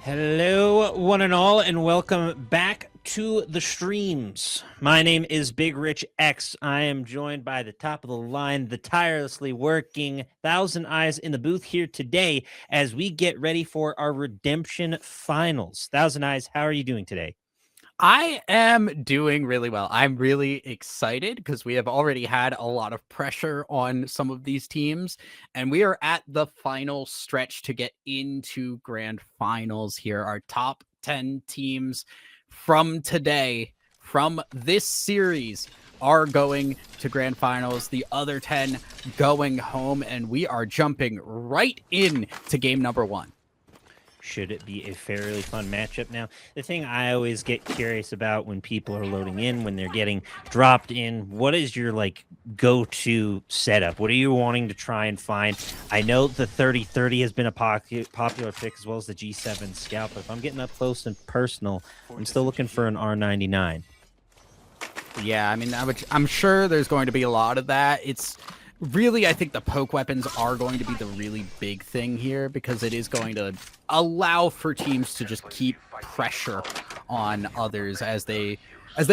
Hello, one and all, and welcome back to the streams. My name is Big Rich X. I am joined by the top of the line, the tirelessly working Thousand Eyes in the booth here today as we get ready for our redemption finals. Thousand Eyes, how are you doing today? I am doing really well. I'm really excited because we have already had a lot of pressure on some of these teams, and we are at the final stretch to get into grand finals here. Our top 10 teams from today, from this series, are going to grand finals. The other 10 going home, and we are jumping right in to game number 1. Should it be a fairly fun matchup? Now, the thing I always get curious about when people are loading in, when they're getting dropped in, what is your go-to setup? What are you wanting to try and find? I know the 3030 has been a popular pick, as well as the G7 Scout, but if I'm getting up close and personal, I'm still looking for an R99. Yeah, I mean, I'm sure there's going to be a lot of that. It's really, I think the poke weapons are going to be the really big thing here because it is going to allow for teams to just keep pressure on others as they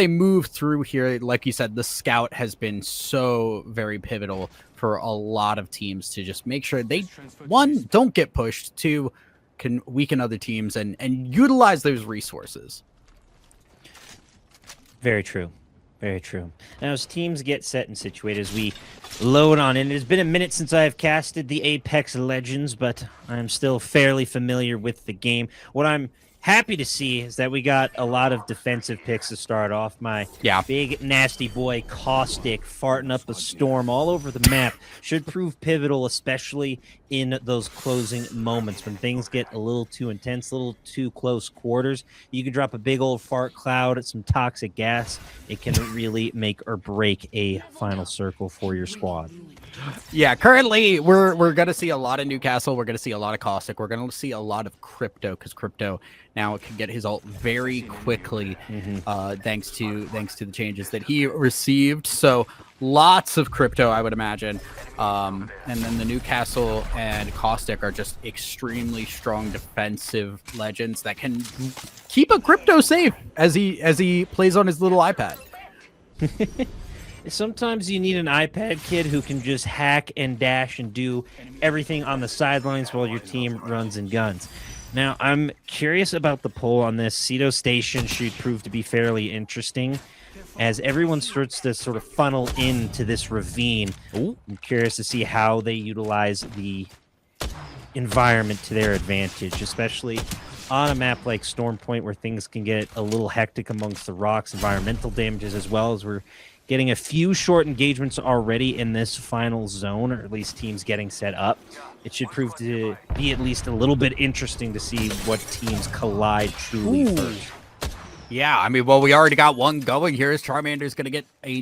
move through here. Like you said, the scout has been so very pivotal for a lot of teams to just make sure they, one, don't get pushed, two, can weaken other teams and utilize those resources. Very true. Very true. Now, as teams get set and situated, as we load on in, it has been a minute since I have casted the Apex Legends, but I'm still fairly familiar with the game. What I'm happy to see is that we got a lot of defensive picks to start off. My big nasty boy Caustic farting up a storm all over the map should prove pivotal, especially in those closing moments when things get a little too intense, a little too close quarters. You can drop a big old fart cloud, some toxic gas. It can really make or break a final circle for your squad. Yeah, currently we're going to see a lot of Newcastle. We're going to see a lot of Caustic. We're going to see a lot of Crypto because Crypto now can get his ult very quickly, thanks to the changes that he received. So lots of Crypto, I would imagine. And then the Newcastle and Caustic are just extremely strong defensive legends that can keep a Crypto safe as he plays on his little iPad. Sometimes you need an iPad kid who can just hack and dash and do everything on the sidelines while your team runs and guns. Now, I'm curious about the poll on this. Cedo Station should prove to be fairly interesting as everyone starts to sort of funnel into this ravine. I'm curious to see how they utilize the environment to their advantage, especially on a map like Storm Point where things can get a little hectic amongst the rocks, environmental damages, as well as we're getting a few short engagements already in this final zone, or at least teams getting set up. It should prove to be at least a little bit interesting to see what teams collide truly first. Yeah, I mean, well, we already got one going here as Charmander's going to get a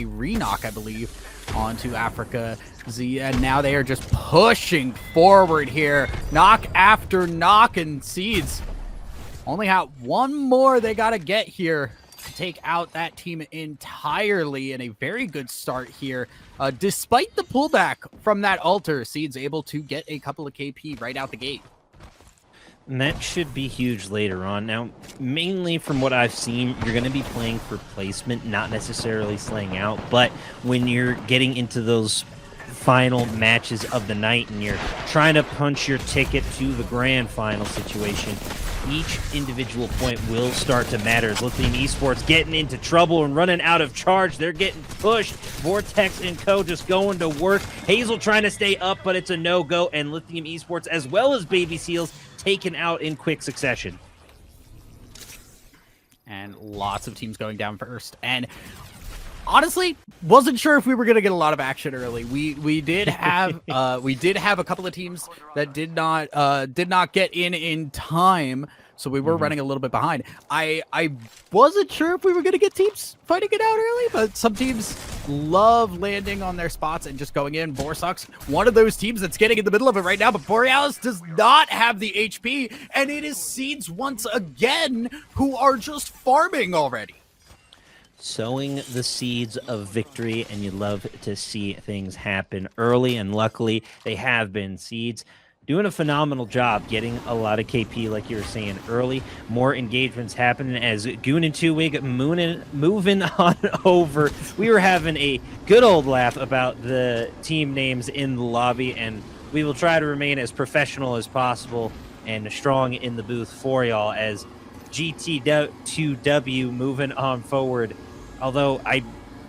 re-knock, I believe, onto Africa Z, and now they are just pushing forward here. Knock after knock, and Seeds only have one more they got to get here to take out that team entirely, and a very good start here. Despite the pullback from that altar, Seed's able to get a couple of KP right out the gate. And that should be huge later on. Now, mainly from what I've seen, you're going to be playing for placement, not necessarily slaying out. But when you're getting into those final matches of the night and you're trying to punch your ticket to the grand final situation, each individual point will start to matter. As Lithium Esports getting into trouble and running out of charge. They're getting pushed. Vortex and Co. just going to work. Hazel trying to stay up, but it's a no-go. And Lithium Esports, as well as Baby Seals, taken out in quick succession. And lots of teams going down first. And honestly, wasn't sure if we were going to get a lot of action early. We did have a couple of teams that did not get in time, so we were running a little bit behind. I wasn't sure if we were going to get teams fighting it out early, but some teams love landing on their spots and just going in. Borsuk's one of those teams that's getting in the middle of it right now, but Borealis does not have the HP, and it is Seeds once again who are just farming already. Sowing the seeds of victory, and you love to see things happen early, and luckily they have been. Seeds doing a phenomenal job getting a lot of KP, like you were saying early. More engagements happening as Goon and Two Wig moving on over. We were having a good old laugh about the team names in the lobby, and we will try to remain as professional as possible and strong in the booth for y'all as GT2W moving on forward. Although I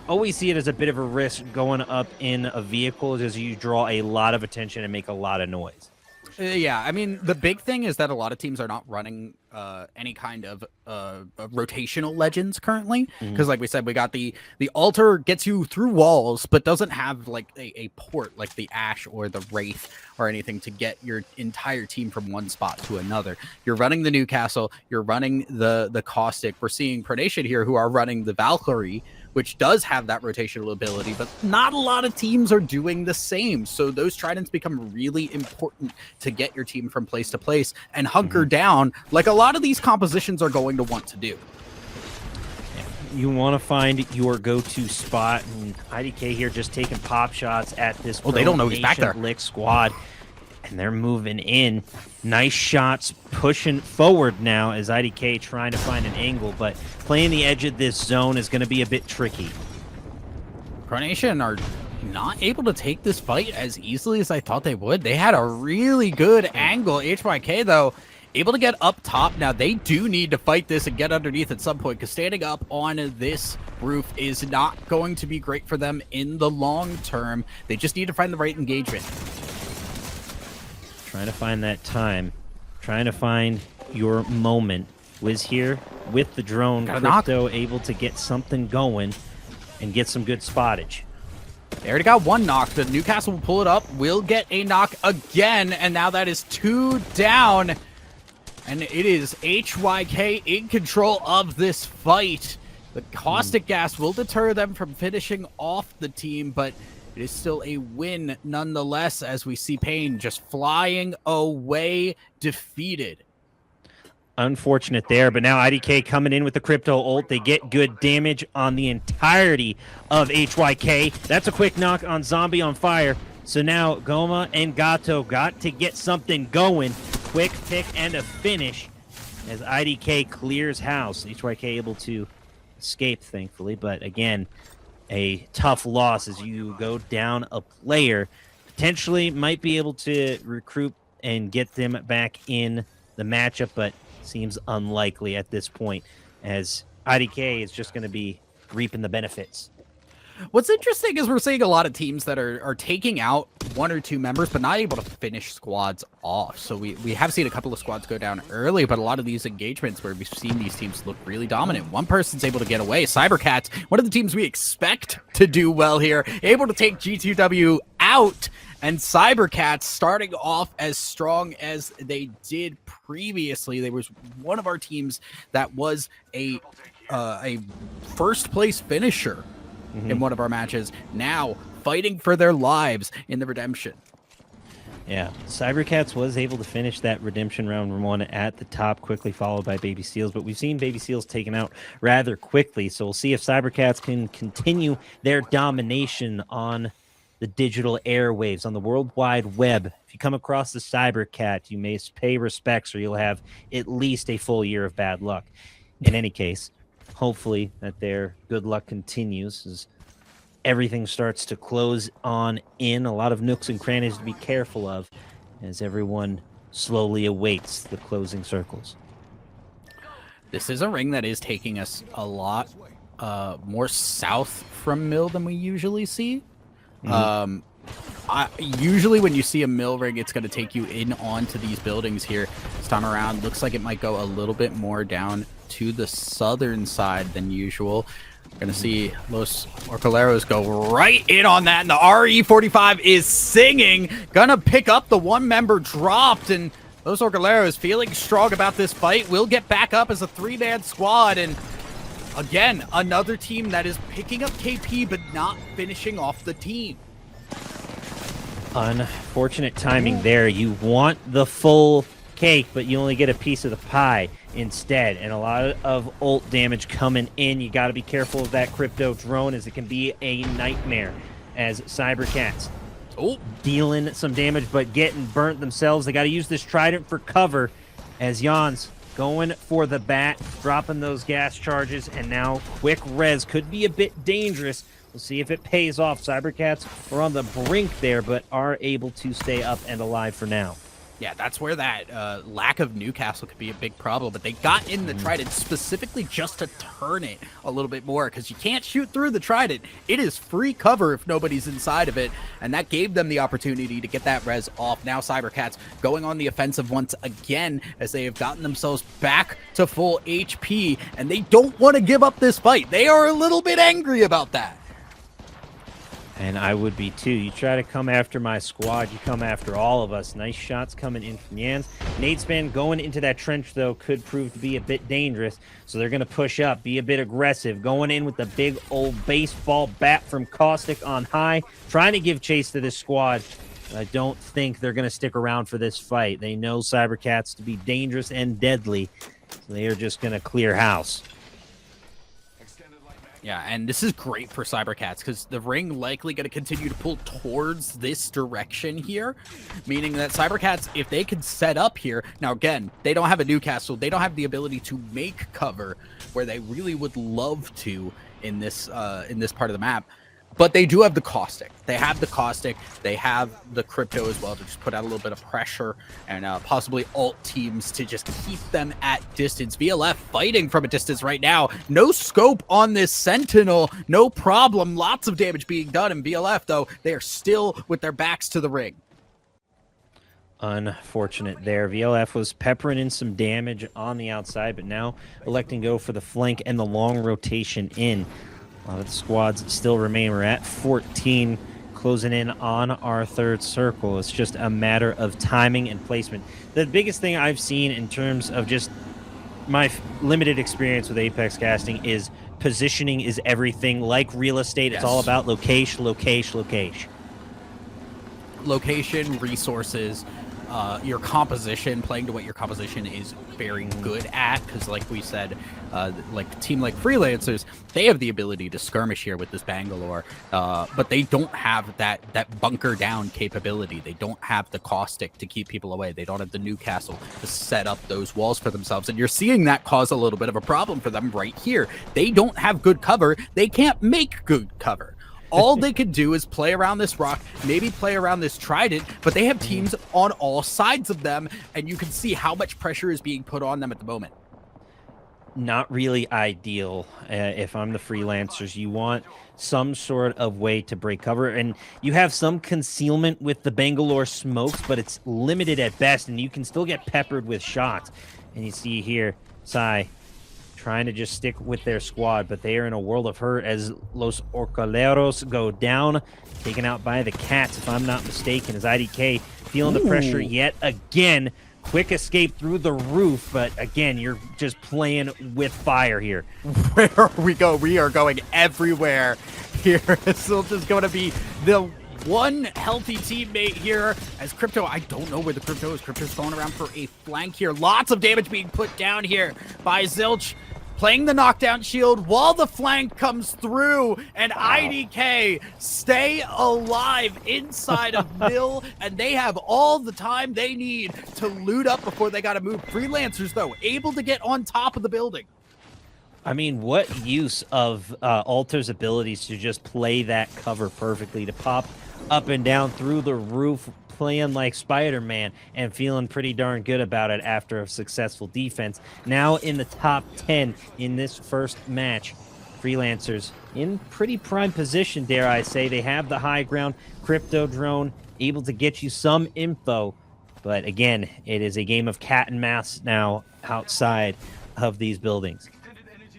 always see it as a bit of a risk going up in a vehicle as you draw a lot of attention and make a lot of noise. Yeah, I mean, the big thing is that a lot of teams are not running any kind of rotational legends currently. Because like we said, we got the altar gets you through walls, but doesn't have like a port like the Ash or the Wraith or anything to get your entire team from one spot to another. You're running the Newcastle, you're running the Caustic. We're seeing Pronation here who are running the Valkyrie, which does have that rotational ability, but not a lot of teams are doing the same. So those tridents become really important to get your team from place to place and hunker down like a lot of these compositions are going to want to do. You want to find your go-to spot, and IDK here just taking pop shots at this. Oh, they don't know he's back there. Lick squad, and they're moving in. Nice shots pushing forward now as IDK trying to find an angle, but playing the edge of this zone is going to be a bit tricky. Pronation are not able to take this fight as easily as I thought they would. They had a really good angle. HYK, though, able to get up top. Now, they do need to fight this and get underneath at some point, because standing up on this roof is not going to be great for them in the long term. They just need to find the right engagement. Trying to find that time. Trying to find your moment. Wiz here with the drone. Crypto able to get something going and get some good spottage. They already got one knock. The Newcastle will pull it up. Will get a knock again. And now that is 2 down. And it is HYK in control of this fight. The caustic gas will deter them from finishing off the team, but it is still a win nonetheless, as we see Pain just flying away defeated. Unfortunate there, but now IDK coming in with the crypto ult. They get good damage on the entirety of HYK. That's a quick knock on Zombie on fire. So now Goma and Gato got to get something going. Quick pick and a finish as IDK clears house. HYK able to escape, thankfully, but again, a tough loss as you go down a player. Potentially might be able to recruit and get them back in the matchup, but seems unlikely at this point as IDK is just going to be reaping the benefits. What's interesting is we're seeing a lot of teams that are taking out 1 or 2 members, but not able to finish squads off. So we have seen a couple of squads go down early, but a lot of these engagements where we've seen these teams look really dominant. One person's able to get away. Cybercats, one of the teams we expect to do well here, able to take G2W out. And Cybercats starting off as strong as they did previously. They was one of our teams that was a first place finisher in one of our matches, now fighting for their lives in the redemption. Yeah, Cybercats was able to finish that redemption round 1 at the top, quickly followed by Baby Seals, but we've seen Baby Seals taken out rather quickly, so we'll see if Cybercats can continue their domination on the digital airwaves, on the World Wide Web. If you come across the Cybercat, you may pay respects or you'll have at least a full year of bad luck. In any case, hopefully that their good luck continues as everything starts to close on in. A lot of nooks and crannies to be careful of as everyone slowly awaits the closing circles. This is a ring that is taking us a lot more south from Mill than we usually see. Usually when you see a mill ring, it's going to take you in onto these buildings here. This time around, looks like it might go a little bit more down to the southern side than usual. We're going to see Los Orcoleros go right in on that, and the RE45 is singing. Gonna pick up the 1 member dropped, and Los Orcoleros feeling strong about this fight. Will get back up as a 3-man squad, and again, another team that is picking up KP but not finishing off the team. Unfortunate timing there. You want the full cake, but you only get a piece of the pie instead. And a lot of ult damage coming in. You got to be careful of that crypto drone as it can be a nightmare as Cybercats Oh, dealing some damage, but getting burnt themselves. They got to use this trident for cover as Jan's going for the bat, dropping those gas charges, and now quick res could be a bit dangerous. We'll see if it pays off. Cybercats are on the brink there, but are able to stay up and alive for now. yeah, that's where that lack of Newcastle could be a big problem. But they got in the Trident specifically just to turn it a little bit more, because you can't shoot through the Trident. It is free cover if nobody's inside of it, and that gave them the opportunity to get that res off. Now Cybercats going on the offensive once again, as they have gotten themselves back to full HP, and they don't want to give up this fight. They are a little bit angry about that. And I would be too. You try to come after my squad, you come after all of us. Nice shots coming in from Jans. Nadespan going into that trench, though, could prove to be a bit dangerous. So they're going to push up, be a bit aggressive. Going in with the big old baseball bat from Caustic on high. Trying to give chase to this squad. I don't think they're going to stick around for this fight. They know Cybercats to be dangerous and deadly. So they are just going to clear house. Yeah, and this is great for Cybercats because the ring likely going to continue to pull towards this direction here, meaning that Cybercats, if they can set up here, now again, they don't have a Newcastle, they don't have the ability to make cover where they really would love to in this part of the map. But they do have the Caustic. They have the Caustic. They have the Crypto as well to just put out a little bit of pressure and possibly ult teams to just keep them at distance. VLF fighting from a distance right now. No scope on this Sentinel. No problem. Lots of damage being done. And VLF, though, they are still with their backs to the ring. Unfortunate there. VLF was peppering in some damage on the outside, but now electing to go for the flank and the long rotation in. A lot of the squads still remain. We're at 14, closing in on our third circle. It's just a matter of timing and placement. The biggest thing I've seen in terms of just my limited experience with Apex casting is positioning is everything. Like real estate, Yes. It's all about location, location, location. Location, resources, your composition, playing to what your composition is very good at, because like we said, like a team like Freelancers, they have the ability to skirmish here with this Bangalore, but they don't have that bunker down capability. They don't have the Caustic to keep people away. They don't have the Newcastle to set up those walls for themselves, and you're seeing that cause a little bit of a problem for them right here. They don't have good cover. They can't make good cover. All they could do is play around this rock, maybe play around this trident, but they have teams on all sides of them, and you can see how much pressure is being put on them at the moment. Not really ideal. If I'm the Freelancers, you want some sort of way to break cover, and you have some concealment with the Bangalore smokes, but it's limited at best, and you can still get peppered with shots. And you see here, Sai trying to just stick with their squad, but they are in a world of hurt as Los Orcaleros go down, taken out by the Cats, if I'm not mistaken, as IDK feeling the pressure yet again. Quick escape through the roof, but again, you're just playing with fire here. Where we go, we are going everywhere here. It's still just going to be the one healthy teammate here as Crypto, I don't know where the Crypto is. Crypto's going around for a flank here. Lots of damage being put down here by Zilch, playing the knockdown shield while the flank comes through, and IDK stay alive inside of Mill, and they have all the time they need to loot up before they got to move. Freelancers, though, able to get on top of the building. I mean, what use of Alter's abilities to just play that cover perfectly, to pop up and down through the roof, playing like Spider-Man and feeling pretty darn good about it after a successful defense. Now in the top 10 in this first match. Freelancers in pretty prime position, dare I say. They have the high ground. Crypto drone able to get you some info. But again, it is a game of cat and mouse now outside of these buildings.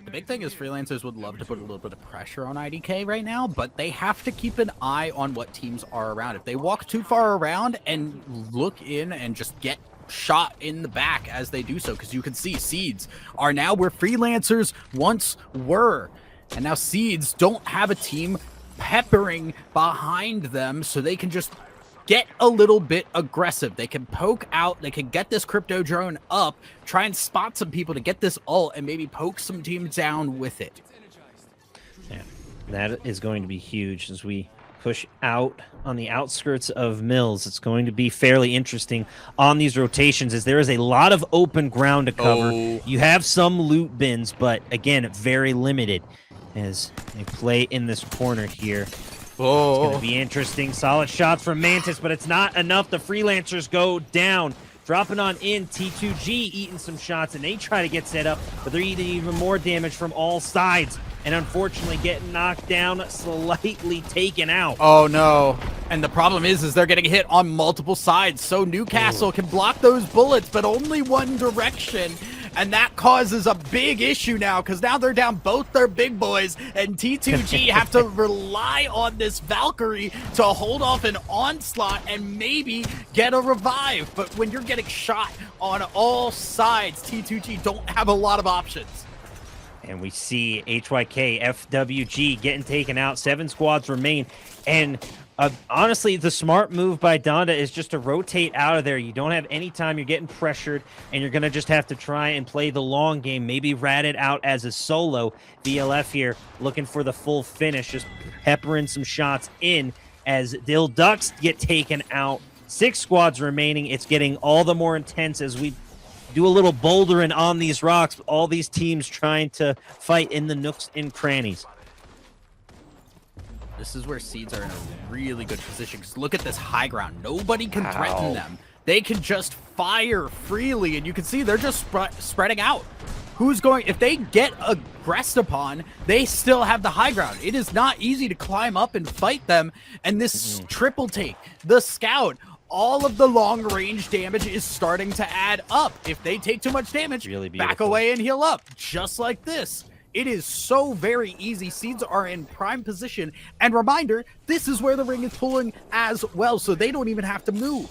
The big thing is Freelancers would love to put a little bit of pressure on IDK right now, but they have to keep an eye on what teams are around. If they walk too far around and look in and just get shot in the back as they do so, because you can see Seeds are now where Freelancers once were, and now Seeds don't have a team peppering behind them, so they can just get a little bit aggressive. They can poke out, they can get this Crypto drone up, try and spot some people to get this ult, and maybe poke some teams down with it. Yeah, that is going to be huge as we push out on the outskirts of Mills. It's going to be fairly interesting on these rotations as there is a lot of open ground to cover. Oh. You have some loot bins, but again, very limited as they play in this corner here. Oh. It's going to be interesting. Solid shots from Mantis, but it's not enough. The Freelancers go down. Dropping on in, T2G eating some shots, and they try to get set up, but they're eating even more damage from all sides, and unfortunately getting knocked down, slightly taken out. Oh, no. And the problem is they're getting hit on multiple sides, so Newcastle can block those bullets, but only one direction. And that causes a big issue now, because now they're down both their big boys, and T2G have to rely on this Valkyrie to hold off an onslaught and maybe get a revive. But when you're getting shot on all sides, T2G don't have a lot of options. And we see HYK, FWG getting taken out. 7 squads remain. And honestly, the smart move by Donda is just to rotate out of there. You don't have any time. You're getting pressured, and you're going to just have to try and play the long game. Maybe rat it out as a solo. VLF here looking for the full finish, just peppering some shots in as Dill Ducks get taken out. 6 squads remaining. It's getting all the more intense as we do a little bouldering on these rocks. All these teams trying to fight in the nooks and crannies. This is where Seeds are in a really good position, because look at this high ground. Nobody can threaten them. They can just fire freely, and you can see they're just spreading out. Who's going, if they get aggressed upon, they still have the high ground. It is not easy to climb up and fight them, and this triple take, the scout, all of the long range damage is starting to add up. If they take too much damage, Really back beautiful. away and heal up, just like this. It is so very easy. Seeds are in prime position. And reminder, this is where the ring is pulling as well, so they don't even have to move.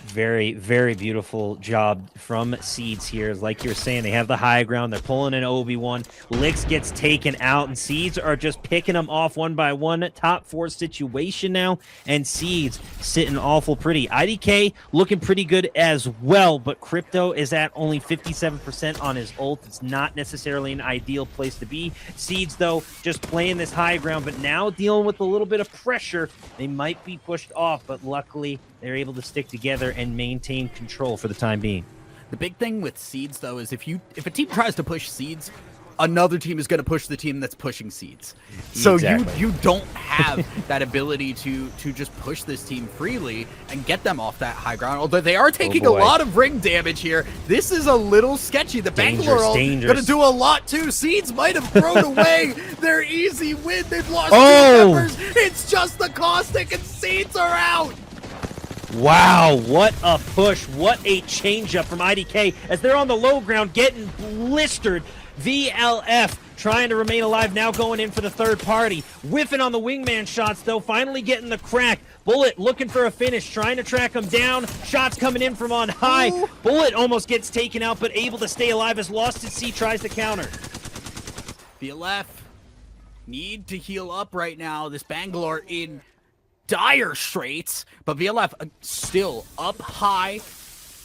Very, very beautiful job from Seeds here. Like you were saying, they have the high ground. They're pulling an Obi-Wan. Licks gets taken out, and Seeds are just picking them off one by one. Top 4 situation now, and Seeds sitting awful pretty. IDK looking pretty good as well, but Crypto is at only 57% on his ult. It's not necessarily an ideal place to be. Seeds, though, just playing this high ground, but now dealing with a little bit of pressure. They might be pushed off, but luckily they're able to stick together and maintain control for the time being. The big thing with Seeds, though, is if a team tries to push Seeds, another team is going to push the team that's pushing Seeds. So Exactly. you don't have that ability to just push this team freely and get them off that high ground. Although they are taking a boy. lot of ring damage here, this is a little sketchy. The Bangalore ult going to do a lot too. Seeds might have thrown away their easy win. They've lost 2 members. It's just the Caustic, and Seeds are out. Wow, what a push. What a changeup from IDK as they're on the low ground getting blistered. VLF trying to remain alive, now going in for the third party. Whiffing on the wingman shots, though, finally getting the crack. Bullet looking for a finish, trying to track him down. Shots coming in from on high. Ooh. Bullet almost gets taken out, but able to stay alive as Lost at Sea tries to counter. VLF need to heal up right now. This Bangalore in dire straits, but VLF still up high.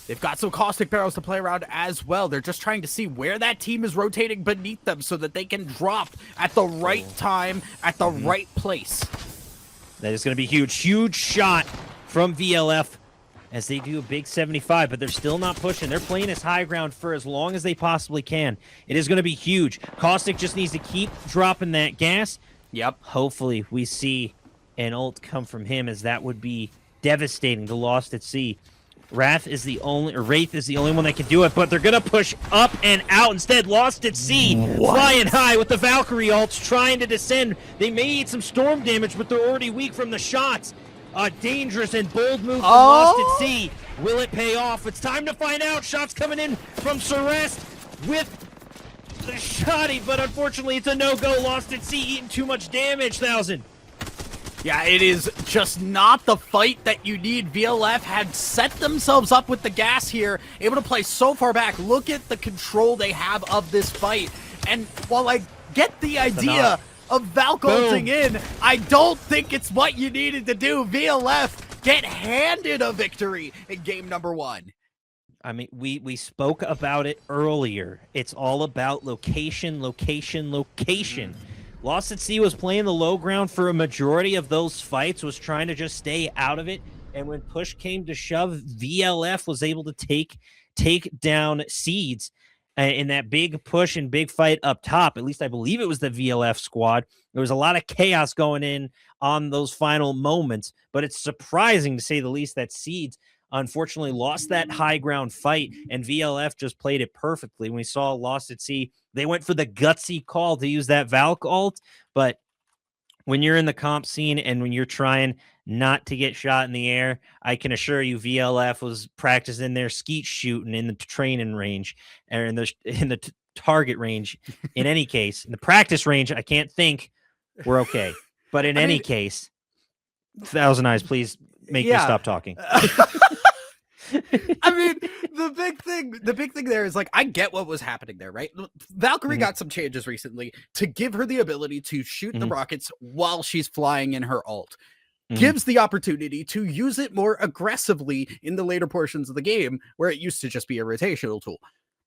They've got some caustic barrels to play around as well. They're just trying to see where that team is rotating beneath them so that they can drop at the right time, at the right place. That is going to be huge. Huge shot from VLF as they do a big 75, but they're still not pushing. They're playing this high ground for as long as they possibly can. It is going to be huge. Caustic just needs to keep dropping that gas. Yep. Hopefully we see an ult come from him, as that would be devastating to Lost at Sea. Wraith is the only one that can do it, but they're gonna push up and out instead. Lost at Sea, flying high with the Valkyrie ults, trying to descend. They may eat some storm damage, but they're already weak from the shots. A dangerous and bold move from Lost at Sea. Will it pay off? It's time to find out. Shots coming in from Celeste with the shotty, but unfortunately it's a no-go. Lost at Sea eating too much damage, 1000. Yeah, it is just not the fight that you need. VLF had set themselves up with the gas here, able to play so far back. Look at the control they have of this fight. And while I get the idea of Valk ulting in, I don't think it's what you needed to do. VLF get handed a victory in game number 1. I mean, we spoke about it earlier. It's all about location, location, location. Lost at Sea was playing the low ground for a majority of those fights, was trying to just stay out of it. And when push came to shove, VLF was able to take down Seeds in that big push and big fight up top. At least I believe it was the VLF squad. There was a lot of chaos going in on those final moments, but it's surprising to say the least that Seeds unfortunately lost that high ground fight, and VLF just played it perfectly. When we saw Lost at Sea, they went for the gutsy call to use that Valk ult, but when you're in the comp scene and when you're trying not to get shot in the air, I can assure you VLF was practicing their skeet shooting in the training range, or in the target range. In any case, in the practice range, I can't think. We're okay. But in any case, Thousand Eyes, please make me stop talking. I mean, the big thing there is, like, I get what was happening there, right? Valkyrie got some changes recently to give her the ability to shoot the rockets while she's flying in her ult. Gives the opportunity to use it more aggressively in the later portions of the game, where it used to just be a rotational tool.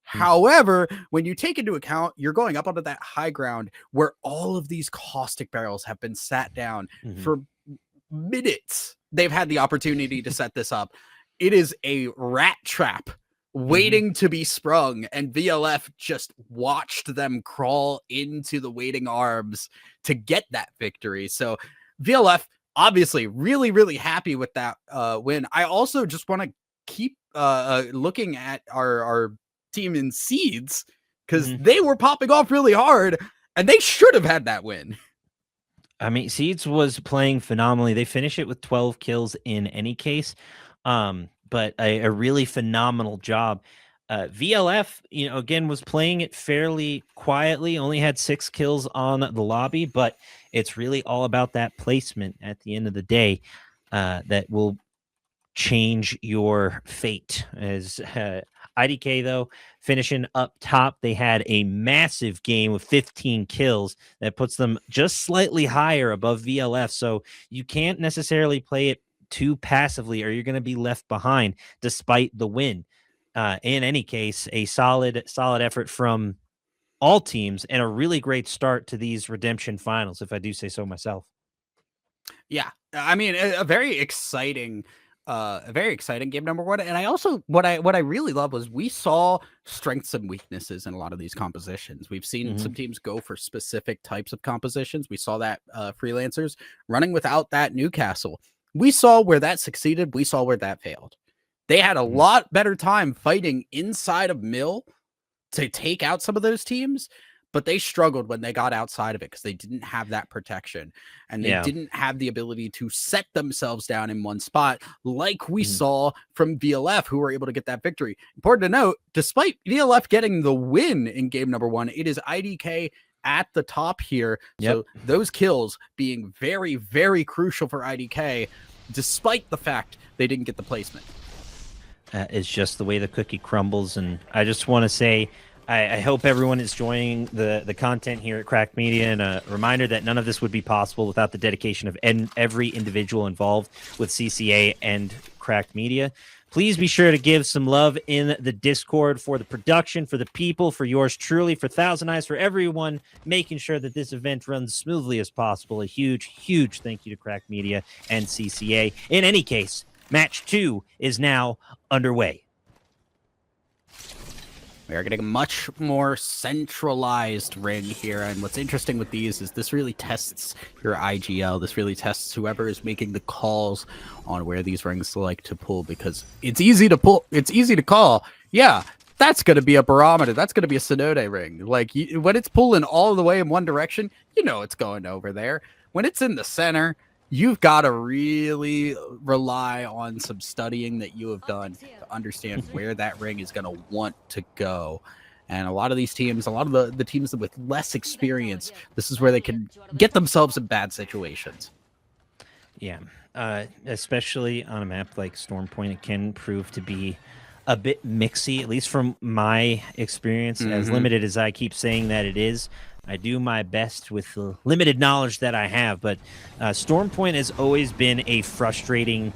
However, when you take into account you're going up onto that high ground where all of these caustic barrels have been sat down for minutes, they've had the opportunity to set this up. It is a rat trap waiting to be sprung, and VLF just watched them crawl into the waiting arms to get that victory. So VLF obviously really, really happy with that win. I also just want to keep looking at our team in Seeds, because they were popping off really hard, and they should have had that win. I mean, Seeds was playing phenomenally. They finish it with 12 kills in any case. But a really phenomenal job. VLF, again, was playing it fairly quietly, only had 6 kills on the lobby, but it's really all about that placement at the end of the day that will change your fate. As IDK, though, finishing up top, they had a massive game with 15 kills that puts them just slightly higher above VLF. So you can't necessarily play it too passively, or you're going to be left behind despite the win. In any case, a solid effort from all teams, and a really great start to these redemption finals, if I do say so myself. Yeah, I mean, a very exciting game number one. And I also, what I really love was we saw strengths and weaknesses in a lot of these compositions. We've seen some teams go for specific types of compositions. We saw that freelancers running without that Newcastle. We saw where that succeeded. We saw where that failed. They had a lot better time fighting inside of Mill to take out some of those teams, but they struggled when they got outside of it because they didn't have that protection, and they didn't have the ability to set themselves down in one spot like we saw from VLF, who were able to get that victory. Important to note, despite VLF getting the win in game number one, it is IDK at the top here. So those kills being very, very crucial for IDK, despite the fact they didn't get the placement. It's just the way the cookie crumbles. And I just want to say, I hope everyone is enjoying the content here at Cracked Media, and a reminder that none of this would be possible without the dedication of every individual involved with CCA and Cracked Media. Please be sure to give some love in the Discord for the production, for the people, for yours truly, for Thousand Eyes, for everyone making sure that this event runs smoothly as possible. A huge, huge thank you to Cracked Media and CCA. In any case, match 2 is now underway. We are getting a much more centralized ring here, and what's interesting with these is this really tests your IGL. This really tests whoever is making the calls on where these rings like to pull, because it's easy to pull, it's easy to call. Yeah, that's going to be a barometer. That's going to be a Synode ring. Like, when it's pulling all the way in one direction, you know it's going over there. When it's in the center, you've got to really rely on some studying that you have done to understand where that ring is going to want to go. And a lot of these teams, a lot of the teams with less experience, this is where they can get themselves in bad situations. Yeah, especially on a map like Stormpoint, it can prove to be a bit mixy, at least from my experience, as limited as I keep saying that it is. I do my best with the limited knowledge that I have, but Storm Point has always been a frustrating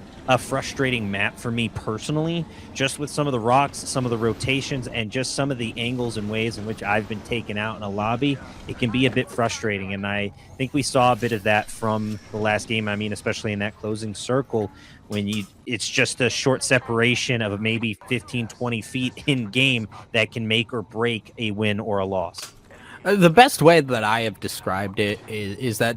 map for me personally, just with some of the rocks, some of the rotations, and just some of the angles and ways in which I've been taken out in a lobby. It can be a bit frustrating, and I think we saw a bit of that from the last game. I mean, especially in that closing circle, when it's just a short separation of maybe 15, 20 feet in game that can make or break a win or a loss. The best way that I have described it is that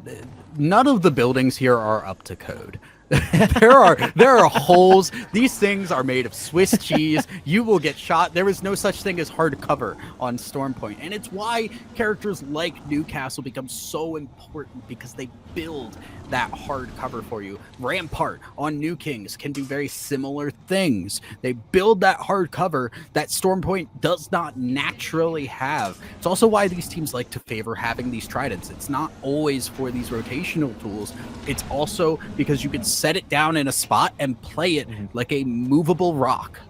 none of the buildings here are up to code. there are holes. These things are made of Swiss cheese. You will get shot. There is no such thing as hard cover on Stormpoint, and it's why characters like Newcastle become so important, because they build that hard cover for you. Rampart on New Kings can do very similar things. They build that hard cover that Stormpoint does not naturally have. It's also why these teams like to favor having these tridents. It's not always for these rotational tools. It's also because you can set it down in a spot and play it like a movable rock.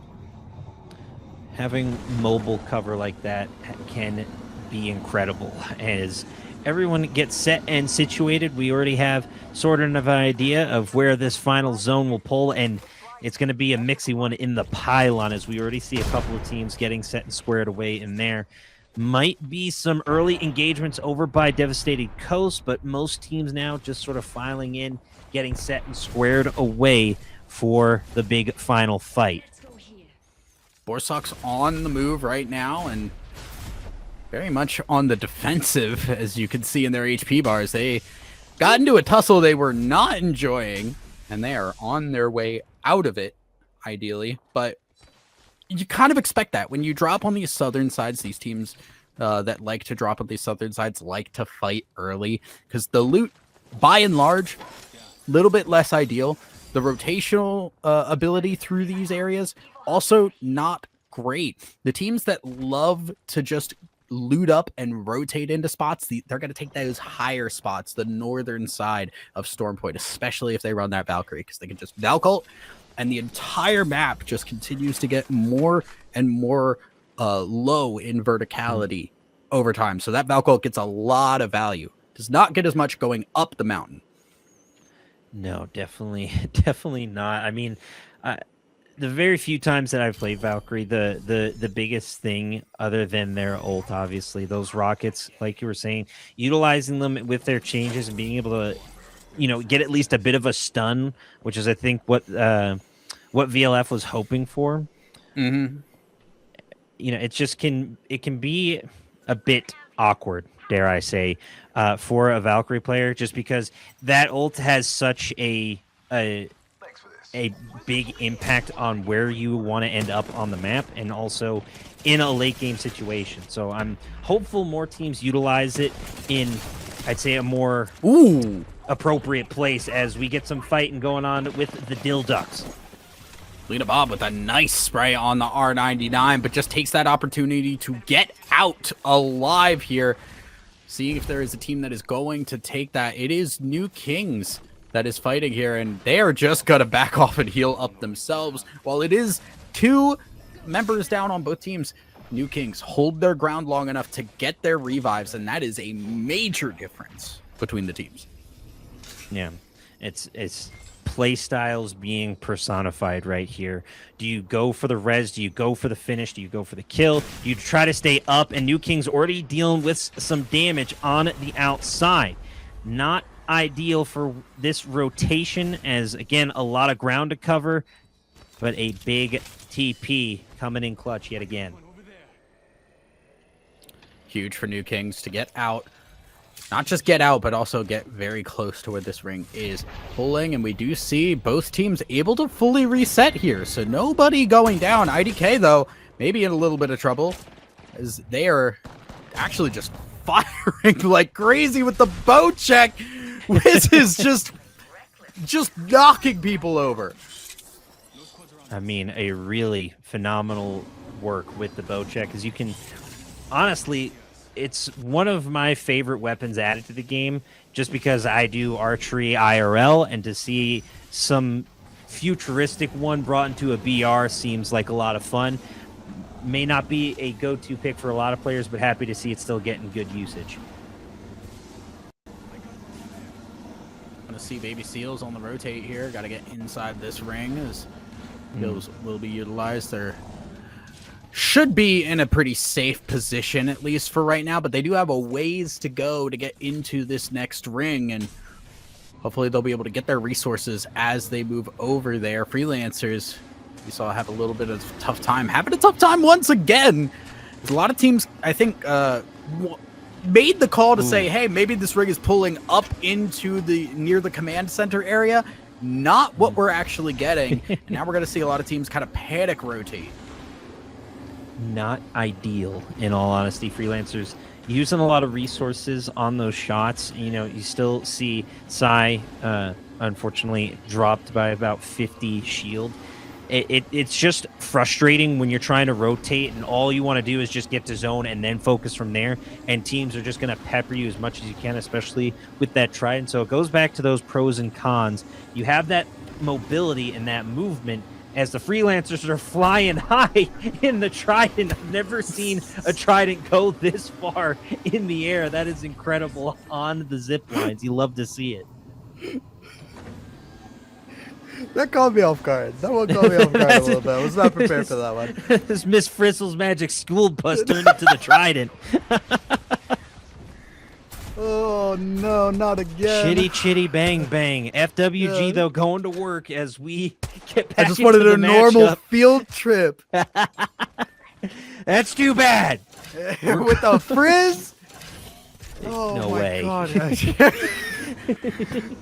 Having mobile cover like that can be incredible. As everyone gets set and situated, we already have sort of an idea of where this final zone will pull, and it's going to be a mixy one in the pylon, as we already see a couple of teams getting set and squared away in there. Might be some early engagements over by Devastated Coast, but most teams now just sort of filing in, getting set and squared away for the big final fight. Borsuk's on the move right now, and very much on the defensive, as you can see in their HP bars. They got into a tussle they were not enjoying, and they are on their way out of it, ideally. But you kind of expect that. When you drop on these southern sides, these teams that like to drop on these southern sides like to fight early, because the loot, by and large, a little bit less ideal. The rotational ability through these areas, also not great. The teams that love to just loot up and rotate into spots, they're going to take those higher spots, the northern side of Stormpoint, especially if they run that Valkyrie, because they can just Valcult, and the entire map just continues to get more and more low in verticality over time. So that Valcult gets a lot of value. Does not get as much going up the mountain. No, definitely not. I mean, the very few times that I've played Valkyrie, the biggest thing, other than their ult, obviously, those rockets, like you were saying, utilizing them with their changes and being able to, get at least a bit of a stun, which is, I think, what VLF was hoping for. Mm-hmm. It can be a bit awkward, dare I say, for a Valkyrie player, just because that ult has such a big impact on where you want to end up on the map, and also in a late game situation. So I'm hopeful more teams utilize it in, I'd say, a more appropriate place as we get some fighting going on with the Dill Ducks. Lena Bob with a nice spray on the R99, but just takes that opportunity to get out alive here. Seeing if there is a team that is going to take that. It is New Kings that is fighting here, and they are just going to back off and heal up themselves. While it is 2 members down on both teams, New Kings hold their ground long enough to get their revives, and that is a major difference between the teams. Yeah, it's play styles being personified right here. Do you go for the res? Do you go for the finish? Do you go for the kill? Do you try to stay up? And New King's already dealing with some damage on the outside. Not ideal for this rotation, as, again, a lot of ground to cover, but a big TP coming in clutch yet again. Huge for New Kings to get out. Not just get out, but also get very close to where this ring is pulling. And we do see both teams able to fully reset here. So nobody going down. IDK, though, maybe in a little bit of trouble, as they are actually just firing like crazy with the bow check. This is just knocking people over. I mean, a really phenomenal work with the bow check, as you can honestly, it's one of my favorite weapons added to the game, just because I do archery IRL, and to see some futuristic one brought into a BR seems like a lot of fun. May not be a go-to pick for a lot of players, but happy to see it still getting good usage. gonna see Baby Seals on the rotate here. Got to get inside this ring as skills will be utilized. They're should be in a pretty safe position, at least for right now, but they do have a ways to go to get into this next ring, and hopefully they'll be able to get their resources as they move over there. Freelancers, we saw have a little bit of a tough time. Having a tough time once again. There's a lot of teams, I think, made the call to say, hey, maybe this ring is pulling up into near the command center area. Not what we're actually getting. And now we're going to see a lot of teams kind of panic rotate. Not ideal, in all honesty. Freelancers using a lot of resources on those shots. You know, you still see Psy, unfortunately, dropped by about 50 shield. It's just frustrating when you're trying to rotate and all you want to do is just get to zone and then focus from there, and teams are just going to pepper you as much as you can, especially with that Trident. So it goes back to those pros and cons. You have that mobility and that movement as the Freelancers are flying high in the Trident. I've never seen a Trident go this far in the air. That is incredible on the zip lines. You love to see it. That caught me off guard. That one caught me off guard a little bit. I was not prepared for that one. This Miss Fristle's Magic School Bus turned into the Trident. Oh, no, not again. Chitty, chitty, bang, bang. FWG, though, going to work as we get back I just wanted into a the normal matchup. field trip. That's too bad. With the frizz? Oh, No my way. God.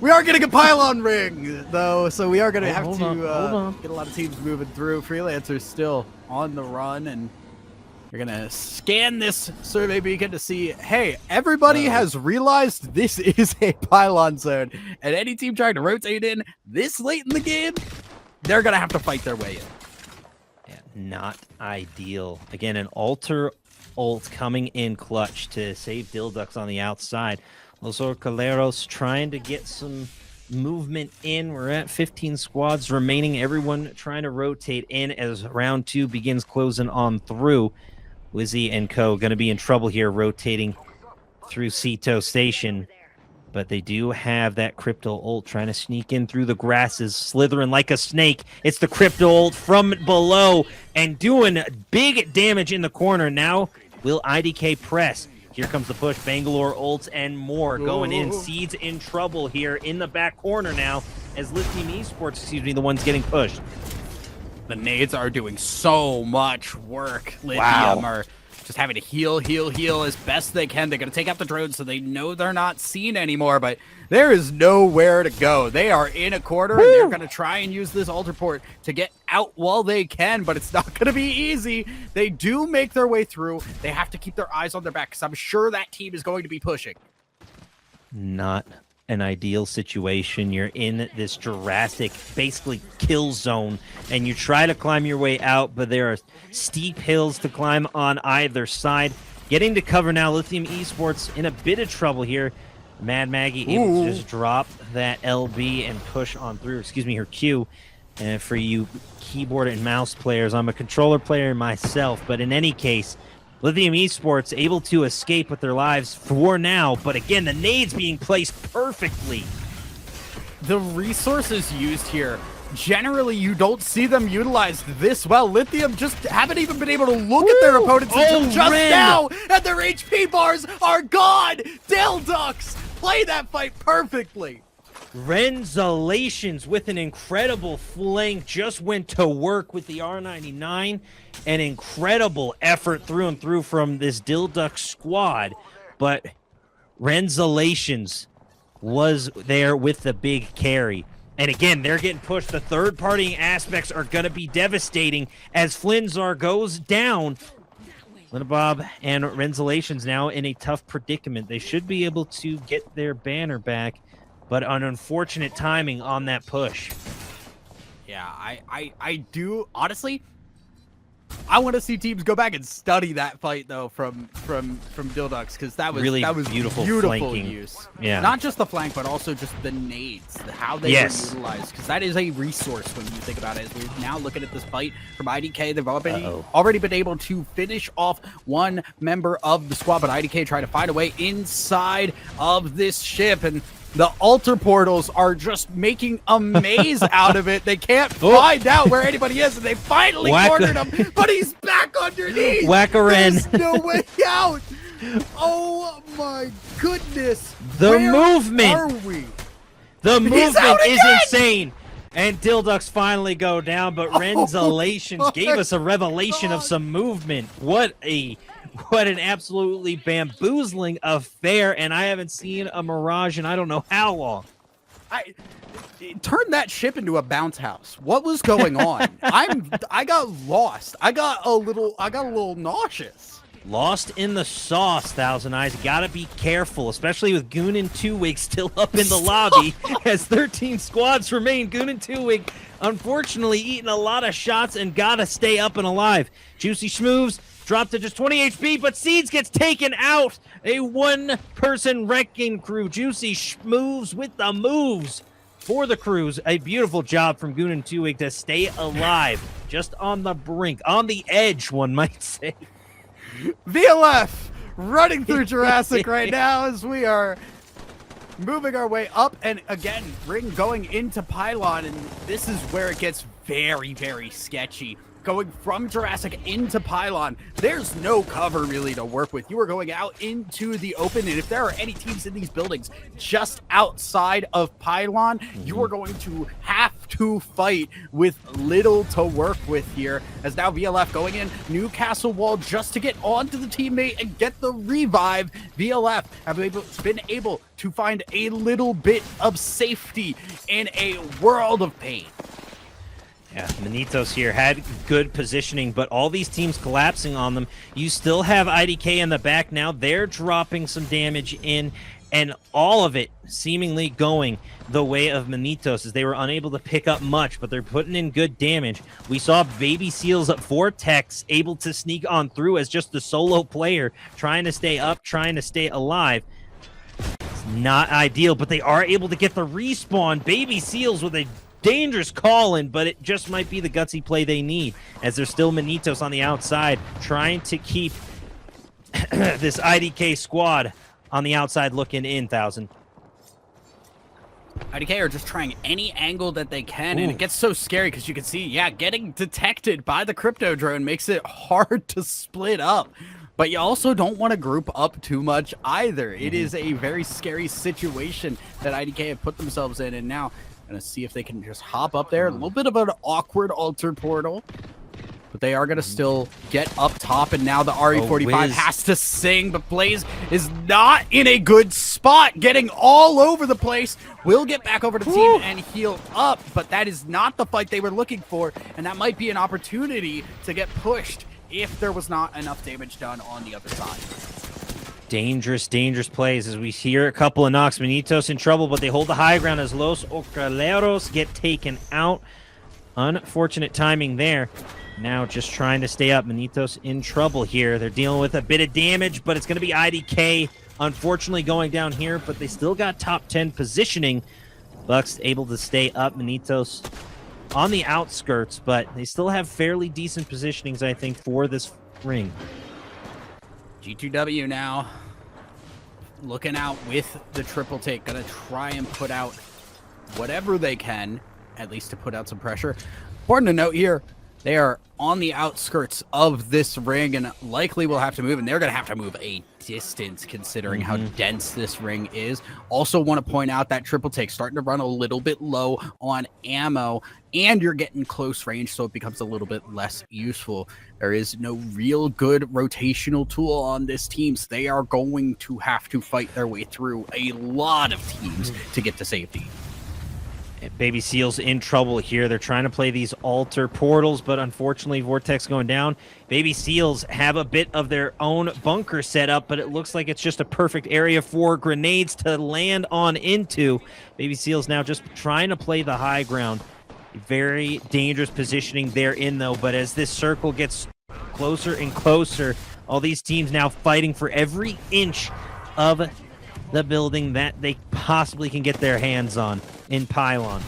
We are getting a pylon ring, though, so we are going to have hold to on. get a lot of teams moving through. Freelancers still on the run, and you're going to scan this survey beacon to see, hey, everybody has realized this is a pylon zone, and any team trying to rotate in this late in the game, they're going to have to fight their way in. Yeah, not ideal. Again, an alter ult coming in clutch to save Dildux on the outside. Los Orcaleros trying to get some movement in. We're at 15 squads remaining. Everyone trying to rotate in as round 2 begins closing on through. Wizzy and co going to be in trouble here rotating through Ceto Station. But they do have that crypto ult trying to sneak in through the grasses, slithering like a snake. It's the crypto ult from below and doing big damage in the corner. Now, will IDK press? Here comes the push. Bangalore ults and more going in. Seeds in trouble here in the back corner now as Lithium Esports, the ones getting pushed. The nades are doing so much work. Lithium are just having to heal as best they can. They're going to take out the drones so they know they're not seen anymore, but there is nowhere to go. They are in a corner, and they're going to try and use this altar port to get out while they can, but it's not going to be easy. They do make their way through. They have to keep their eyes on their back because I'm sure that team is going to be pushing. Not an ideal situation. You're in this Jurassic, basically kill zone, and you try to climb your way out, but there are steep hills to climb on either side. Getting to cover now, Lithium Esports in a bit of trouble here. Mad Maggie able to just drop that LB and push on through, her Q. And for you keyboard and mouse players, I'm a controller player myself, but in any case, Lithium Esports able to escape with their lives for now, but again, the nades being placed perfectly. The resources used here, generally you don't see them utilized this well. Lithium just haven't even been able to look at their opponents until just now, and their HP bars are gone! Dildux play that fight perfectly! Renzalations with an incredible flank just went to work with the R99. An incredible effort through and through from this Dildux squad, but Renzalations was there with the big carry. And again, they're getting pushed. The third-party aspects are going to be devastating as Flinzar goes down. Bob and Renzalations now in a tough predicament. They should be able to get their banner back, but an unfortunate timing on that push. Yeah, I do honestly. I want to see teams go back and study that fight though from Dildux, because that was really beautiful flanking. Use. Yeah, not just the flank, but also just the nades, how they were utilized, because that is a resource when you think about it. As we're now looking at this fight from IDK, they've already been able to finish off one member of the squad, but IDK trying to find a way inside of this ship, and The altar portals are just making a maze out of it. They can't find out where anybody is, and they finally cornered him, but he's back underneath. Whack-a-ren. There's no way out. Oh my goodness. The Where movement. are we? The movement out is again! insane. And Dilducks finally go down, but Ren's elations gave us a revelation of some movement. What an absolutely bamboozling affair, and I haven't seen a Mirage in I don't know how long. Turn that ship into a bounce house. What was going on? I got lost. I got a little nauseous. Lost in the sauce, Thousand Eyes. Gotta be careful, especially with Goon and Two-Wig still up in the lobby as 13 squads remain. Goon and Two-Wig, unfortunately, eating a lot of shots and gotta stay up and alive. Juicy Schmoves dropped to just 20 HP, but Seeds gets taken out. A one-person wrecking crew. Juicy Schmoves with the moves for the crews. A beautiful job from Goon and Two-Wig to stay alive, just on the brink, on the edge, one might say. VLF running through Jurassic right now as we are moving our way up, and again, Ring going into Pylon, and this is where it gets very, very sketchy. Going from Jurassic into Pylon, there's no cover really to work with. You are going out into the open, and if there are any teams in these buildings just outside of Pylon, you are going to have to fight with little to work with here. As now VLF going in Newcastle Wall just to get onto the teammate and get the revive. VLF have been able to find a little bit of safety in a world of pain. Yeah, Manitos here had good positioning, but all these teams collapsing on them. You still have IDK in the back now. They're dropping some damage in, and all of it seemingly going the way of Manitos, as they were unable to pick up much, but they're putting in good damage. We saw Baby Seals at Vortex able to sneak on through as just the solo player, trying to stay up, trying to stay alive. It's not ideal, but they are able to get the respawn. Baby Seals with a dangerous call-in, but it just might be the gutsy play they need, as there's still Manitos on the outside trying to keep this IDK squad on the outside looking in. Thousand. IDK are just trying any angle that they can, and it gets so scary because you can see, getting detected by the crypto drone makes it hard to split up. But you also don't want to group up too much either. It is a very scary situation that IDK have put themselves in, and now gonna see if they can just hop up there. A little bit of an awkward altar portal, but they are gonna still get up top, and now the RE45 has to sing, but Blaze is not in a good spot, getting all over the place. Will get back over to the team and heal up, but that is not the fight they were looking for, and that might be an opportunity to get pushed if there was not enough damage done on the other side. Dangerous, dangerous plays as we hear a couple of knocks. Manitos in trouble, but they hold the high ground as Los Ocraleros get taken out. Unfortunate timing there. Now just trying to stay up. Manitos in trouble here. They're dealing with a bit of damage, but it's going to be IDK, unfortunately, going down here, but they still got top 10 positioning. Bucks able to stay up. Manitos on the outskirts, but they still have fairly decent positionings, I think, for this ring. G2W now looking out with the triple take, gonna try and put out whatever they can, at least to put out some pressure. Important to note here, they are on the outskirts of this ring and likely will have to move, and they're gonna have to move a distance considering how dense this ring is. Also want to point out that triple take starting to run a little bit low on ammo, and you're getting close range, so it becomes a little bit less useful. There is no real good rotational tool on this team, so they are going to have to fight their way through a lot of teams to get to safety. Baby Seals in trouble here. They're trying to play these altar portals, but unfortunately Vortex going down. Baby Seals have a bit of their own bunker set up, but it looks like it's just a perfect area for grenades to land on into. Baby Seals now just trying to play the high ground. Very dangerous positioning they're in, though, but as this circle gets closer and closer, all these teams now fighting for every inch of the building that they possibly can get their hands on in Pylon.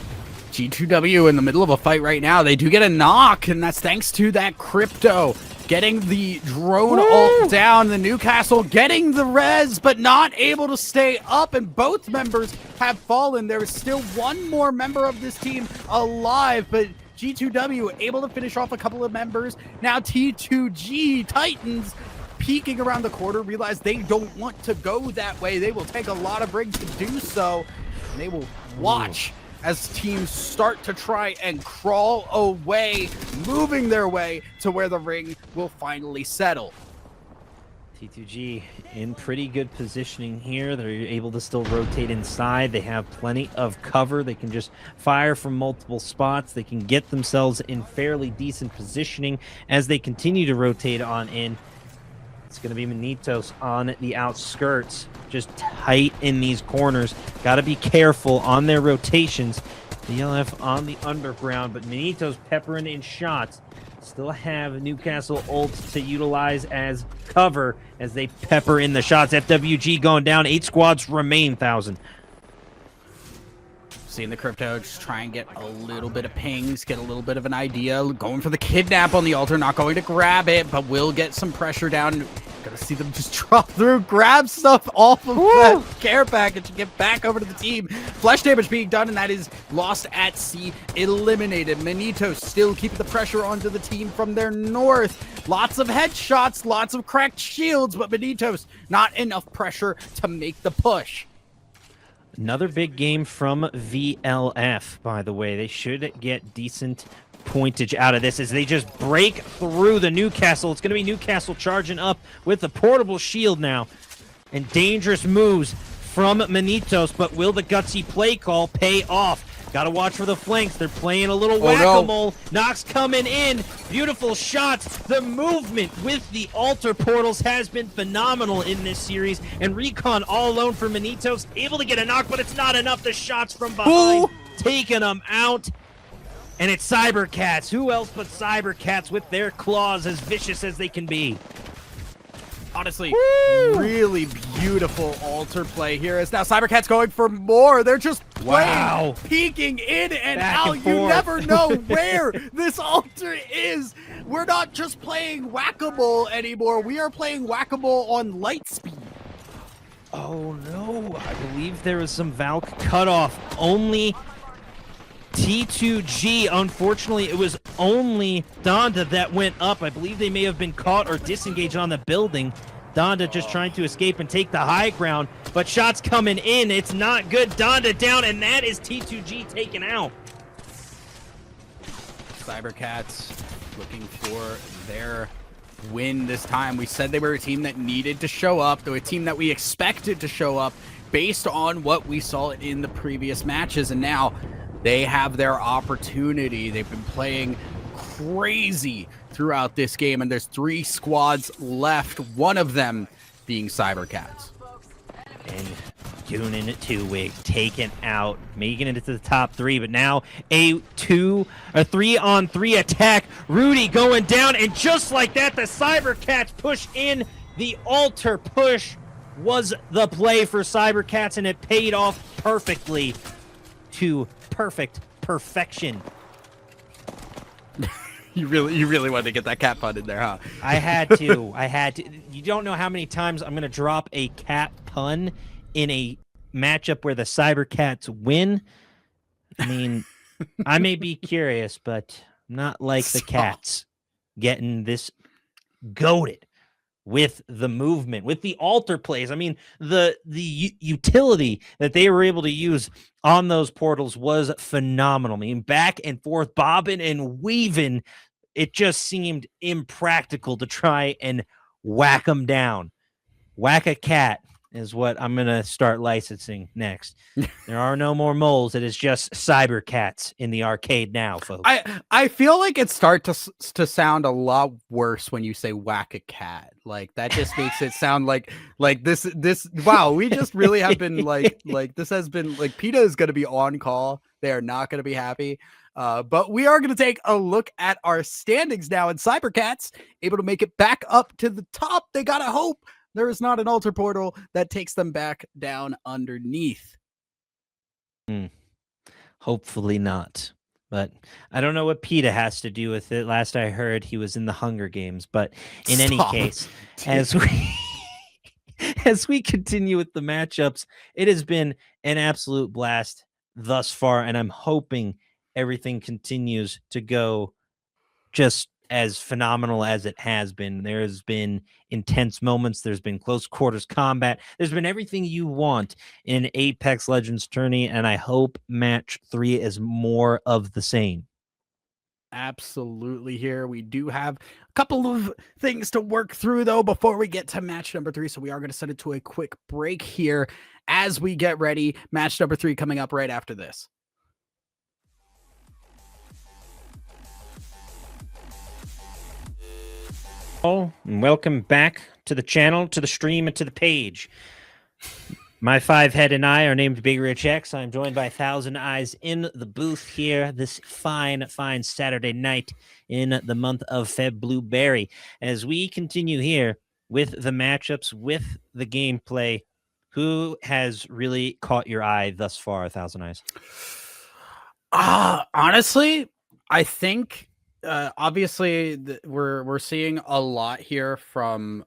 G2W in the middle of a fight right now. They do get a knock, and that's thanks to that crypto. getting the drone ult down. The Newcastle getting the res, but not able to stay up, and both members have fallen. There is still one more member of this team alive, but G2W able to finish off a couple of members. Now T2G Titans peeking around the corner, realize they don't want to go that way. They will take a lot of ring to do so, and they will watch as teams start to try and crawl away, moving their way to where the ring will finally settle. T2G in pretty good positioning here. They're able to still rotate inside. They have plenty of cover. They can just fire from multiple spots. They can get themselves in fairly decent positioning as they continue to rotate on in. It's going to be Manitos on the outskirts, just tight in these corners. Got to be careful on their rotations. The LF on the underground, but Manitos peppering in shots. Still have Newcastle ult to utilize as cover as they pepper in the shots. FWG going down. 8 squads remain, 1,000. Seeing the Crypto just try and get a little bit of pings, get a little bit of an idea. Going for the kidnap on the altar, not going to grab it, but will get some pressure down. Gonna see them just drop through, grab stuff off of that care package and get back over to the team. Flesh damage being done, and that is lost at sea, eliminated. Manito still keeping the pressure onto the team from their north. Lots of headshots, lots of cracked shields, but Manitos not enough pressure to make the push. Another big game from VLF, by the way. They should get decent pointage out of this as they just break through the Newcastle. It's going to be Newcastle charging up with the portable shield now. And dangerous moves from Manitos, but will the gutsy play call pay off? Got to watch for the flanks. They're playing a little whack-a-mole. Nox coming in. Beautiful shots. The movement with the altar portals has been phenomenal in this series. And Recon all alone for Manitos. Able to get a knock, but it's not enough. The shots from behind taking them out. And it's Cybercats. Who else but Cybercats with their claws as vicious as they can be? Honestly, really beautiful altar play here. As now Cybercats going for more. They're just playing, peeking in and out. You never know where this altar is. We're not just playing whack-a-mole anymore. We are playing whack-a-mole on light speed. Oh no, I believe there was some Valk cutoff. Only T2G, unfortunately, it was only Donda that went up. I believe they may have been caught or disengaged on the building. Donda just trying to escape and take the high ground, but shots coming in. It's not good. Donda down, and that is T2G taken out. Cybercats looking for their win this time. We said they were a team that needed to show up. They were a team that we expected to show up based on what we saw in the previous matches, and now they have their opportunity. They've been playing crazy throughout this game, and there's 3 squads left, one of them being Cybercats. And Goonin 2-Wig taken out, making it into the top 3, but now a 3-on-3 attack. Rudy going down, and just like that, the Cybercats push in. The altar push was the play for Cybercats, and it paid off perfectly to perfection. You really wanted to get that cat pun in there, huh? I had to. You don't know how many times I'm going to drop a cat pun in a matchup where the Cybercats win. I mean, I may be curious, but not like the Cats getting this goated with the movement, with the altar plays. I mean, the utility that they were able to use on those portals was phenomenal. I mean, back and forth, bobbing and weaving. It just seemed impractical to try and whack them down. Whack a cat is what I'm going to start licensing next. There are no more moles. It is just Cybercats in the arcade now, folks. I feel like it starts to sound a lot worse when you say whack a cat. Like that just makes it sound like this wow, we just really have been like this has been like PETA is going to be on call. They are not going to be happy. But we are going to take a look at our standings now, and Cybercats able to make it back up to the top. They got to hope there is not an altar portal that takes them back down underneath. Hopefully not. But I don't know what PETA has to do with it. Last I heard, he was in the Hunger Games. But in any Stop. case, as we as we continue with the matchups, it has been an absolute blast thus far, and I'm hoping everything continues to go just as phenomenal as it has been. There's been intense moments, there's been close quarters combat, there's been everything you want in Apex Legends tourney, and I hope match 3 is more of the same. Absolutely here. We do have a couple of things to work through, though, before we get to match number 3. So we are going to send it to a quick break here as we get ready. Match number 3 coming up right after this. Oh, and welcome back to the channel, to the stream, and to the page. My 5-head and I are named Big Rich X. I'm joined by 1,000 Eyes in the booth here this fine Saturday night in the month of February. As we continue here with the matchups, with the gameplay, who has really caught your eye thus far, 1,000 Eyes? Honestly, I think obviously we're seeing a lot here from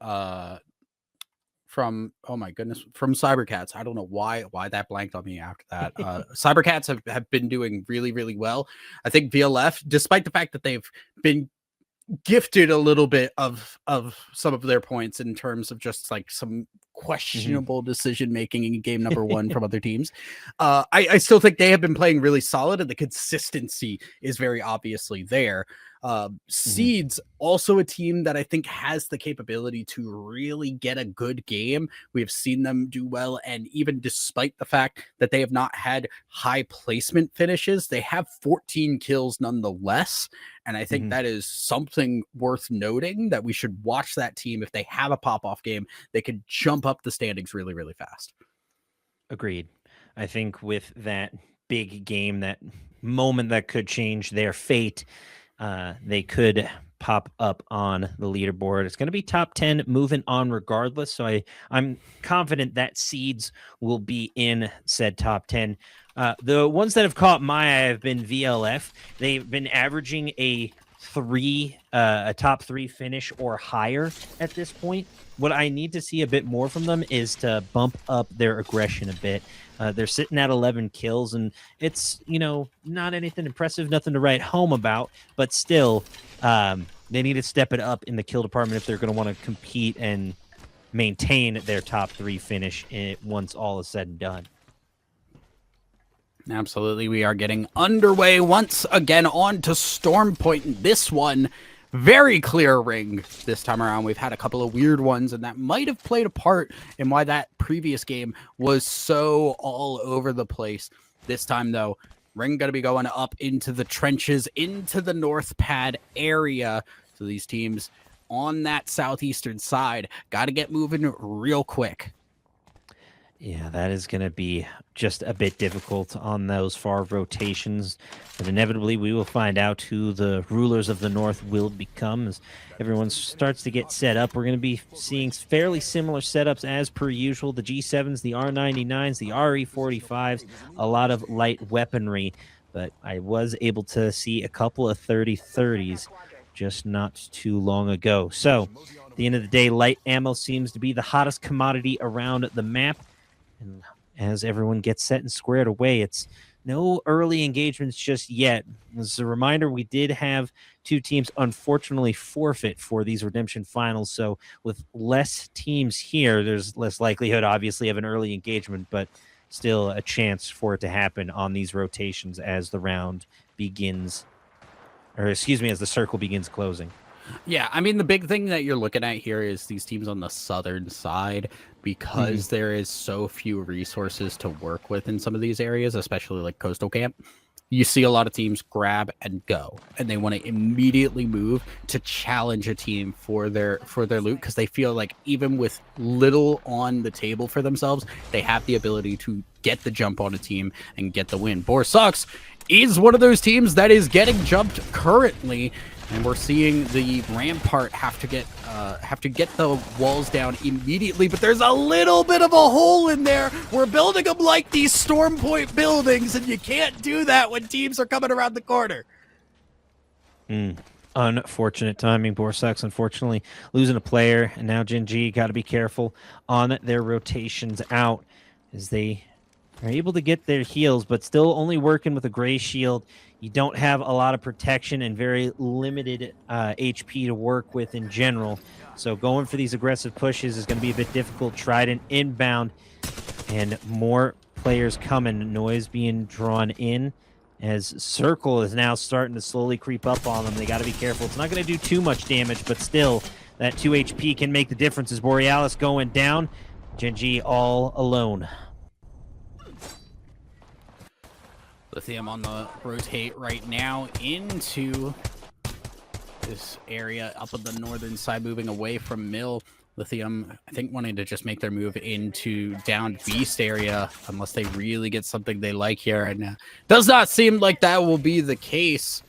oh my goodness, from Cybercats. I don't know why that blanked on me after that. Cybercats have been doing really well. I think VLF, despite the fact that they've been gifted a little bit of some of their points in terms of just like some questionable decision making in game number 1 from other teams, I still think they have been playing really solid, and the consistency is very obviously there. Seeds, also a team that I think has the capability to really get a good game. We have seen them do well, and even despite the fact that they have not had high placement finishes, they have 14 kills nonetheless. And I think that is something worth noting, that we should watch that team. If they have a pop-off game, they could jump up the standings really fast. Agreed. I think with that big game, that moment that could change their fate, they could pop up on the leaderboard. It's going to be top 10 moving on regardless. So I'm confident that Seeds will be in said top 10. The ones that have caught my eye have been VLF. They've been averaging a top 3 finish or higher at this point. What I need to see a bit more from them is to bump up their aggression a bit. They're sitting at 11 kills, and it's, not anything impressive, nothing to write home about, but still, they need to step it up in the kill department if they're going to want to compete and maintain their top 3 finish once all is said and done. Absolutely. We are getting underway once again on to Storm Point. And this one, very clear ring this time around. We've had a couple of weird ones, and that might have played a part in why that previous game was so all over the place. This time, though, ring going to be going up into the trenches, into the North Pad area. So these teams on that southeastern side got to get moving real quick. Yeah, that is going to be just a bit difficult on those far rotations. But inevitably, we will find out who the rulers of the North will become as everyone starts to get set up. We're going to be seeing fairly similar setups as per usual. The G7s, the R99s, the RE45s, a lot of light weaponry. But I was able to see a couple of 30-30s just not too long ago. So, at the end of the day, light ammo seems to be the hottest commodity around the map. And as everyone gets set and squared away, it's no early engagements just yet. As a reminder, we did have 2 teams unfortunately forfeit for these redemption finals. So with less teams here, there's less likelihood, obviously, of an early engagement, but still a chance for it to happen on these rotations as the round begins, or excuse me, as the circle begins closing. Yeah, I mean, the big thing that you're looking at here is these teams on the southern side, because there is so few resources to work with in some of these areas, especially like Coastal Camp. You see a lot of teams grab and go, and they want to immediately move to challenge a team for their loot, because they feel like even with little on the table for themselves, they have the ability to get the jump on a team and get the win. Borsucks is one of those teams that is getting jumped currently. And we're seeing the Rampart have to get the walls down immediately, but there's a little bit of a hole in there. We're building them like these Storm Point buildings, and you can't do that when teams are coming around the corner. Unfortunate timing. Borsax unfortunately losing a player, and now Gen G got to be careful on their rotations out as they are able to get their heals, but still only working with a gray shield. You don't have a lot of protection and very limited HP to work with in general. So going for these aggressive pushes is going to be a bit difficult. Trident inbound and more players coming. Noise being drawn in as Circle is now starting to slowly creep up on them. They got to be careful. It's not going to do too much damage, but still that 2 HP can make the difference as Borealis going down. Gen G all alone. Lithium on the rotate right now into this area up on the northern side, moving away from Mill. Lithium, I think, wanting to just make their move into down Beast area unless they really get something they like here. And does not seem like that will be the case.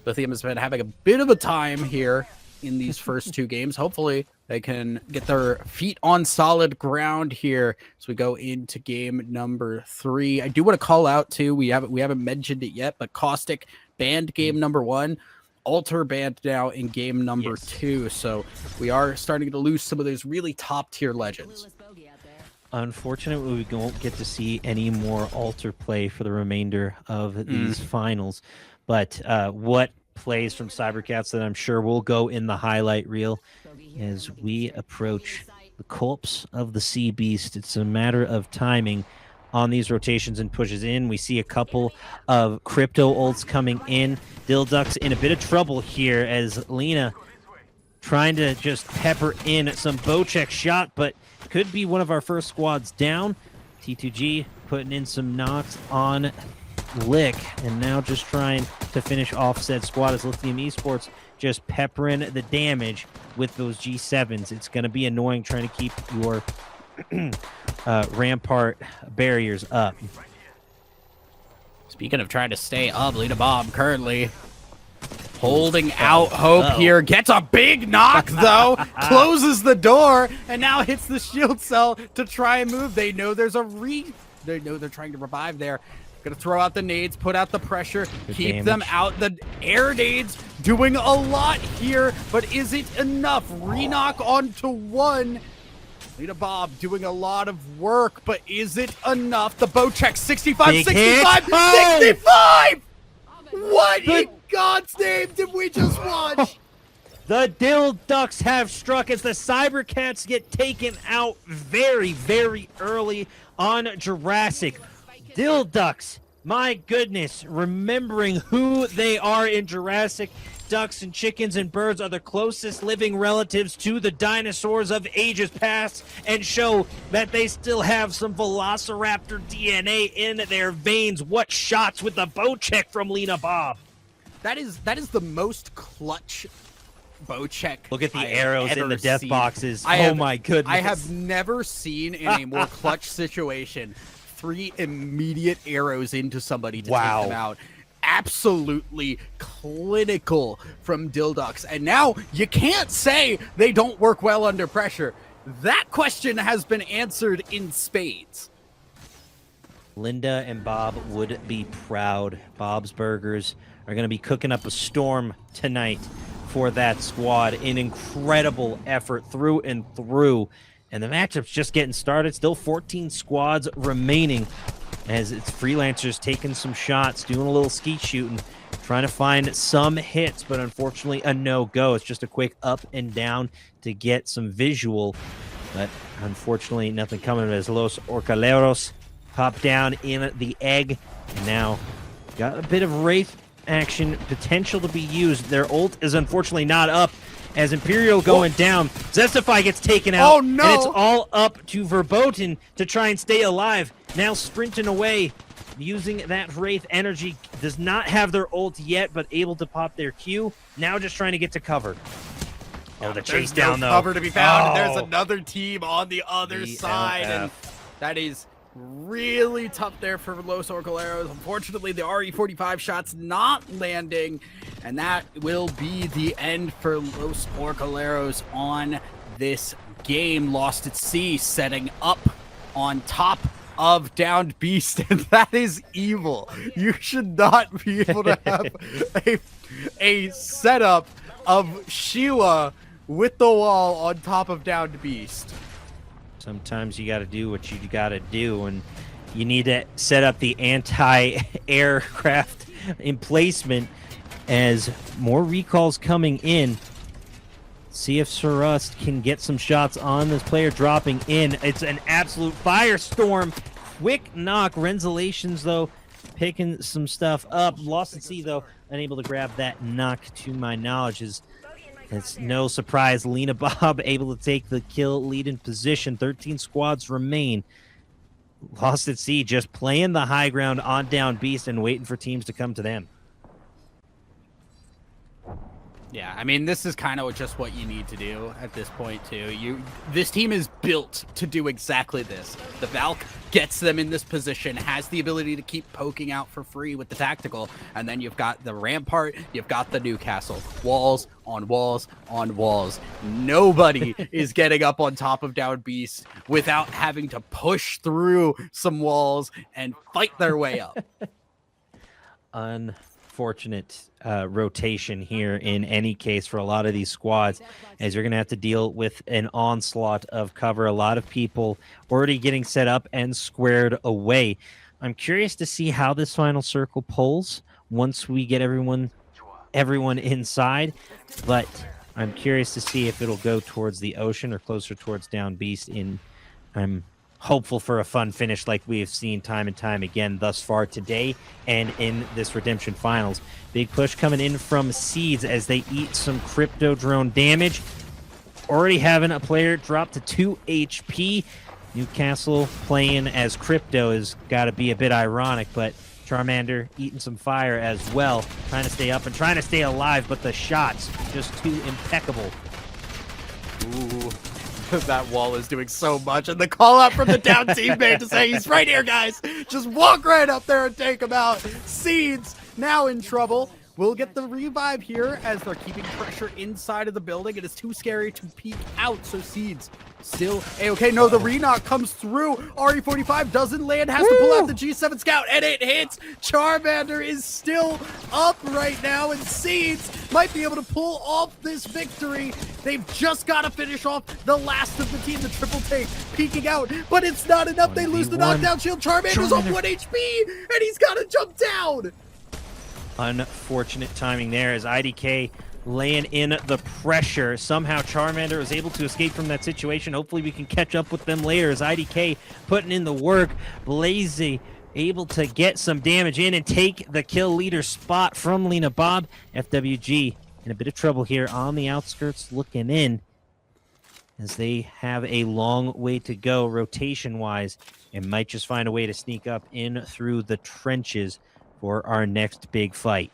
Lithium has been having a bit of a time here in these first 2 games. Hopefully they can get their feet on solid ground here as we go into game number 3. I do want to call out too, we haven't mentioned it yet, but Caustic banned game number 1, Alter banned now in game number 2. So we are starting to lose some of those really top tier legends. Unfortunately, we won't get to see any more Alter play for the remainder of these finals. But what plays from Cybercats that I'm sure will go in the highlight reel as we approach the corpse of the Sea Beast. It's a matter of timing on these rotations and pushes in. We see a couple of crypto ults coming in. Dildux in a bit of trouble here as Lena trying to just pepper in some bow check shot, but could be one of our first squads down. T2G putting in some knocks on Lick, and now just trying to finish off said squad as Lithium Esports just peppering the damage with those G7s. It's going to be annoying trying to keep your Rampart barriers up. Speaking of trying to stay up, Lena Bob currently holding out hope here. Gets a big knock, though. Closes the door, and now hits the shield cell to try and move. They know there's they know they're trying to revive there. Gonna throw out the nades, put out the pressure, keep them out. The air nades doing a lot here, but is it enough? Re-knock onto 1. Lena Bob doing a lot of work, but is it enough? The bow check, 65, Big 65, hit. 65! What in God's name did we just watch? The Dildux have struck as the Cybercats get taken out very, very early on Jurassic. Dildux, my goodness, remembering who they are in Jurassic, ducks and chickens and birds are the closest living relatives to the dinosaurs of ages past and show that they still have some Velociraptor DNA in their veins. What shots with the bow check from Lena Bob. That is the most clutch bow check. Look at the I have arrows in ever the death seen. boxes. I have- Oh my goodness. I have never seen in a more clutch situation 3 immediate arrows into somebody to take them out. Absolutely clinical from Dildux. And now you can't say they don't work well under pressure. That question has been answered in spades. Linda and Bob would be proud. Bob's Burgers are going to be cooking up a storm tonight for that squad. An incredible effort through and through. And the matchup's just getting started. Still 14 squads remaining as it's Freelancers taking some shots, doing a little skeet shooting, trying to find some hits, but unfortunately a no-go. It's just a quick up and down to get some visual, but unfortunately nothing coming as Los Orcaleros pop down in the egg. And now got a bit of Wraith action potential to be used. Their ult is unfortunately not up as Imperial going down. Zestify gets taken out. Oh, no. And it's all up to Verboten to try and stay alive. Now sprinting away, using that Wraith energy. Does not have their ult yet, but able to pop their Q. Now just trying to get to cover. Oh, the chase down, though. Cover to be found. Oh. There's another team on the other side, and that is Really tough there for Los Orcaleros. Unfortunately, the RE45 shot's not landing, and that will be the end for Los Orcaleros on this game. Lost at Sea setting up on top of Downed Beast, and that is evil. You should not be able to have a setup of Sheila with the wall on top of Downed Beast. Sometimes you got to do what you got to do, and you need to set up the anti-aircraft emplacement as more recalls coming in. See if Surust can get some shots on this player dropping in. It's an absolute firestorm. Quick knock. Renzelations, though, picking some stuff up. Lost at Sea, though, unable to grab that knock, to my knowledge. It's no surprise. Lena Bob able to take the kill lead in position. 13 squads remain. Lost at Sea just playing the high ground on Down Beast and waiting for teams to come to them. Yeah, I mean, this is kind of just what you need to do at this point, too. This team is built to do exactly this. The Valk gets them in this position, has the ability to keep poking out for free with the tactical, and then you've got the Rampart, you've got the Newcastle. Walls on walls on walls. Nobody is getting up on top of Down Beast without having to push through some walls and fight their way up. Unfortunate rotation here in any case for a lot of these squads, as you're going to have to deal with an onslaught of cover. A lot of people already getting set up and squared away. I'm curious to see how this final circle pulls once we get everyone inside, but I'm curious to see if it'll go towards the ocean or closer towards Down Beast. I'm hopeful for a fun finish like we have seen time and time again thus far today and in this Redemption Finals. Big push coming in from Seeds as they eat some crypto drone damage. Already having a player drop to 2 HP. Newcastle playing as crypto has got to be a bit ironic, but Charmander eating some fire as well, trying to stay up and trying to stay alive, but the shots just too impeccable. Ooh. That wall is doing so much, and the call out from the down teammate to say he's right here, guys. Just walk right up there and take him out. Seeds now in trouble. We'll get the revive here as they're keeping pressure inside of the building. It is too scary to peek out, so Seeds still A-okay. No, the re-knock comes through. RE45 doesn't land, has to pull out the G7 Scout, and it hits. Charmander is still up right now, and Seeds might be able to pull off this victory. They've just got to finish off the last of the team, the triple take, peeking out, but it's not enough. They lose the knockdown shield. Charmander's on 1 HP, and he's got to jump down. Unfortunate timing there as IDK laying in the pressure. Somehow Charmander was able to escape from that situation. Hopefully we can catch up with them later as IDK putting in the work. Blazy able to get some damage in and take the kill leader spot from Lena Bob. FWG in a bit of trouble here on the outskirts looking in as they have a long way to go rotation-wise and might just find a way to sneak up in through the trenches for our next big fight.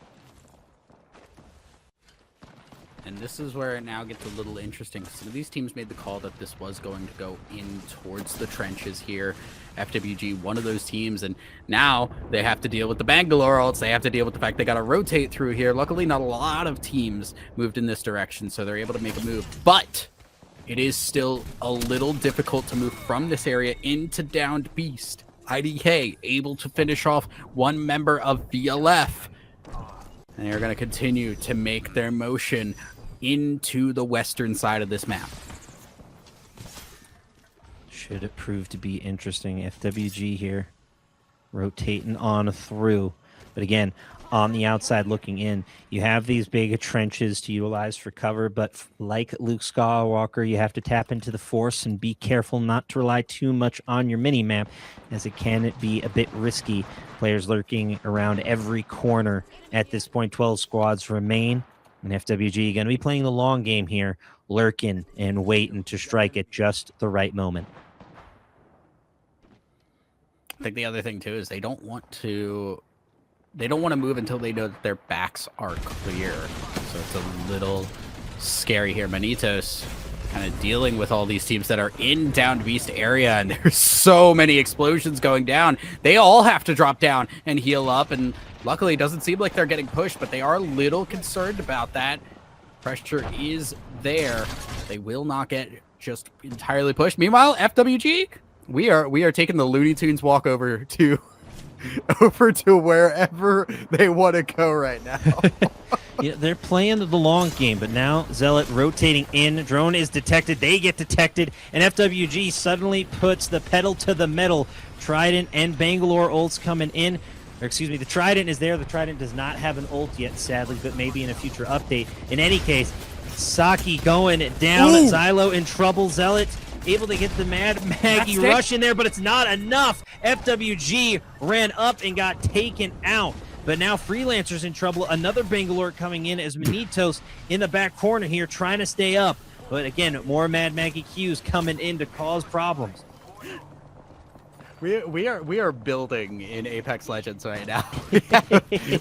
And this is where it now gets a little interesting. So these teams made the call that this was going to go in towards the trenches here. FWG, one of those teams, and now they have to deal with the Bangalore ults. They have to deal with the fact they got to rotate through here. Luckily, not a lot of teams moved in this direction, so they're able to make a move. But it is still a little difficult to move from this area into Downed Beast. IDK able to finish off one member of VLF. And they're going to continue to make their motion into the western side of this map. Should it prove to be interesting. FWG here rotating on through. But again, on the outside looking in, you have these big trenches to utilize for cover, but like Luke Skywalker, you have to tap into the Force and be careful not to rely too much on your mini-map, as it can be a bit risky. Players lurking around every corner at this point. 12 squads remain, and FWG going to be playing the long game here, lurking and waiting to strike at just the right moment. I think the other thing, too, is they don't want to move until they know that their backs are clear. So it's a little scary here. Manitos kind of dealing with all these teams that are in down beast area, and there's so many explosions going down. They all have to drop down and heal up, and luckily it doesn't seem like they're getting pushed, but they are a little concerned about that. Pressure is there. They will not get just entirely pushed. Meanwhile, FWG, we are taking the Looney Tunes walk over to wherever they want to go right now. Yeah, they're playing the long game, but now Zealot rotating in. Drone is detected. They get detected, and FWG suddenly puts the pedal to the metal. Trident and Bangalore ults coming in. Or excuse me, the Trident is there. The Trident does not have an ult yet, sadly, but maybe in a future update. In any case, Saki going down. Ooh. Xylo in trouble. Zealot able to get the Mad Maggie rush in there, but it's not enough. FWG ran up and got taken out. But now Freelancer's in trouble. Another Bangalore coming in as Manitos in the back corner here trying to stay up. But again, more Mad Maggie Qs coming in to cause problems. We are building in Apex Legends right now.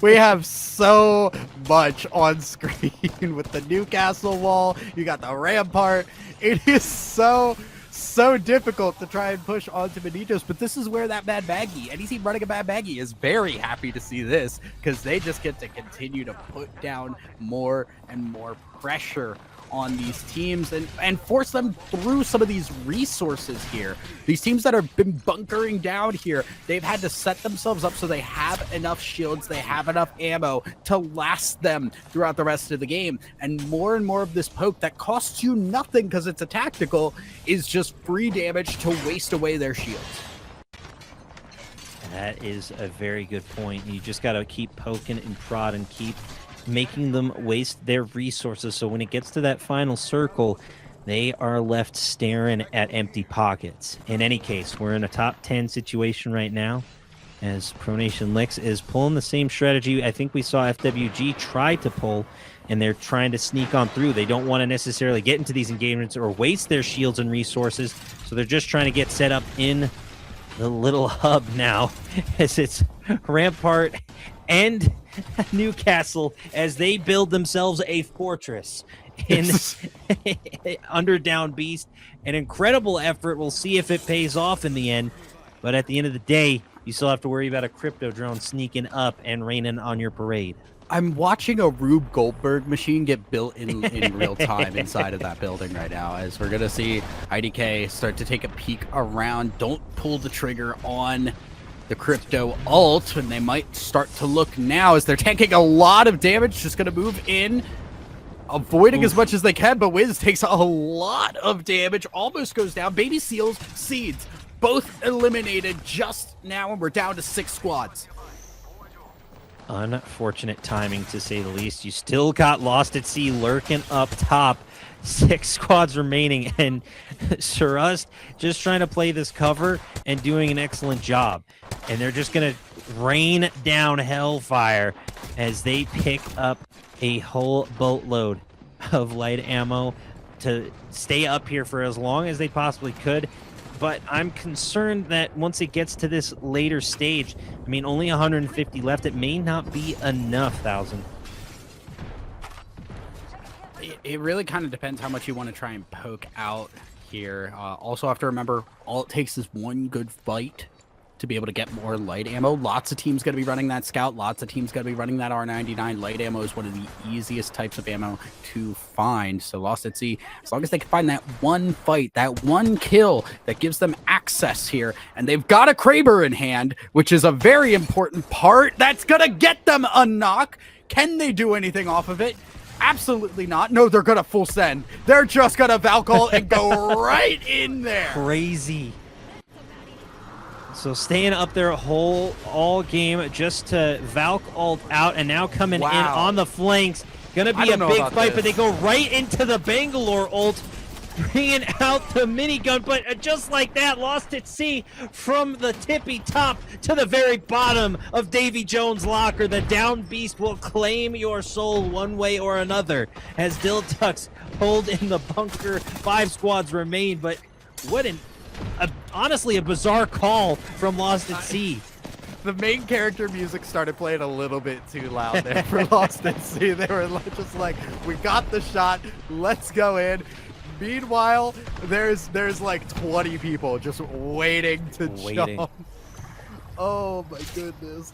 We have so much on screen with the Newcastle wall. You got the rampart. It is so difficult to try and push onto Manitos, but this is where that Mad Maggie, any team running a Mad Maggie, is very happy to see this, because they just get to continue to put down more and more pressure on these teams and force them through some of these resources here. These teams that have been bunkering down here, they've had to set themselves up so they have enough shields, they have enough ammo to last them throughout the rest of the game. And more of this poke that costs you nothing because it's a tactical is just free damage to waste away their shields. That is a very good point. You just got to keep poking and prod and keep making them waste their resources, so when it gets to that final circle, they are left staring at empty pockets. In any case, we're in a top 10 situation right now, as Pronation Licks is pulling the same strategy I think we saw FWG try to pull, and they're trying to sneak on through. They don't want to necessarily get into these engagements or waste their shields and resources, so they're just trying to get set up in the little hub now, as it's Rampart and Newcastle as they build themselves a fortress in under Down Beast. An incredible effort. We'll see if it pays off in the end, but at the end of the day, you still have to worry about a crypto drone sneaking up and raining on your parade. I'm watching a Rube Goldberg machine get built in real time inside of that building right now, as we're going to see IDK start to take a peek around. Don't pull the trigger on the crypto ult, and they might start to look now as they're tanking a lot of damage. Just going to move in, avoiding as much as they can, but Wiz takes a lot of damage, almost goes down. Baby Seals, Seeds, both eliminated just now, and we're down to 6 squads. Unfortunate timing, to say the least. You still got Lost at Sea lurking up top. 6 squads remaining, and Surust just trying to play this cover and doing an excellent job. And they're just going to rain down hellfire as they pick up a whole boatload of light ammo to stay up here for as long as they possibly could. But I'm concerned that once it gets to this later stage, I mean, only 150 left, it may not be enough, 1,000. It really kind of depends how much you want to try and poke out here. Also have to remember, all it takes is one good fight to be able to get more light ammo. Lots of teams going to be running that Scout. Lots of teams going to be running that R99. Light ammo is one of the easiest types of ammo to find. So Lost at Sea, as long as they can find that one fight, that one kill that gives them access here, and they've got a Kraber in hand, which is a very important part. That's going to get them a knock. Can they do anything off of it? Absolutely not. No, they're going to full send. They're just going to Valcall and go right in there. Crazy. So staying up there all game just to Valk ult out, and now coming in on the flanks. Gonna be a big fight, but they go right into the Bangalore ult, bringing out the minigun. But just like that, Lost at Sea from the tippy top to the very bottom of Davy Jones' locker. The Down Beast will claim your soul one way or another as Dill Ducks hold in the bunker. 5 squads remain, but what honestly a bizarre call from Lost at Sea. The main character music started playing a little bit too loud there for Lost at Sea. They were just like, we got the shot, let's go in. Meanwhile, there's like 20 people just waiting to jump. Oh my goodness.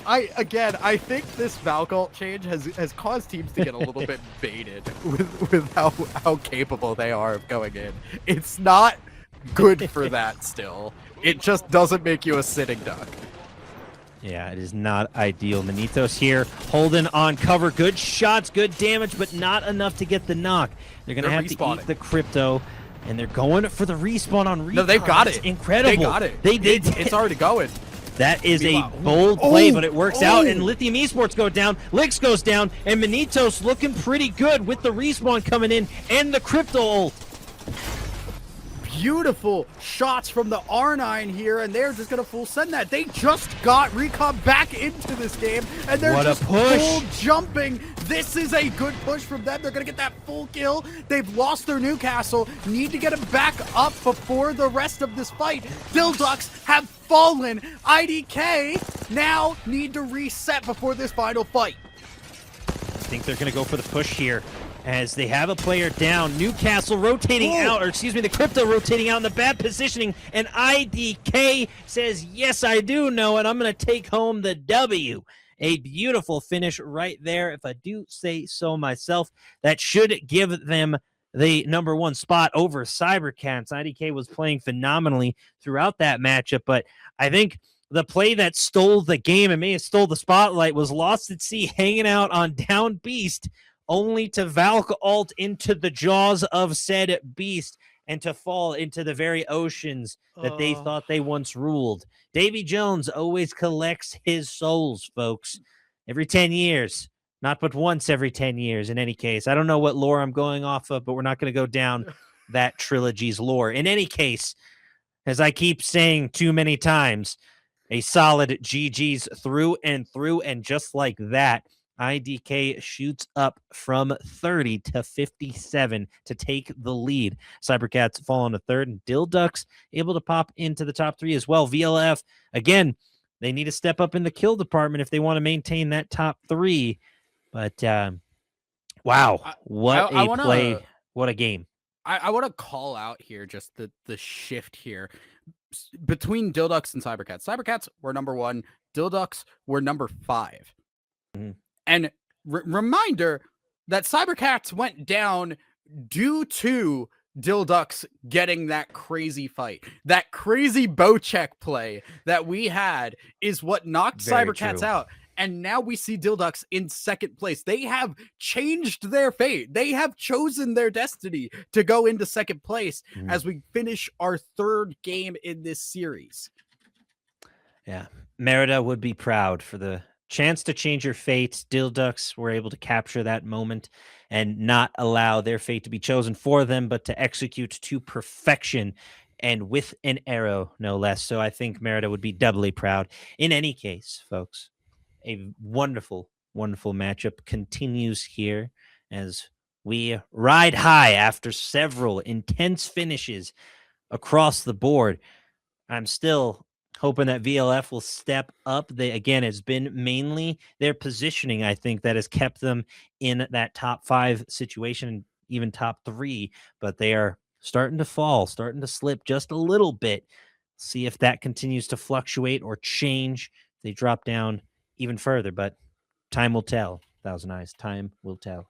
I think this Valcult change has caused teams to get a little bit baited with how capable they are of going in. It's not good for that still. It just doesn't make you a sitting duck. Yeah, it is not ideal. Manitos here holding on cover. Good shots, good damage, but not enough to get the knock. They're going to have to eat the crypto, and they're going for the respawn on recon. No, they've got That's it. incredible. They got it. It's already going. That is a bold play, but it works out, and Lithium Esports go down, Lix goes down, and Manitos looking pretty good with the respawn coming in and the crypto ult. Beautiful shots from the R9 here, and they're just gonna full send that. They just got Recon back into this game, and they're just full jumping. This is a good push from them. They're gonna get that full kill. They've lost their Newcastle. Need to get him back up before the rest of this fight. Dilducks have fallen. IDK now need to reset before this final fight. I think they're gonna go for the push here, as they have a player down. Newcastle rotating out, or excuse me, the crypto rotating out in the bad positioning, and IDK says, yes, I do know it. I'm going to take home the W. A beautiful finish right there, if I do say so myself. That should give them the #1 spot over Cybercats. IDK was playing phenomenally throughout that matchup, but I think the play that stole the game and may have stole the spotlight was Lost at Sea hanging out on Down Beast, only to Valk ult into the jaws of said beast and to fall into the very oceans that they thought they once ruled. Davy Jones always collects his souls, folks. Every 10 years. Not but once every 10 years, in any case. I don't know what lore I'm going off of, but we're not going to go down that trilogy's lore. In any case, as I keep saying too many times, a solid GG's through and through, and just like that, IDK shoots up from 30 to 57 to take the lead. Cybercats fall on to third, and Dilducks able to pop into the top 3 as well. VLF, again, they need to step up in the kill department if they want to maintain that top 3. But, wow, what a play. What a game. I want to call out here just the shift here between Dilducks and Cybercats. Cybercats were #1. Dilducks were #5. Mm-hmm. And reminder that Cybercats went down due to Dilducks getting that crazy fight. That crazy bow check play that we had is what knocked Cybercats out. And now we see Dilducks in second place. They have changed their fate. They have chosen their destiny to go into second place as we finish our 3rd game in this series. Yeah, Merida would be proud for the chance to change your fate. Dilducks were able to capture that moment and not allow their fate to be chosen for them, but to execute to perfection and with an arrow, no less. So I think Merida would be doubly proud. In any case, folks, a wonderful, wonderful matchup continues here as we ride high after several intense finishes across the board. I'm still hoping that VLF will step up. They, again, has been mainly their positioning, I think, that has kept them in that top 5 situation, even top 3, but they are starting to fall, starting to slip just a little bit. See if that continues to fluctuate or change. They drop down even further, but time will tell. Thousand Eyes, time will tell.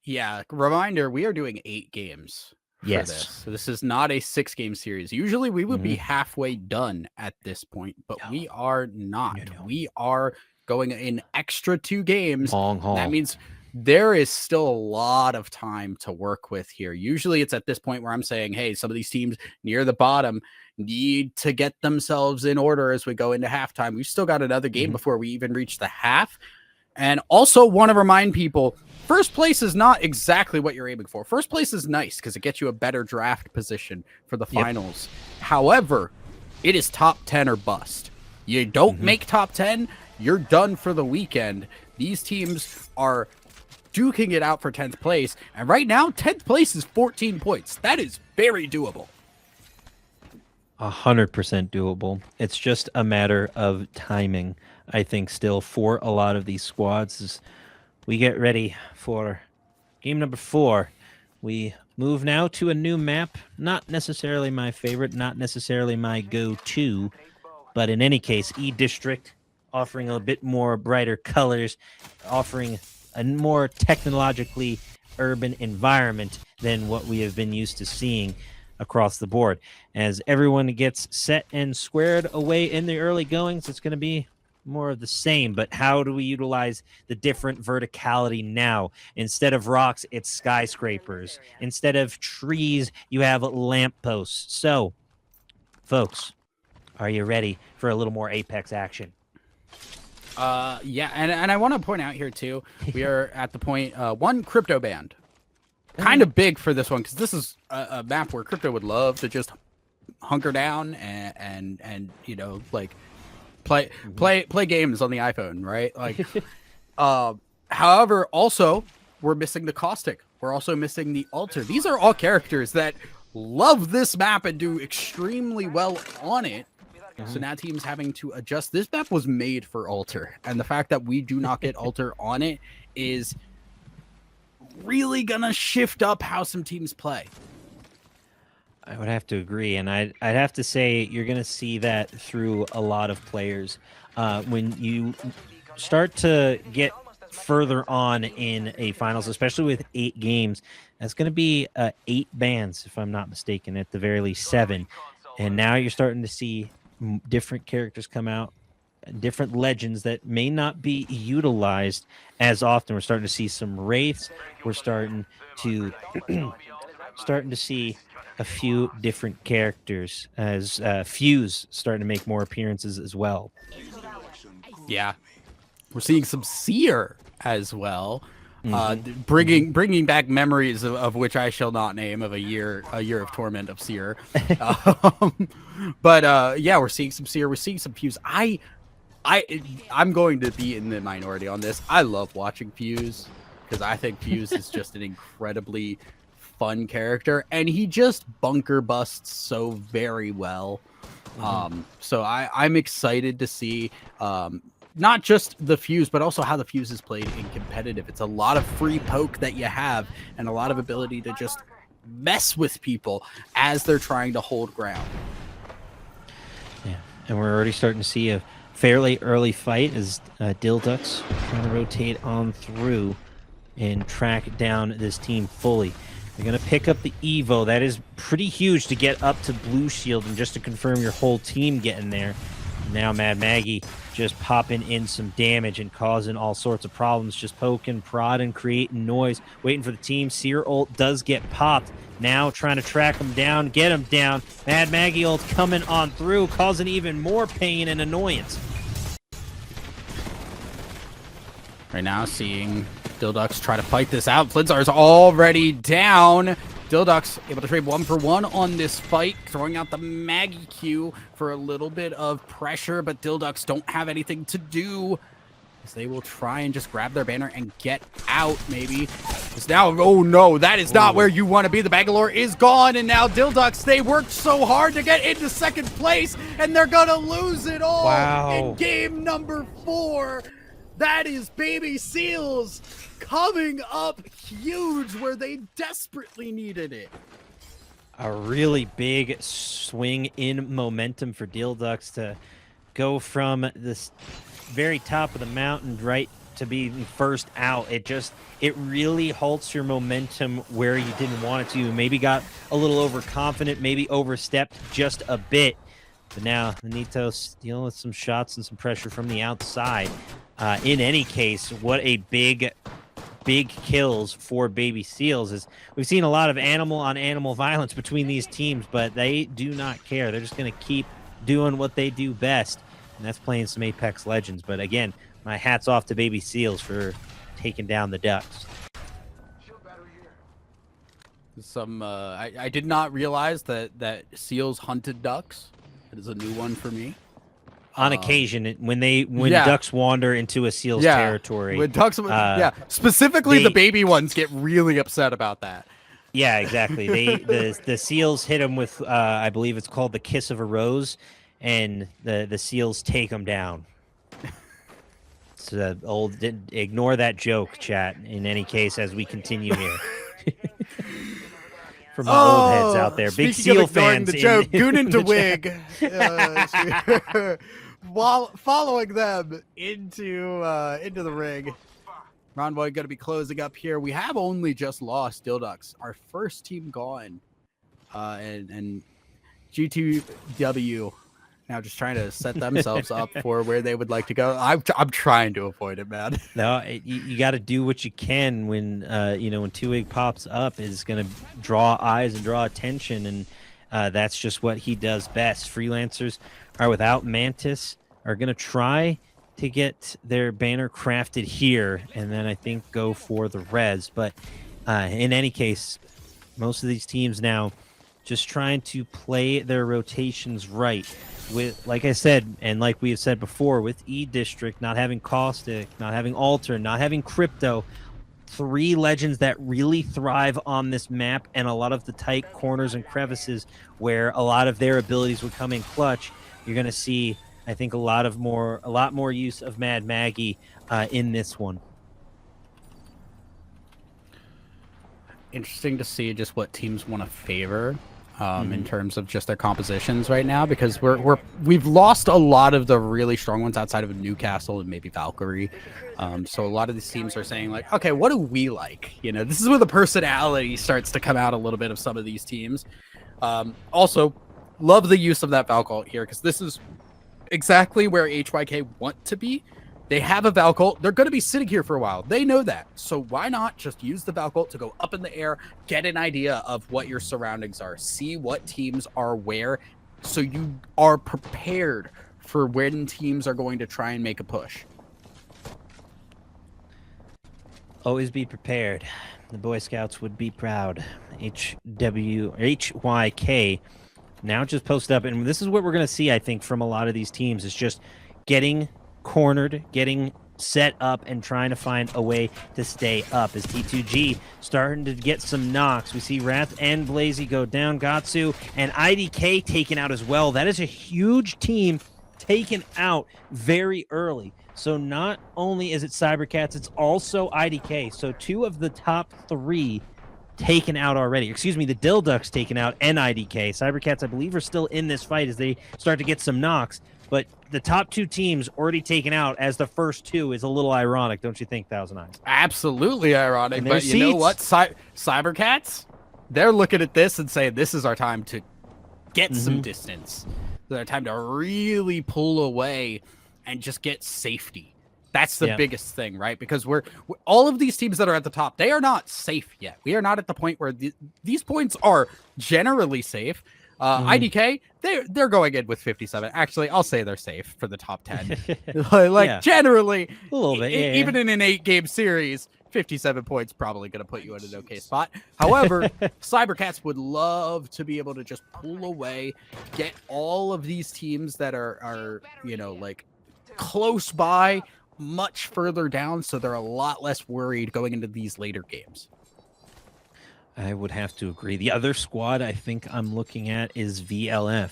Yeah, reminder, we are doing 8 games. Yes. This. So this is not a 6-game series. Usually we would be halfway done at this point, but we are not. No. We are going in extra 2 games. That means there is still a lot of time to work with here. Usually it's at this point where I'm saying, hey, some of these teams near the bottom need to get themselves in order as we go into halftime. We've still got another game before we even reach the half. And also want to remind people, first place is not exactly what you're aiming for. First place is nice because it gets you a better draft position for the finals. However, it is top 10 or bust. You don't make top 10, you're done for the weekend. These teams are duking it out for 10th place. And right now, 10th place is 14 points. That is very doable. 100% doable. It's just a matter of timing, I think, still for a lot of these squads. As we get ready for game number 4, We move now to a new map. Not necessarily my favorite, not necessarily my go-to, but in any case, E-District, offering a bit more brighter colors, offering a more technologically urban environment than what we have been used to seeing across the board. As everyone gets set and squared away in the early goings, it's going to be more of the same. But how do we utilize the different verticality now? Instead of rocks, it's skyscrapers. Instead of trees, you have lampposts. So, folks, are you ready for a little more Apex action? Yeah, and I want to point out here too, we are at the point, one crypto band. Kind of big for this one, because this is a map where crypto would love to just hunker down and you know, like play games on the iPhone, right? Like, however, also we're missing the Caustic. We're also missing the Alter. These are all characters that love this map and do extremely well on it. So now teams having to adjust. This map was made for Alter, and the fact that we do not get Alter on it is really gonna shift up how some teams play. I would have to agree, and I'd have to say you're going to see that through a lot of players. When you start to get further on in a finals, especially with 8 games, that's going to be 8 bans, if I'm not mistaken, at the very least 7. And now you're starting to see different characters come out, different legends that may not be utilized as often. We're starting to see some wraiths. We're starting to see a few different characters as Fuse starting to make more appearances as well. Yeah, we're seeing some Seer as well, bringing back memories of which I shall not name, of a year of torment of Seer. But yeah, we're seeing some Seer. We're seeing some Fuse. I'm going to be in the minority on this. I love watching Fuse because I think Fuse is just an incredibly fun character, and he just bunker busts so very well. So I'm excited to see not just the Fuse, but also how the Fuse is played in competitive. It's a lot of free poke that you have, and a lot of ability to just mess with people as they're trying to hold ground. Yeah, and we're already starting to see a fairly early fight as Dildux trying to rotate on through and track down this team fully. They're going to pick up the Evo. That is pretty huge to get up to Blue Shield and just to confirm your whole team getting there. Now Mad Maggie just popping in some damage and causing all sorts of problems, just poking, prodding, creating noise, waiting for the team. Seer ult does get popped. Now trying to track him down, get him down. Mad Maggie ult coming on through, causing even more pain and annoyance. Right now, seeing Dildux try to fight this out. Flitzar's already down. Dildux able to trade 1-for-1 on this fight, throwing out the Maggie Q for a little bit of pressure, but Dildux don't have anything to do, as they will try and just grab their banner and get out, maybe. It's now, oh no, that is not where you want to be. The Bangalore is gone, and now Dildux, they worked so hard to get into second place, and they're gonna lose it all in game number 4. That is Baby Seals coming up huge where they desperately needed it. A really big swing in momentum for Dildux to go from this very top of the mountain right to be first out. It really halts your momentum where you didn't want it to. Maybe got a little overconfident, maybe overstepped just a bit. But now Nito's dealing with some shots and some pressure from the outside. In any case, what a big kills for Baby Seals is we've seen a lot of animal on animal violence between these teams, but they do not care. They're just going to keep doing what they do best, and that's playing some Apex Legends. But again, my hat's off to Baby Seals for taking down the Ducks. I did not realize that Seals hunted ducks. That is a new one for me. On occasion, when ducks wander into a seal's territory, when ducks, specifically the baby ones get really upset about that. Yeah, exactly. The seals hit them with, I believe it's called the kiss of a rose, and the seals take them down. So ignore that joke, chat. In any case, as we continue here. For my old heads out there, big speaking Seal of ignoring fans. the joke, Goon in into the chat. Wig, while following them into the ring. Ronboy going to be closing up here. We have only just lost Dilducks, our first team gone, and G2W now just trying to set themselves up for where they would like to go. I'm trying to avoid it, man. No, you got to do what you can when when Two-Wig pops up, is going to draw eyes and draw attention, and that's just what he does best. Freelancers are without Mantis, are going to try to get their banner crafted here, and then I think go for the res. But in any case, most of these teams now just trying to play their rotations right. With, like I said, and like we have said before, with E-District not having Caustic, not having Alter, not having Crypto, 3 legends that really thrive on this map, and a lot of the tight corners and crevices where a lot of their abilities would come in clutch. You're going to see, I think, a lot more use of Mad Maggie in this one. Interesting to see just what teams want to favor in terms of just their compositions right now, because we've lost a lot of the really strong ones outside of Newcastle and maybe Valkyrie. So a lot of these teams are saying like, okay, what do we like? This is where the personality starts to come out a little bit of some of these teams. Also, love the use of that Valkyrie here, because this is exactly where HYK want to be. They have a Valcult. They're going to be sitting here for a while. They know that. So why not just use the Valcult to go up in the air, get an idea of what your surroundings are, see what teams are where, so you are prepared for when teams are going to try and make a push. Always be prepared. The Boy Scouts would be proud. HYK now just posted up, and this is what we're going to see, I think, from a lot of these teams, is just getting cornered, getting set up, and trying to find a way to stay up. As T2G starting to get some knocks, we see Wrath and Blazy go down, Gatsu and IDK taken out as well. That is a huge team taken out very early. So not only is it Cybercats, it's also IDK. So 2 of the top 3 taken out already. Excuse me, the Dilducks taken out and IDK. Cybercats, I believe, are still in this fight as they start to get some knocks. But the top 2 teams already taken out as the first 2 is a little ironic, don't you think, Thousand Eyes? Absolutely ironic. But you know what? Cybercats, they're looking at this and saying, this is our time to get some distance. This is our time to really pull away and just get safety. That's the biggest thing, right? Because we're all of these teams that are at the top, they are not safe yet. We are not at the point where these points are generally safe. IDK, they're going in with 57. Actually, I'll say they're safe for the top 10. Generally, a little bit, even in an 8-game series, 57 points probably going to put you in an okay spot. However, Cybercats would love to be able to just pull away, get all of these teams that are like close by, much further down, so they're a lot less worried going into these later games. I would have to agree. The other squad I think I'm looking at is VLF.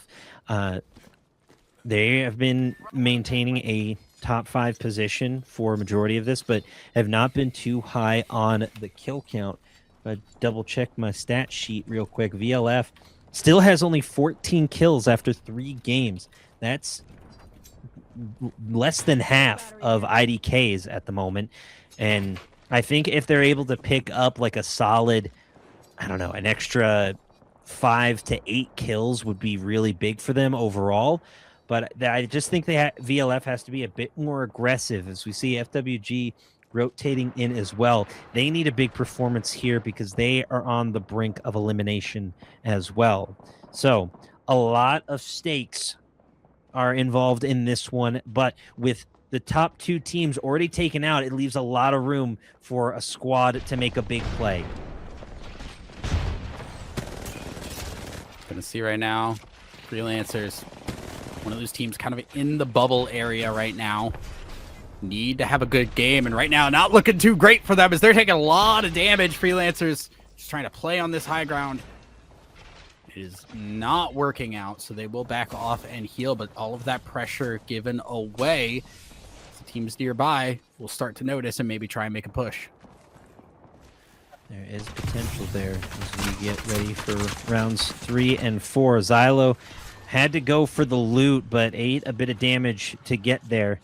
They have been maintaining a top 5 position for a majority of this, but have not been too high on the kill count. But double check my stat sheet real quick. VLF still has only 14 kills after 3 games. That's less than half of IDK's at the moment. And I think if they're able to pick up like a solid, I don't know, an extra 5 to 8 kills would be really big for them overall. But I just think VLF has to be a bit more aggressive, as we see FWG rotating in as well. They need a big performance here because they are on the brink of elimination as well. So a lot of stakes are involved in this one, but with the top 2 teams already taken out, it leaves a lot of room for a squad to make a big play. Gonna see right now, Freelancers, one of those teams kind of in the bubble area right now. Need to have a good game, and right now not looking too great for them as they're taking a lot of damage. Freelancers just trying to play on this high ground. It is not working out, so they will back off and heal, but all of that pressure given away, the teams nearby will start to notice and maybe try and make a push. There is potential there as we get ready for rounds 3 and 4. Xylo had to go for the loot, but ate a bit of damage to get there.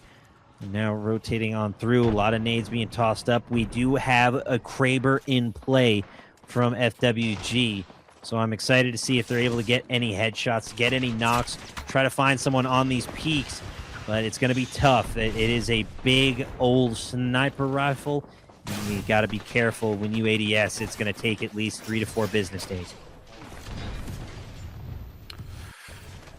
And now rotating on through, a lot of nades being tossed up. We do have a Kraber in play from FWG. So I'm excited to see if they're able to get any headshots, get any knocks, try to find someone on these peaks. But it's going to be tough. It is a big, old sniper rifle. And you got to be careful when you ADS. It's going to take at least 3 to 4 business days.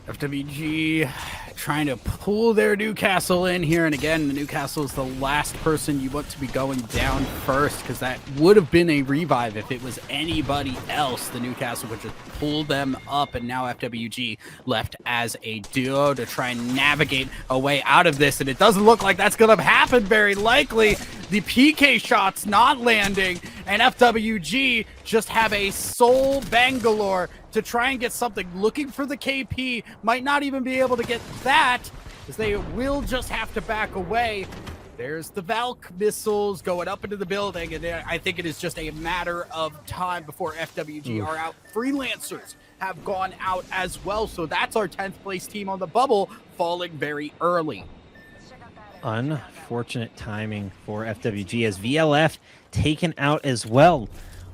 FWG trying to pull their Newcastle in here, and again, the Newcastle is the last person you want to be going down first, because that would have been a revive if it was anybody else. The Newcastle would just pull them up, and now FWG left as a duo to try and navigate a way out of this, and it doesn't look like that's going to happen very likely. The PK shots not landing, and FWG just have a sole Bangalore to try and get something. Looking for the KP, might not even be able to get that, as they will just have to back away. There's the Valk missiles going up into the building, and I think it is just a matter of time before FWG are out. Freelancers have gone out as well, so that's our 10th place team on the bubble, falling very early. Unfortunate timing for FWG as VLF taken out as well.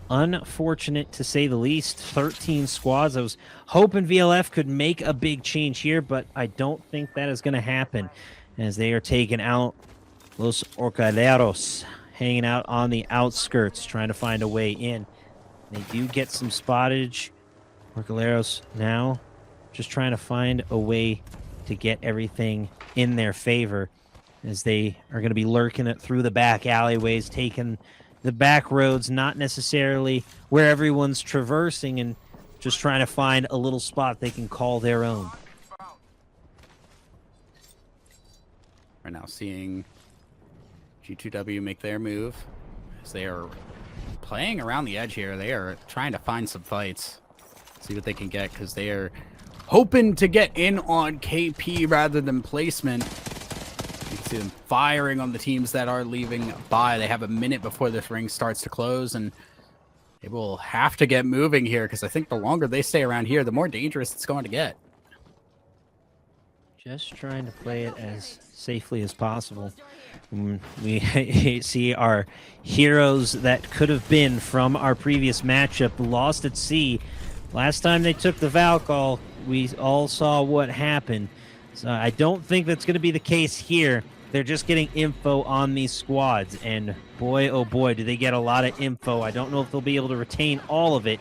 Unfortunate to say the least. 13 squads. I was hoping VLF could make a big change here, but I don't think that is going to happen as they are taking out Los Orcaleros, hanging out on the outskirts, trying to find a way in. They do get some spottage. Orcaleros now just trying to find a way to get everything in their favor, as they are going to be lurking it through the back alleyways, taking the back roads, not necessarily where everyone's traversing, and just trying to find a little spot they can call their own. Right now seeing G2W make their move as they are playing around the edge here. They are trying to find some fights, see what they can get, because they are hoping to get in on KP rather than placement. You can see them firing on the teams that are leaving by. They have a minute before this ring starts to close, and they will have to get moving here, because I think the longer they stay around here, the more dangerous it's going to get. Just trying to play it as safely as possible. We see our heroes that could have been from our previous matchup lost at sea. Last time they took the Valk, we all saw what happened. So I don't think that's going to be the case here. They're just getting info on these squads, and boy, oh boy, do they get a lot of info. I don't know if they'll be able to retain all of it,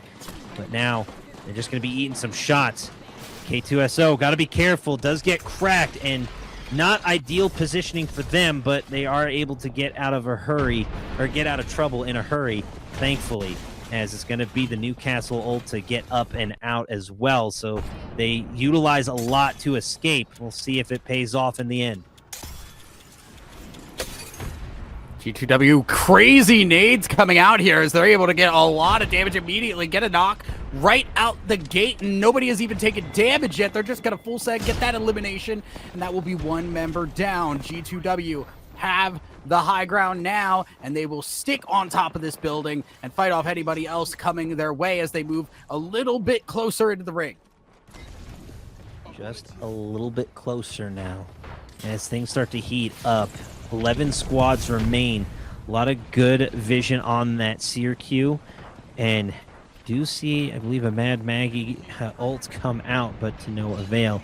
but now they're just going to be eating some shots. K2SO, got to be careful, does get cracked, and not ideal positioning for them, but they are able to get out of a hurry, or get out of trouble in a hurry, thankfully, as it's going to be the Newcastle ult to get up and out as well. So they utilize a lot to escape. We'll see if it pays off in the end. G2W, crazy nades coming out here as they're able to get a lot of damage immediately, get a knock right out the gate, and nobody has even taken damage yet. They're just going to full set, get that elimination, and that will be one member down. G2W have the high ground now, and they will stick on top of this building and fight off anybody else coming their way as they move a little bit closer into the ring. Just a little bit closer now as things start to heat up. 11 squads remain. A lot of good vision on that seer queue, and do see, I believe, a Mad Maggie ult come out, but to no avail.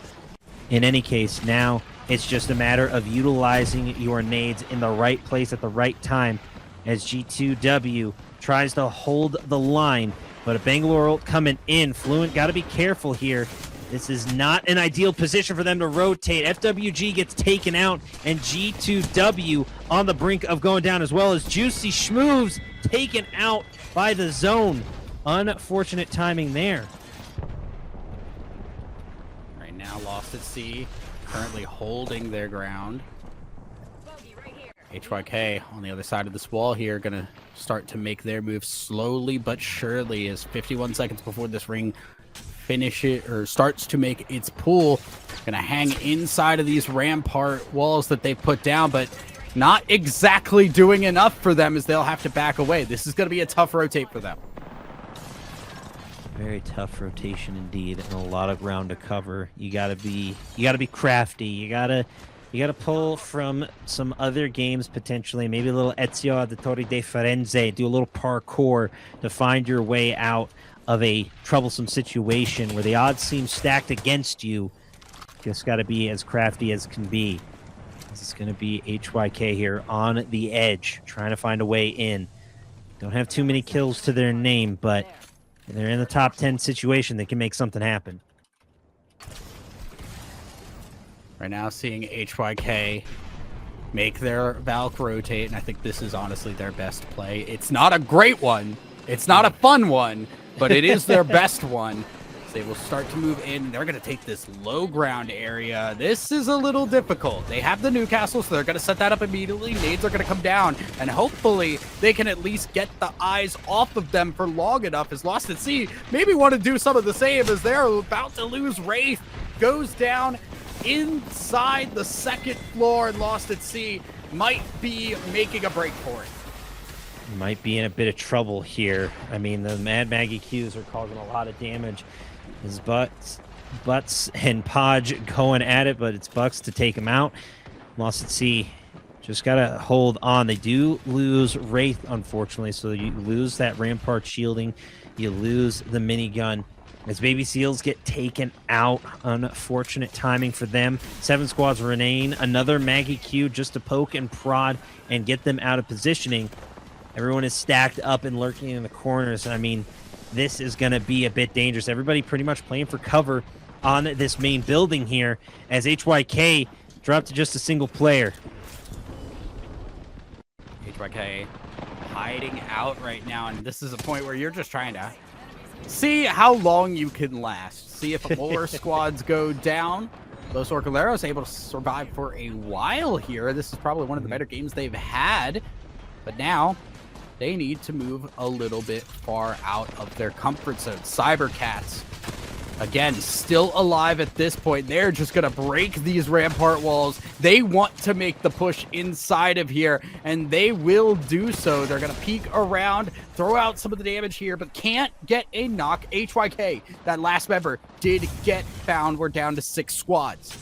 In any case, now it's just a matter of utilizing your nades in the right place at the right time as G2W tries to hold the line, but a Bangalore ult coming in. Fluent, got to be careful here. This is not an ideal position for them to rotate. FWG gets taken out, and G2W on the brink of going down, as well as Juicy Schmoves taken out by the zone. Unfortunate timing there. Right now, Lost at Sea, currently holding their ground. HYK on the other side of this wall here, going to start to make their move slowly but surely, as 51 seconds before this ring starts to make its pull. Gonna hang inside of these rampart walls that they put down, but not exactly doing enough for them as they'll have to back away. This is going to be a tough rotate for them. Very tough rotation indeed, and a lot of ground to cover. You gotta be crafty. You gotta pull from some other games potentially, maybe a little Ezio Auditore de Firenze, do a little parkour to find your way out of a troublesome situation where the odds seem stacked against you. Just gotta be as crafty as can be. This is gonna be HYK here on the edge, trying to find a way in. Don't have too many kills to their name, but they're in the top 10 situation. They can make something happen. Right now, seeing HYK make their Valk rotate, and I think this is honestly their best play. It's not a great one. It's not a fun one, but it is their best one. So they will start to move in. They're going to take this low ground area. This is a little difficult. They have the Newcastle, so they're going to set that up immediately. Nades are going to come down, and hopefully they can at least get the eyes off of them for long enough. As Lost at Sea maybe want to do some of the same as they're about to lose. Wraith goes down inside the second floor, and Lost at Sea might be making a break for it. Might be in a bit of trouble here. I mean, the Mad Maggie Qs are causing a lot of damage. His Butts and Podge going at it, but it's Bucks to take him out. Lost at Sea just gotta hold on. They do lose Wraith, unfortunately, so you lose that Rampart shielding. You lose the minigun. As Baby Seals get taken out, unfortunate timing for them. 7 squads remain. Another Maggie Q just to poke and prod and get them out of positioning. Everyone is stacked up and lurking in the corners. I mean, this is going to be a bit dangerous. Everybody pretty much playing for cover on this main building here as HYK dropped to just a single player. HYK hiding out right now, and this is a point where you're just trying to see how long you can last. See if more squads go down. Los Orcaleros able to survive for a while here. This is probably one of the better games they've had, but now they need to move a little bit far out of their comfort zone. Cybercats, again, still alive at this point. They're just going to break these rampart walls. They want to make the push inside of here, and they will do so. They're going to peek around, throw out some of the damage here, but can't get a knock. HYK, that last member, did get found. We're down to 6 squads.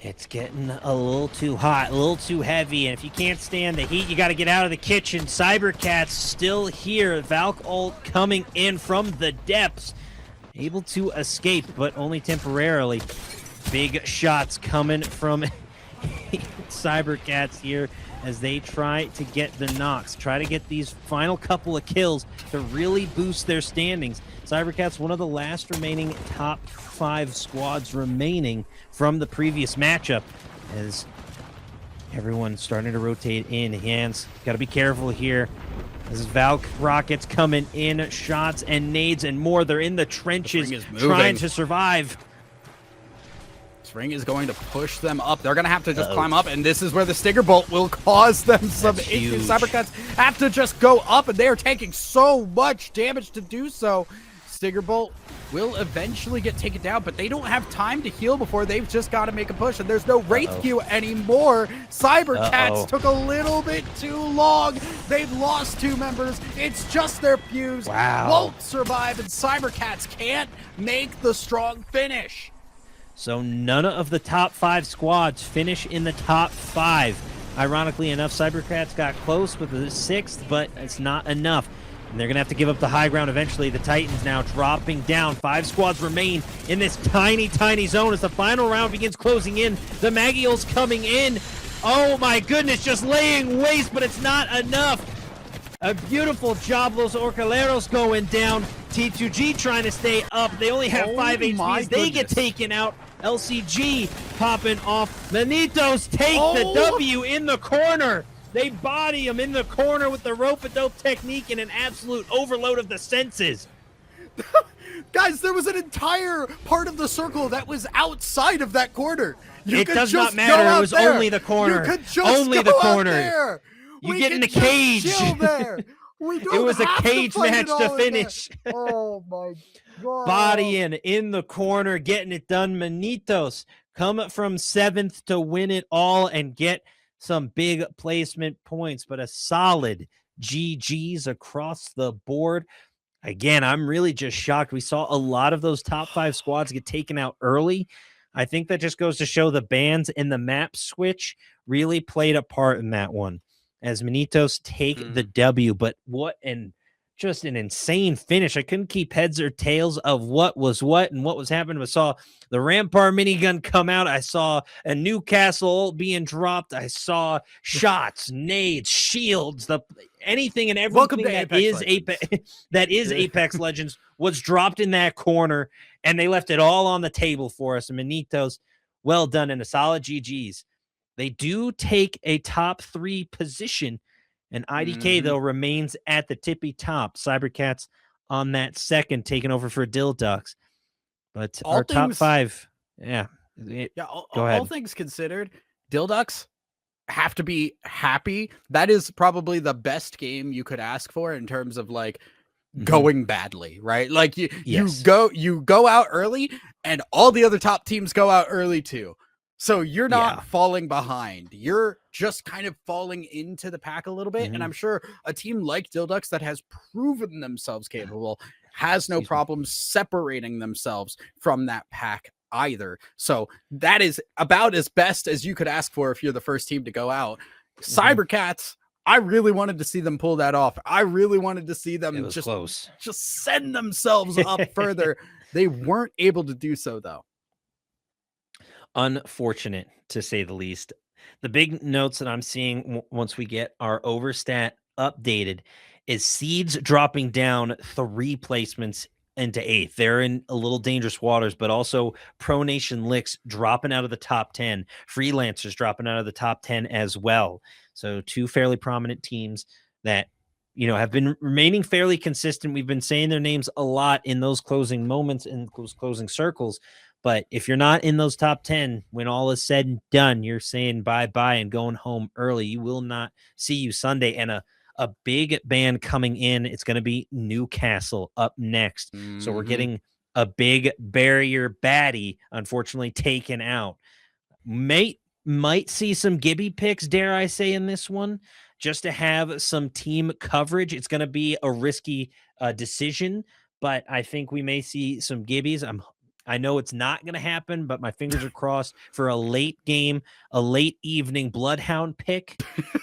It's getting a little too hot, a little too heavy, and if you can't stand the heat, you got to get out of the kitchen. Cybercats still here. Valk ult coming in from the depths. Able to escape, but only temporarily. Big shots coming from Cybercats here as they try to get the knocks, try to get these final couple of kills to really boost their standings. Cybercats, one of the last remaining top 5 squads remaining from the previous matchup, as everyone's starting to rotate in. Hands, got to be careful here. This is Valk rockets coming in, shots and nades and more. They're in the trenches trying to survive. Ring is going to push them up. They're going to have to just climb up, and this is where the Stinger Bolt will cause them some issues. Cybercats have to just go up, and they are taking so much damage to do so. Stinger Bolt will eventually get taken down, but they don't have time to heal before they've just got to make a push, and there's no Wraith Q anymore. Cybercats took a little bit too long. They've lost 2 members. It's just their fuse. Won't survive, and Cybercats can't make the strong finish. So none of the top 5 squads finish in the top 5. Ironically enough, Cybercats got close with the 6th, but it's not enough. And they're going to have to give up the high ground eventually. The Titans now dropping down. 5 squads remain in this tiny, tiny zone as the final round begins closing in. The Maggials coming in. Oh my goodness, just laying waste, but it's not enough. A beautiful job, Los Orcaleros going down. T2G trying to stay up. They only have 5 HPs. They get taken out. LCG popping off. Manitos take the W in the corner. They body him in the corner with the rope-a-dope technique and an absolute overload of the senses. Guys, there was an entire part of the circle that was outside of that corner. It does not matter. It was only the corner. You could just only the corner. There. You get in the cage. There. It was a cage match to finish. Oh my God. Bodying in the corner, getting it done. Manitos come from 7th to win it all and get some big placement points, but a solid GGs across the board. Again, I'm really just shocked. We saw a lot of those top 5 squads get taken out early. I think that just goes to show the bans and the map switch really played a part in that one as Manitos take the W. But just an insane finish. I couldn't keep heads or tails of what was what and what was happening. I saw the Rampart minigun come out. I saw a Newcastle being dropped. I saw shots, nades, shields, anything and everything that is Apex Legends was dropped in that corner, and they left it all on the table for us. And Manitos, well done, and a solid GGs. They do take a top 3 position, and IDK, though, remains at the tippy top. Cybercats on that second, taking over for Dill Ducks. But our top 5, go ahead. All things considered, Dill Ducks have to be happy. That is probably the best game you could ask for in terms of like going badly, right? Like you go out early, and all the other top teams go out early too. So you're not falling behind. You're just kind of falling into the pack a little bit. And I'm sure a team like Dill Ducks that has proven themselves capable has no problem separating themselves from that pack either. So that is about as best as you could ask for if you're the first team to go out. Cybercats, I really wanted to see them pull that off. I really wanted to see them just send themselves up further. They weren't able to do so, though. Unfortunate, to say the least. The big notes that I'm seeing once we get our overstat updated is Seeds dropping down 3 placements into 8th. They're in a little dangerous waters, but also Pro Nation Licks dropping out of the top 10. Freelancers dropping out of the top 10 as well. So 2 fairly prominent teams that, have been remaining fairly consistent. We've been saying their names a lot in those closing moments, in those closing circles. But if you're not in those top 10, when all is said and done, you're saying bye-bye and going home early. You will not see you Sunday. And a big band coming in, it's going to be Newcastle up next. So we're getting a big barrier baddie, unfortunately, taken out. Might see some Gibby picks, dare I say, in this one, just to have some team coverage. It's going to be a risky decision, but I think we may see some Gibbies. I know it's not going to happen, but my fingers are crossed for a late game, a late evening Bloodhound pick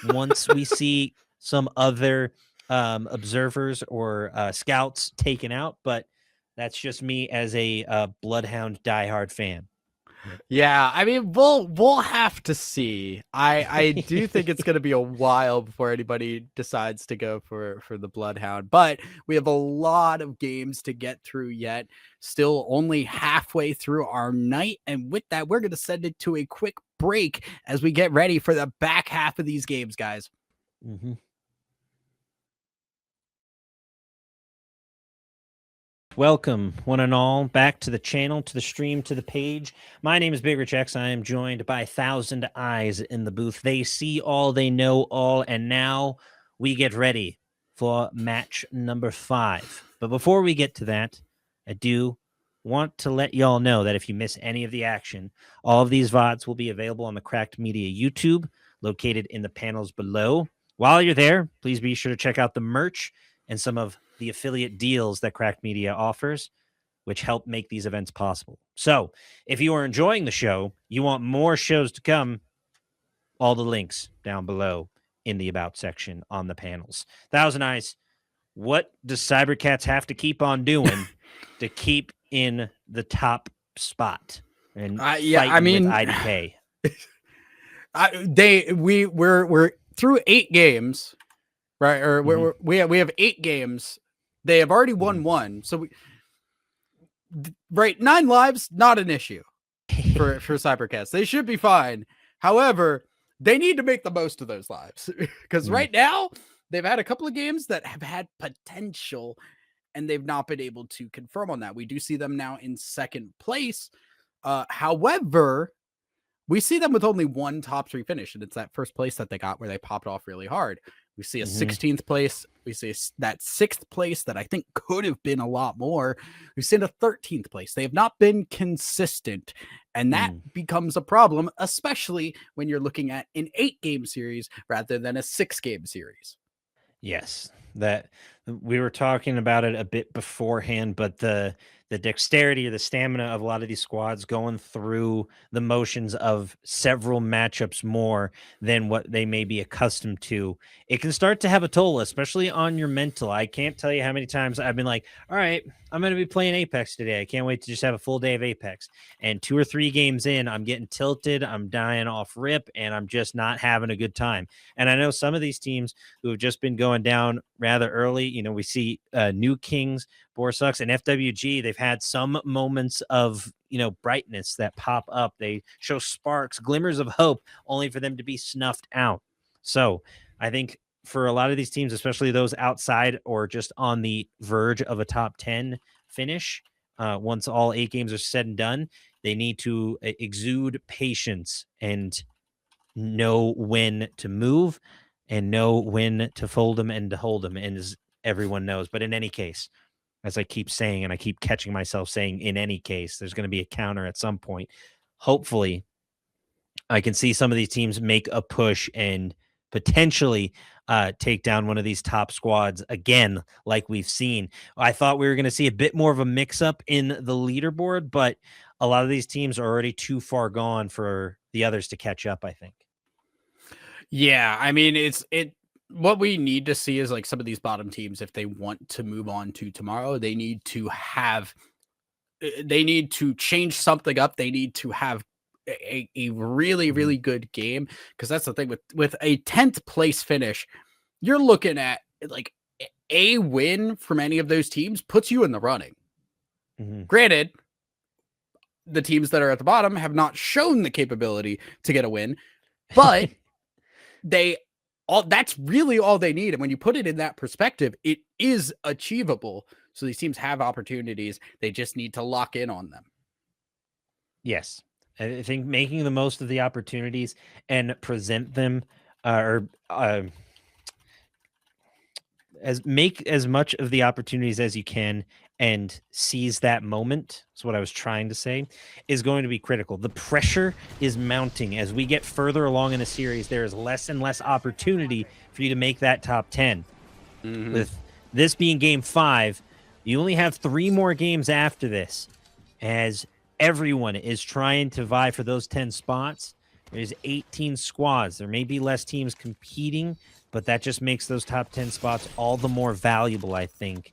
once we see some other observers or scouts taken out. But that's just me as a Bloodhound diehard fan. Yeah, I mean, we'll have to see. I do think it's going to be a while before anybody decides to go for the Bloodhound, but we have a lot of games to get through yet. Still only halfway through our night, and with that, we're going to send it to a quick break as we get ready for the back half of these games, guys. Welcome, one and all, back to the channel, to the stream, to the page. My name is Big Rich X. I am joined by 1,000 eyes in the booth. They see all, they know all, and now we get ready for match number 5. But before we get to that, I do want to let y'all know that if you miss any of the action, all of these VODs will be available on the Cracked Media YouTube, located in the panels below. While you're there, please be sure to check out the merch and some of the affiliate deals that Cracked Media offers, which help make these events possible. So if you are enjoying the show, you want more shows to come, all the links down below in the About section on the panels. 1,000 Eyes, what does Cybercats have to keep on doing to keep in the top spot and fight with IDK? We're through 8 games, right? Or we have 8 games. They have already won 1, so 9 lives, not an issue for Cybercats. They should be fine. However, they need to make the most of those lives because right now they've had a couple of games that have had potential, and they've not been able to confirm on that. We do see them now in 2nd place. However, we see them with only 1 top 3 finish, and it's that 1st place that they got where they popped off really hard. We see a 16th place. We see that 6th place that I think could have been a lot more. We've seen a 13th place. They have not been consistent. And that becomes a problem, especially when you're looking at an 8-game series rather than a 6-game series. Yes, that we were talking about it a bit beforehand, but the dexterity or the stamina of a lot of these squads going through the motions of several matchups more than what they may be accustomed to, it can start to have a toll, especially on your mental. I can't tell you how many times I've been like, all right, I'm going to be playing Apex today. I can't wait to just have a full day of Apex. And 2 or 3 games in, I'm getting tilted, I'm dying off rip, and I'm just not having a good time. And I know some of these teams who have just been going down rather early, we see New Kings, Borsux, and FWG. They've had some moments of brightness that pop up. They show sparks, glimmers of hope, only for them to be snuffed out. So I think for a lot of these teams, especially those outside or just on the verge of a top 10 finish, once all 8 games are said and done, they need to exude patience and know when to move and know when to fold them and to hold them, and as everyone knows. But in any case, as I keep saying, and I keep catching myself saying, in any case, there's going to be a counter at some point. Hopefully, I can see some of these teams make a push and potentially take down one of these top squads again, like we've seen. I thought we were going to see a bit more of a mix-up in the leaderboard, but a lot of these teams are already too far gone for the others to catch up, I think. Yeah, I mean, what we need to see is like some of these bottom teams, if they want to move on to tomorrow, they need to change something up. They need to have a really, really good game, because that's the thing with a 10th place finish, you're looking at like a win from any of those teams puts you in the running. Granted, the teams that are at the bottom have not shown the capability to get a win, but that's really all they need. And when you put it in that perspective, it is achievable. So these teams have opportunities. They just need to lock in on them. Yes. I think making the most of the opportunities and present them make as much of the opportunities as you can and seize that moment, is what I was trying to say, is going to be critical. The pressure is mounting. As we get further along in the series, there is less and less opportunity for you to make that top 10. With this being game 5, you only have 3 more games after this, as everyone is trying to vie for those 10 spots. There's 18 squads. There may be less teams competing, but that just makes those top 10 spots all the more valuable, I think,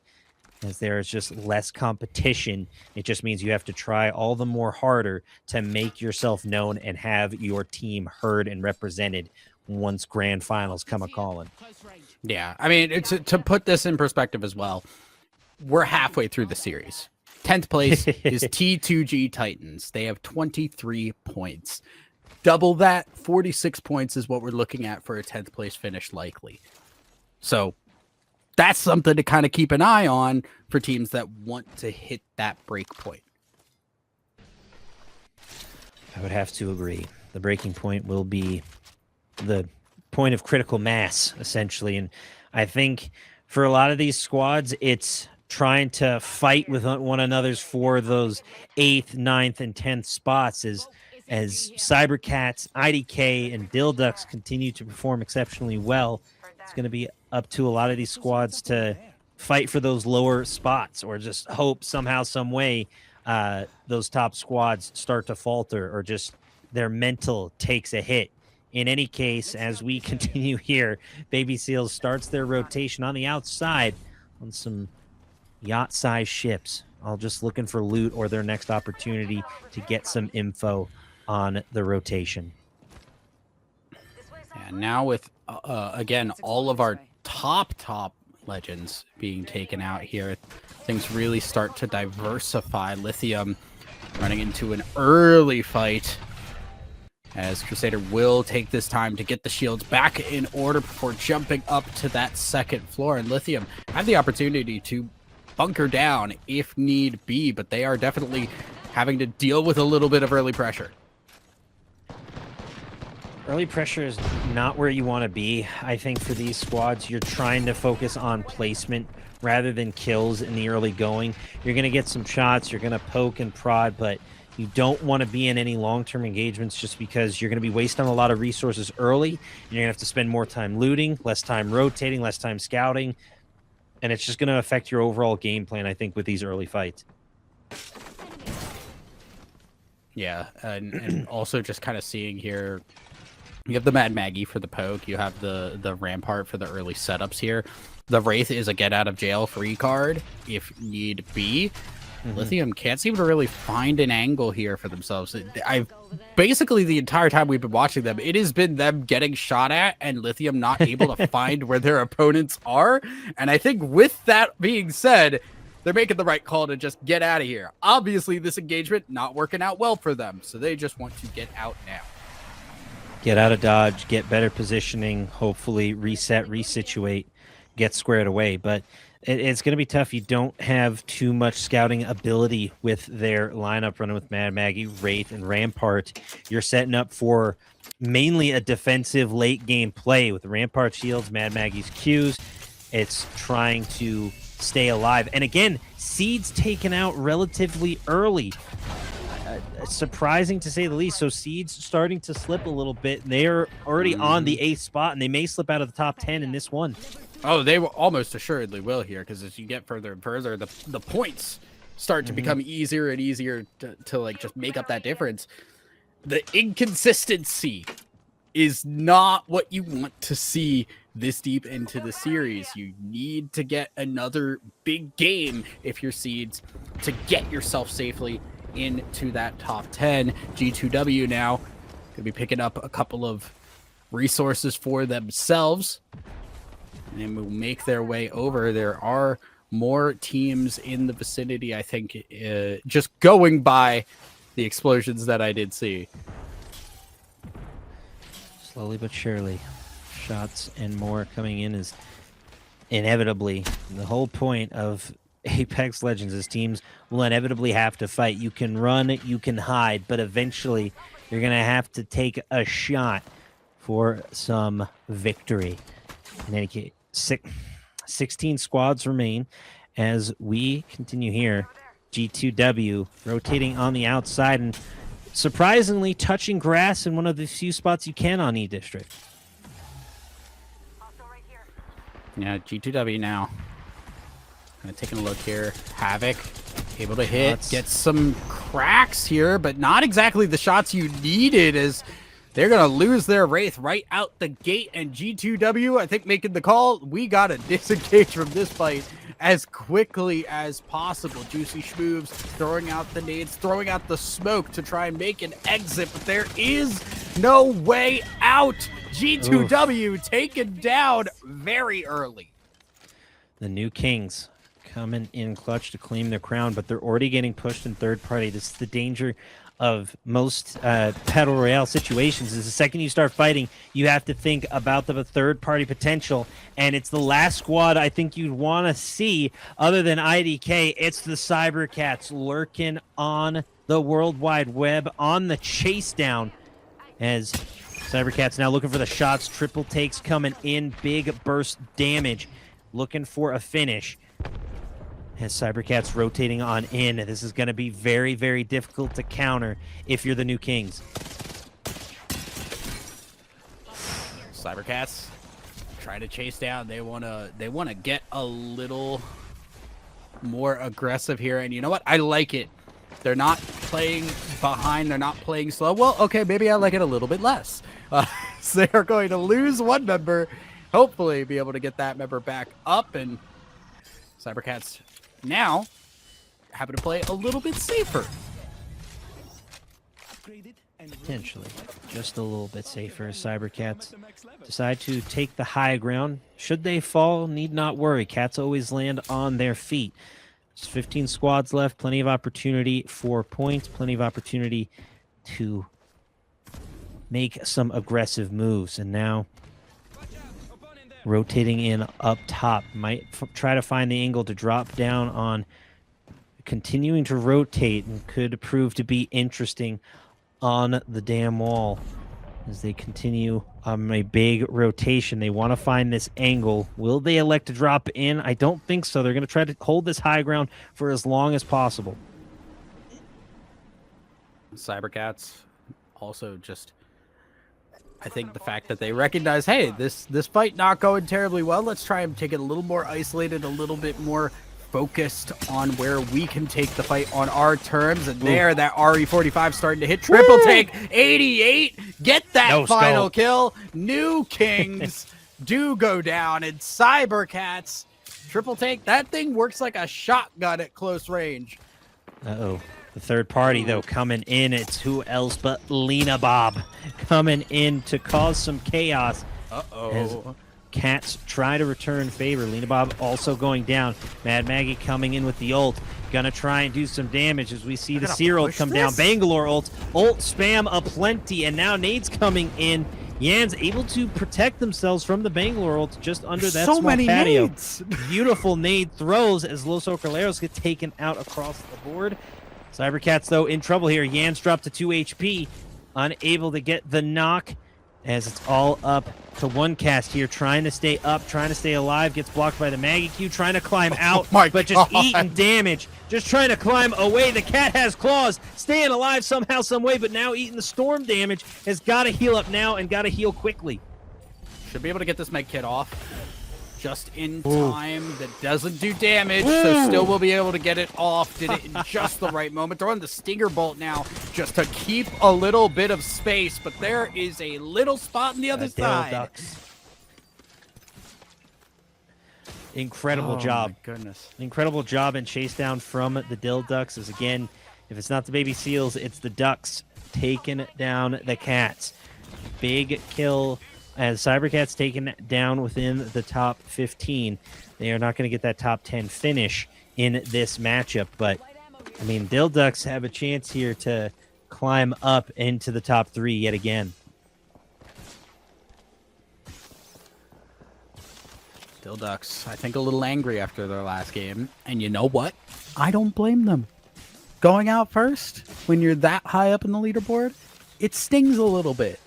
as there is just less competition. It just means you have to try all the more harder to make yourself known and have your team heard and represented once grand finals come a-calling. Yeah, I mean, to put this in perspective as well, we're halfway through the series. 10th place is T2G Titans. They have 23 points. Double that, 46 points is what we're looking at for a 10th place finish likely. So that's something to kind of keep an eye on for teams that want to hit that break point. I would have to agree. The breaking point will be the point of critical mass, essentially. And I think for a lot of these squads, it's trying to fight with one another's for those 8th, 9th, and 10th spots as Cybercats, IDK, and Dilducks continue to perform exceptionally well. It's going to be up to a lot of these squads to fight for those lower spots, or just hope somehow, some way, those top squads start to falter, or just their mental takes a hit. In any case, as we continue here, Baby Seals starts their rotation on the outside on some yacht-sized ships, all just looking for loot or their next opportunity to get some info on the rotation. And now with, again, all of our top legends being taken out here, things really start to diversify. Lithium running into an early fight, as Crusader will take this time to get the shields back in order before jumping up to that 2nd floor. And Lithium have the opportunity to bunker down if need be, but they are definitely having to deal with a little bit of early pressure. Early pressure is not where you want to be. I think for these squads, you're trying to focus on placement rather than kills in the early going. You're going to get some shots, you're going to poke and prod, but You don't want to be in any long-term engagements just because you're going to be wasting a lot of resources early, and you're going to have to spend more time looting, less time rotating, less time scouting, and it's just going to affect your overall game plan, I think, with these early fights. Yeah, and also just kind of seeing here, you have the Mad Maggie for the poke, you have the Rampart for the early setups here. The Wraith is a get out of jail free card if need be. Lithium can't seem to really find an angle here for themselves. I've basically the entire time we've been watching them, it has been them getting shot at and Lithium not able to find where their opponents are. And I think with that being said, they're making the right call to just get out of here. Obviously, this engagement not working out well for them, so they just want to get out now. Get out of dodge, get better positioning, hopefully reset, resituate, get squared away. But it's going to be tough. You don't have too much scouting ability with their lineup running with Mad Maggie, Wraith, and Rampart. You're setting up for mainly a defensive late game play with Rampart shields, Mad Maggie's Qs. It's trying to stay alive. And again, Seed's taken out relatively early. Surprising to say the least. So Seed's starting to slip a little bit. They're already on the 8th spot, and they may slip out of the top 10 in this one. Oh, they will almost assuredly will here, because as you get further and further, the points start to become easier and easier to like just make up that difference. The inconsistency is not what you want to see this deep into the series. You need to get another big game if you're Seeds to get yourself safely into that top 10. G2W now could be picking up a couple of resources for themselves and will make their way over. There are more teams in the vicinity, I think, just going by the explosions that I did see. Slowly but surely, shots and more coming in is inevitably the whole point of Apex Legends is teams will inevitably have to fight. You can run, you can hide, but eventually you're going to have to take a shot for some victory. In any case, 16 squads remain as we continue here. G2W rotating on the outside and surprisingly touching grass in one of the few spots you can on E-District. Yeah, G2W now. Taking a look here. Havoc able to hit, get some cracks here, but not exactly the shots you needed, as they're going to lose their Wraith right out the gate. And G2W, I think, making the call. We got to disengage from this fight as quickly as possible. Juicy Schmoves throwing out the nades, throwing out the smoke to try and make an exit, but there is no way out. G2W taken down very early. The new Kings coming in clutch to claim their crown, but they're already getting pushed in third party. This is the danger of most Battle Royale situations, is the second you start fighting, you have to think about the third-party potential, and it's the last squad I think you'd want to see other than IDK. It's the Cybercats lurking on the World Wide Web, on the chase down, as Cybercats now looking for the shots, triple takes coming in, big burst damage, looking for a finish. As Cybercats rotating on in, this is going to be very, very difficult to counter if you're the new Kings. Cybercats trying to chase down. They wanna get a little more aggressive here, and you know what? I like it. They're not playing behind. They're not playing slow. Well, okay, maybe I like it a little bit less. So they are going to lose one member. Hopefully, be able to get that member back up, and Cybercats now happen to play a little bit safer. Potentially just a little bit safer. Cybercats decide to take the high ground. Should they fall, need not worry. Cats always land on their feet. There's 15 squads left, plenty of opportunity for points, plenty of opportunity to make some aggressive moves. And now rotating in up top, might try to find the angle to drop down on, continuing to rotate, and could prove to be interesting on the damn wall as they continue on a big rotation. They want to find this angle. Will they elect to drop in? I don't think so. They're going to try to hold this high ground for as long as possible. Cybercats also just, I think the fact that they recognize, hey, this fight not going terribly well. Let's try and take it a little more isolated, a little bit more focused on where we can take the fight on our terms. And there, that RE45 starting to hit. Triple take, 88. Get that No final scope. kill. New Kings do go down. And Cybercats, triple take. That thing works like a shotgun at close range. Uh-oh. The third party, though, coming in. It's who else but Lena Bob coming in to cause some chaos. As Cats try to return favor. Lena Bob also going down. Mad Maggie coming in with the ult. Gonna try and do some damage as we see the Seer ult come down. Bangalore ult. Ult spam aplenty. And now Nade's coming in. Yan's able to protect themselves from the Bangalore ult just under that so small many patio. nades. Beautiful nade throws as Los Ocraleros get taken out across the board. Cybercats, though, in trouble here. Yan's dropped to 2 HP. Unable to get the knock as it's all up to one cast here. Trying to stay up, trying to stay alive. Gets blocked by the Maggie Q. Trying to climb out, but just eating damage. Just trying to climb away. The cat has claws. Staying alive somehow, some way, but now eating the storm damage. Has got to heal up now and got to heal quickly. Should be able to get this med kit off just in time. That doesn't do damage, so still will be able to get it off. Did it in just the right moment. Throwing the Stinger Bolt now just to keep a little bit of space, but there is a little spot on the other side. Ducks. Incredible job. My goodness. Incredible job and chase down from the Dill Ducks. As again, if it's not the baby seals, it's the Ducks taking down the Cats. Big kill as Cybercats taken down within the top 15. They are not going to get that top 10 finish in this matchup, but I mean, Dill Ducks have a chance here to climb up into the top 3 yet again. Dill Ducks, I think, a little angry after their last game. And you know what? I don't blame them. Going out first, when you're that high up in the leaderboard, it stings a little bit.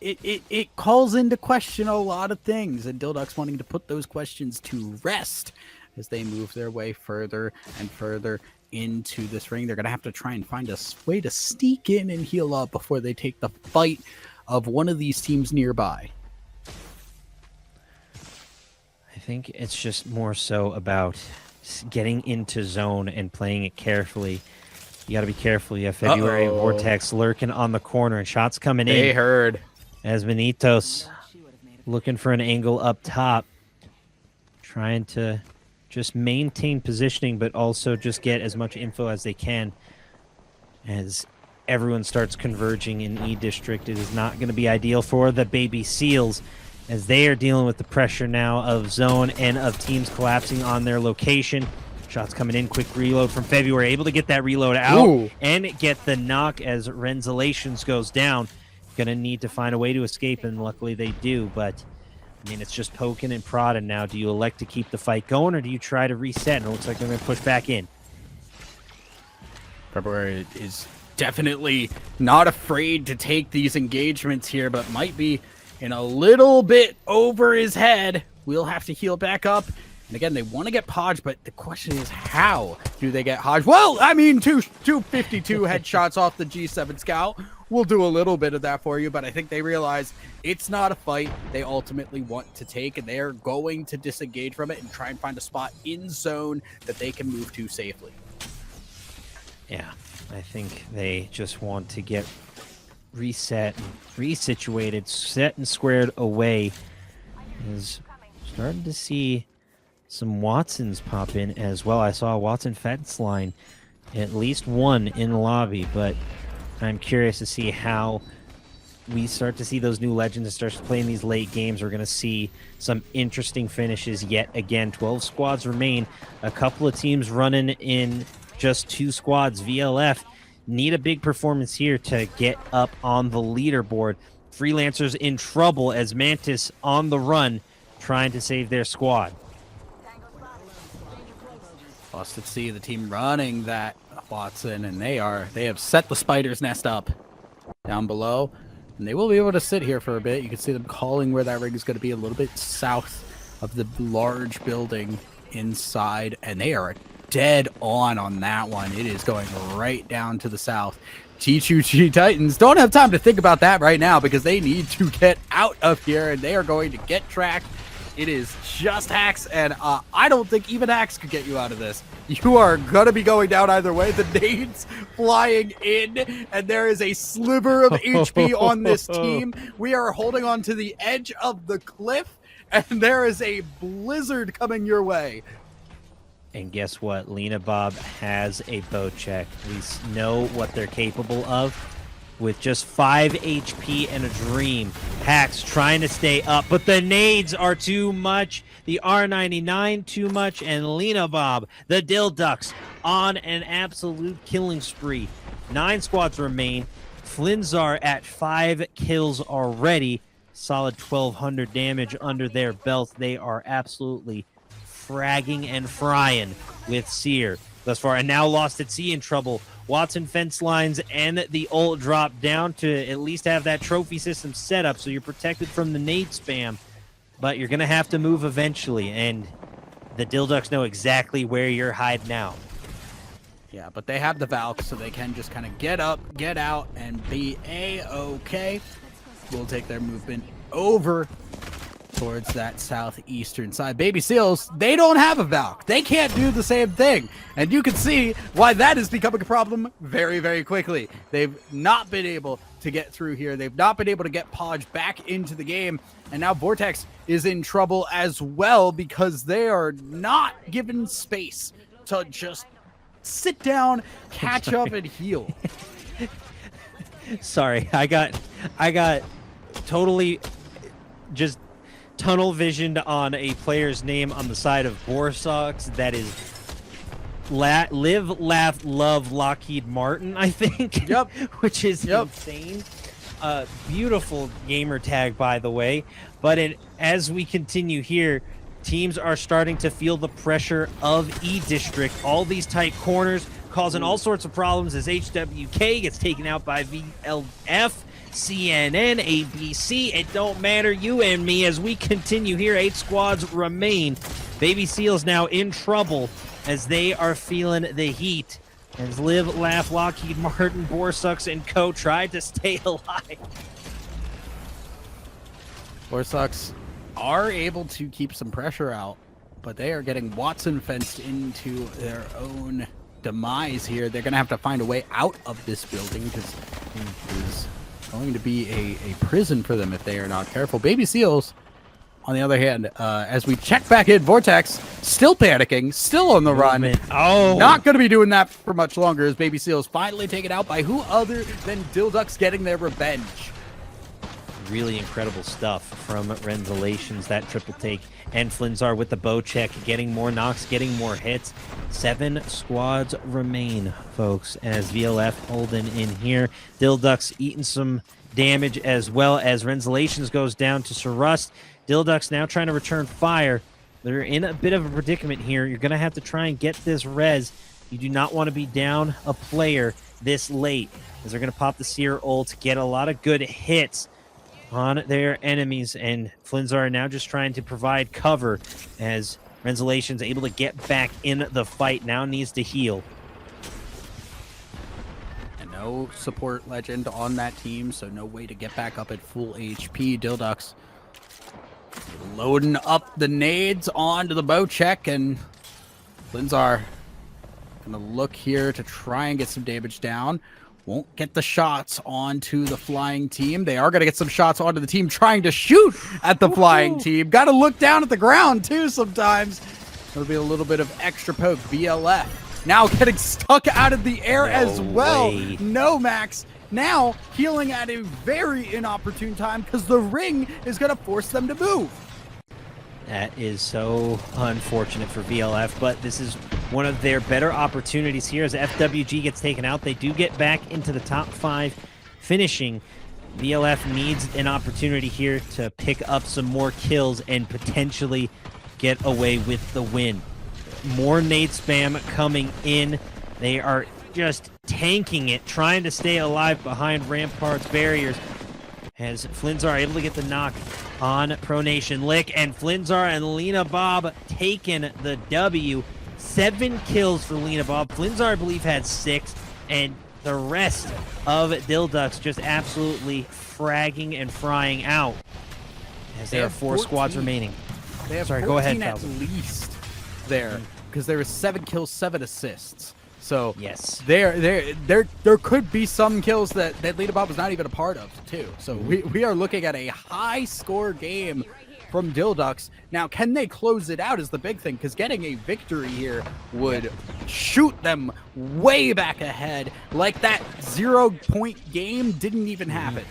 It calls into question a lot of things, and Dill Ducks wanting to put those questions to rest as they move their way further and further into this ring. They're going to have to try and find a way to sneak in and heal up before they take the fight of one of these teams nearby. I think it's just more so about getting into zone and playing it carefully. You got to be careful. You have February Vortex lurking on the corner and shots coming in. They heard. As Vanitos looking for an angle up top. Trying to just maintain positioning, but also just get as much info as they can. As everyone starts converging in E District, it is not going to be ideal for the Baby Seals, as they are dealing with the pressure now of zone and of teams collapsing on their location. Shots coming in, quick reload from February, able to get that reload out and get the knock as Renzalations goes down. Gonna need to find a way to escape, and luckily they do, but I mean, it's just poking and prodding now. Do you elect to keep the fight going, or do you try to reset? And it looks like they're gonna push back in. February is definitely not afraid to take these engagements here, but might be in a little bit over his head. We'll have to heal back up. And again, they want to get Podge, but the question is, how do they get Hodge? Well, I mean, 252 headshots off the G7 Scout. We'll do a little bit of that for you, but I think they realize it's not a fight they ultimately want to take, and they are going to disengage from it and try and find a spot in zone that they can move to safely. Yeah, I think they just want to get reset and resituated, set and squared away. Is starting to see some Watsons pop in as well. I saw a Watson fence line, at least one in the lobby, but I'm curious to see how we start to see those new legends and start playing these late games. We're going to see some interesting finishes yet again. 12 squads remain. A couple of teams running in just 2 squads. VLF need a big performance here to get up on the leaderboard. Freelancers in trouble as Mantis on the run trying to save their squad. Busted C, the team running that Watson, and they have set the spider's nest up down below, and they will be able to sit here for a bit. You can see them calling where that ring is going to be, a little bit south of the large building inside, and they are dead on that one. It is going right down to the south. T2G Titans don't have time to think about that right now because they need to get out of here, and they are going to get tracked. It is just Hacks, and I don't think even Hacks could get you out of this. You are going to be going down either way. The nades flying in, and there is a sliver of HP on this team. We are holding on to the edge of the cliff, and there is a blizzard coming your way. And guess what? Lena Bob has a bow check. We know what they're capable of. With just 5 HP and a dream, Hacks trying to stay up, but the nades are too much. The R99 too much, and Lena Bob, the Dill Ducks, on an absolute killing spree. 9 squads remain. Flinzar at 5 kills already. Solid 1,200 damage under their belt. They are absolutely fragging and frying with Seer thus far, and now Lost at Sea in trouble. Watson fence lines and the ult drop down to at least have that trophy system set up so you're protected from the nade spam, but you're going to have to move eventually, and the Dilducks know exactly where you're hiding out. Yeah, but they have the Valk, so they can just kind of get up, get out, and be A-okay. We'll take their movement over towards that southeastern side. Baby Seals, they don't have a Valk. They can't do the same thing. And you can see why that is becoming a problem very, very quickly. They've not been able to get through here. They've not been able to get Podge back into the game. And now Vortex is in trouble as well because they are not given space to just sit down, catch up, and heal. Sorry, I got totally just tunnel visioned on a player's name on the side of Borsocks. That is Live, Laugh, Love Lockheed Martin, I think. Yep. Which is insane. Beautiful gamer tag, by the way. But as we continue here, teams are starting to feel the pressure of E-District. All these tight corners causing all sorts of problems as HWK gets taken out by VLF. CNN, ABC, it don't matter, you and me, as we continue here. 8 squads remain. Baby Seals now in trouble as they are feeling the heat. As Live, Laugh, Lockheed Martin, Borsocks, and co. tried to stay alive. Borsocks are able to keep some pressure out, but they are getting Watson fenced into their own demise here. They're going to have to find a way out of this building because it is going to be a prison for them if they are not careful. Baby Seals, on the other hand, as we check back in, Vortex still panicking, still on the run. Oh, not going to be doing that for much longer as Baby Seals finally taken out by who other than Dilducks getting their revenge. Really incredible stuff from Renzalations, that triple take, and Flinzar with the bow check, getting more knocks, getting more hits. 7 squads remain, folks, as VLF holding in here. Dilducks eating some damage as well as Renzalations goes down to Surust. Dilducks now trying to return fire. They're in a bit of a predicament here. You're going to have to try and get this res. You do not want to be down a player this late, as they're going to pop the Seer ult, get a lot of good hits on their enemies, and Flinzar now just trying to provide cover as Renzalation's able to get back in the fight, now needs to heal. And no support legend on that team, so no way to get back up at full HP. Dilducks loading up the nades onto the bow check, and Flinzar gonna look here to try and get some damage down. Won't get the shots onto the flying team. They are going to get some shots onto the team trying to shoot at the flying team. Got to look down at the ground, too, sometimes. There'll be a little bit of extra poke. BLF now getting stuck out of the air as well. No, Max. Now healing at a very inopportune time because the ring is going to force them to move. That is so unfortunate for VLF, but this is one of their better opportunities here as FWG gets taken out. They do get back into the top 5, finishing. VLF needs an opportunity here to pick up some more kills and potentially get away with the win. More nade spam coming in. They are just tanking it, trying to stay alive behind Rampart's barriers. As Flinzar able to get the knock on Pronation Lick, and Flinzar and Lena Bob taking the W. 7 kills for Lena Bob. Flinzar, I believe, had 6, and the rest of Dilducks just absolutely fragging and frying out as there are 4 squads remaining. They have Sorry, 14 go ahead, at Falcon. least there, because there was 7 kills, 7 assists. So Yes. there could be some kills that Lita Bob was not even a part of too. So we are looking at a high score game from Dilducks. Now, can they close it out is the big thing, because getting a victory here would shoot them way back ahead. Like that 0-point game didn't even happen.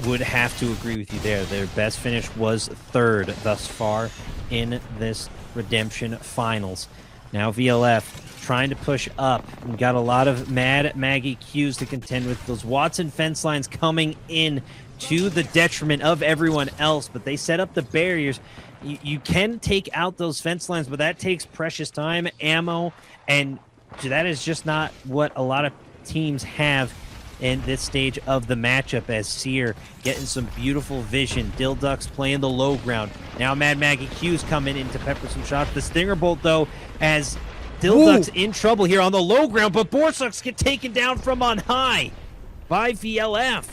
Would have to agree with you there. Their best finish was 3rd thus far in this Redemption Finals. Now VLF trying to push up. We got a lot of Mad Maggie Qs to contend with. Those Watson fence lines coming in to the detriment of everyone else, but they set up the barriers. You can take out those fence lines, but that takes precious time, ammo, and that is just not what a lot of teams have in this stage of the matchup, as Seer getting some beautiful vision. Dilducks playing the low ground. Now Mad Maggie Q's coming in to pepper some shots. The Stinger Bolt, though, as Dilducks in trouble here on the low ground, but Borsucks get taken down from on high by VLF.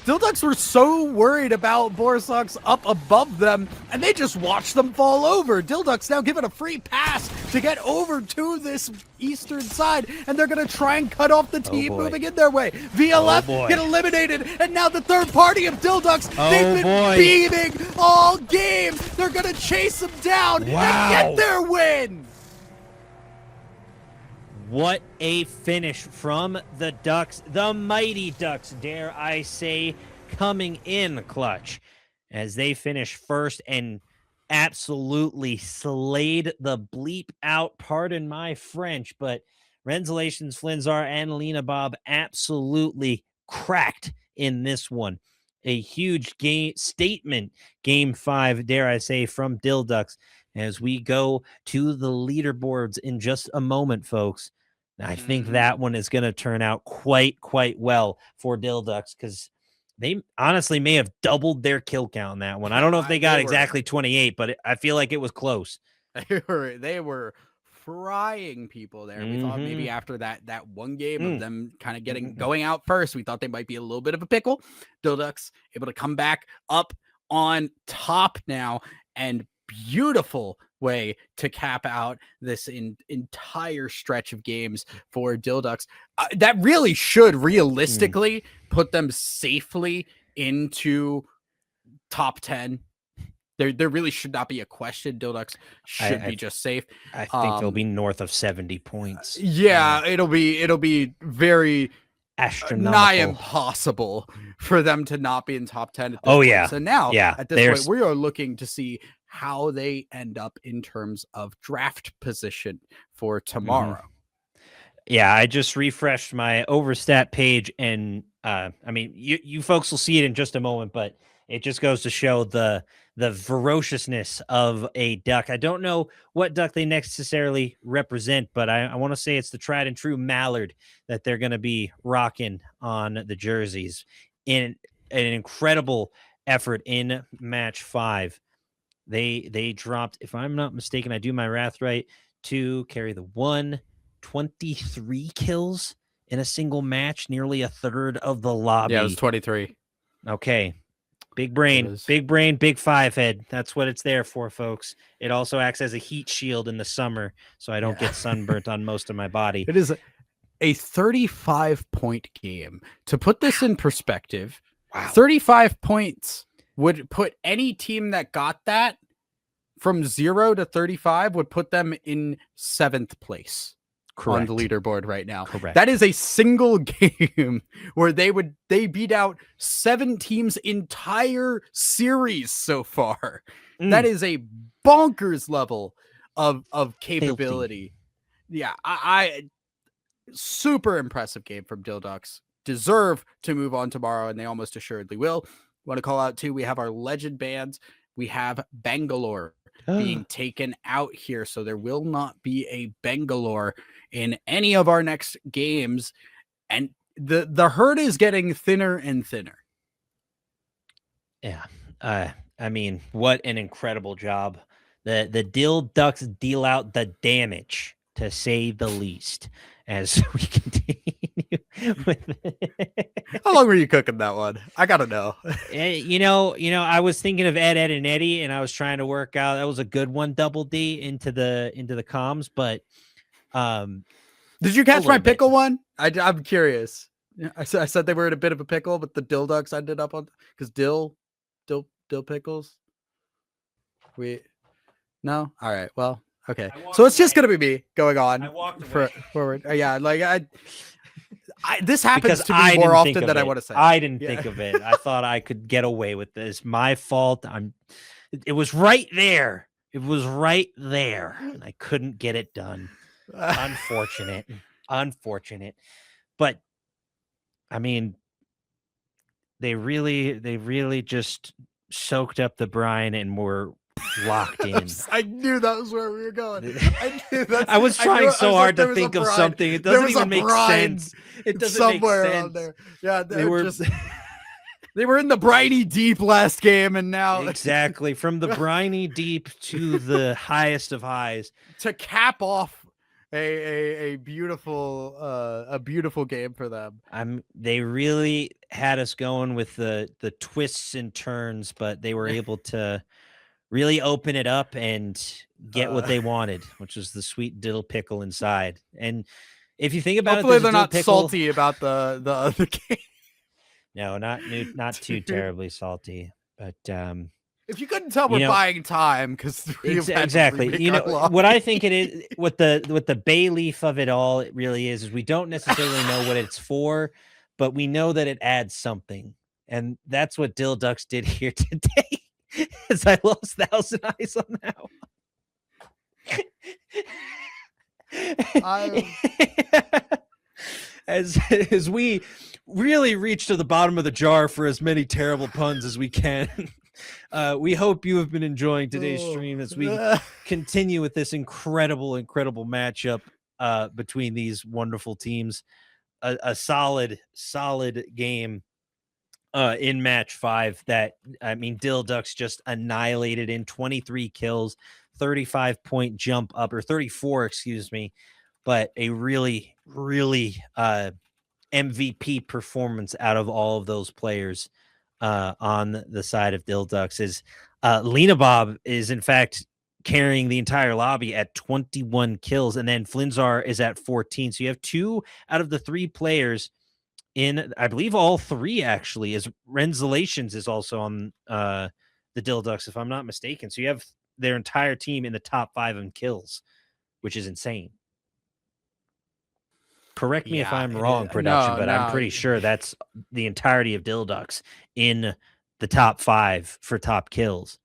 Dilducks were so worried about Borsucks up above them, and they just watched them fall over. Dilducks now given a free pass to get over to this eastern side, and they're going to try and cut off the team moving in their way. VLF get eliminated, and now the third party of Dilducks, they've been beaming all game. They're going to chase them down and get their win. What a finish from the Ducks, the mighty Ducks, dare I say, coming in clutch as they finish first and absolutely slayed the bleep out, pardon my French, but Rensalations, Flinzar, and Lena Bob absolutely cracked in this one. A huge game statement, game 5, dare I say, from Dilducks as we go to the leaderboards in just a moment, folks. I think that one is going to turn out quite well for Dilducks, because they honestly may have doubled their kill count in that one. I don't know if they got exactly 28, but I feel like it was close. They were frying people there. We thought maybe after that one game of them kind of going out first, we thought they might be a little bit of a pickle. Dilducks able to come back up on top now, and beautiful way to cap out this entire stretch of games for Dilducks. That really should realistically put them safely into top 10. There really should not be a question. Dilducks should be just safe. I think they'll be north of 70 points. Yeah, it'll be very astronomical, nigh impossible for them to not be in top 10 at this point. So now at this point, we are looking to see how they end up in terms of draft position for tomorrow. Yeah, I just refreshed my overstat page, and I mean, you folks will see it in just a moment, but it just goes to show the ferociousness of a duck. I don't know what duck they necessarily represent, but I want to say it's the tried and true mallard that they're going to be rocking on the jerseys in an incredible effort in match 5. They dropped, if I'm not mistaken, I do my math right, to carry the 23 kills in a single match, nearly a third of the lobby. Yeah, it was 23. Okay. Big brain, big 5 head. That's what it's there for, folks. It also acts as a heat shield in the summer, so I don't get sunburnt on most of my body. It is a 35-point game. To put this in perspective, 35 points would put any team that got that from 0 to 35 would put them in 7th place. Correct. On the leaderboard right now. Correct. That is a single game where they beat out 7 teams' entire series so far. That is a bonkers level of capability. Filthy. Yeah, I super impressive game from Dilducks. Deserve to move on tomorrow, and they almost assuredly will. Want to call out too, we have our legend bands. We have Bangalore being taken out here, so there will not be a Bangalore in any of our next games, and the herd is getting thinner and thinner. Yeah, I mean, what an incredible job. The Dilducks deal out the damage, to say the least, as we continue with How long were you cooking that one? I gotta know. I was thinking of Ed, Ed, and Eddie, and I was trying to work out. That was a good one, Double D into the comms, but Did you catch my little bit. pickle one? I'm curious. Yeah, I said they were in a bit of a pickle, but the dill ducks ended up on because dill pickles. No. All right. Well, okay. So it's just gonna be me going on forward. Yeah, like this happens because to I me more didn't often think of than I it. want to say. I didn't Yeah. think of it. I thought I could get away with this. My fault. It was right there. It was right there, and I couldn't get it done. Unfortunate. But I mean, they really just soaked up the brine and were locked in. I knew that was where we were going. I was trying so hard to think of something. It doesn't even make sense. It doesn't make somewhere sense. on there. Yeah, They were just they were in the briny deep last game, and now exactly from the briny deep to the highest of highs to cap off a beautiful game for them. They really had us going with the twists and turns, but they were able to really open it up and get what they wanted, which was the sweet dill pickle inside. And if you think about Hopefully it, they're not salty about the other game. No, not too terribly salty, but if you couldn't tell, we're buying time because exactly. What I think it is, what the bay leaf of it all, it really is we don't necessarily know what it's for, but we know that it adds something, and that's what Dill Ducks did here today. As I lost Thousand Eyes on that one. As we really reach to the bottom of the jar for as many terrible puns as we can. We hope you have been enjoying today's stream as we continue with this incredible matchup between these wonderful teams. A solid game in match 5 that, I mean, Dill Ducks just annihilated in 23 kills, 35-point jump up, or 34, excuse me, but a really MVP performance out of all of those players on the side of Dill Ducks. Is Lena Bob is in fact carrying the entire lobby at 21 kills, and then Flinzar is at 14. So you have 2 out of the 3 players in, I believe all 3 actually, is Renzalations is also on the Dill Ducks, if I'm not mistaken. So you have their entire team in the top 5 in kills, which is insane. Correct me if I'm wrong, production, but I'm pretty sure that's the entirety of Dill Ducks in the top 5 for top kills.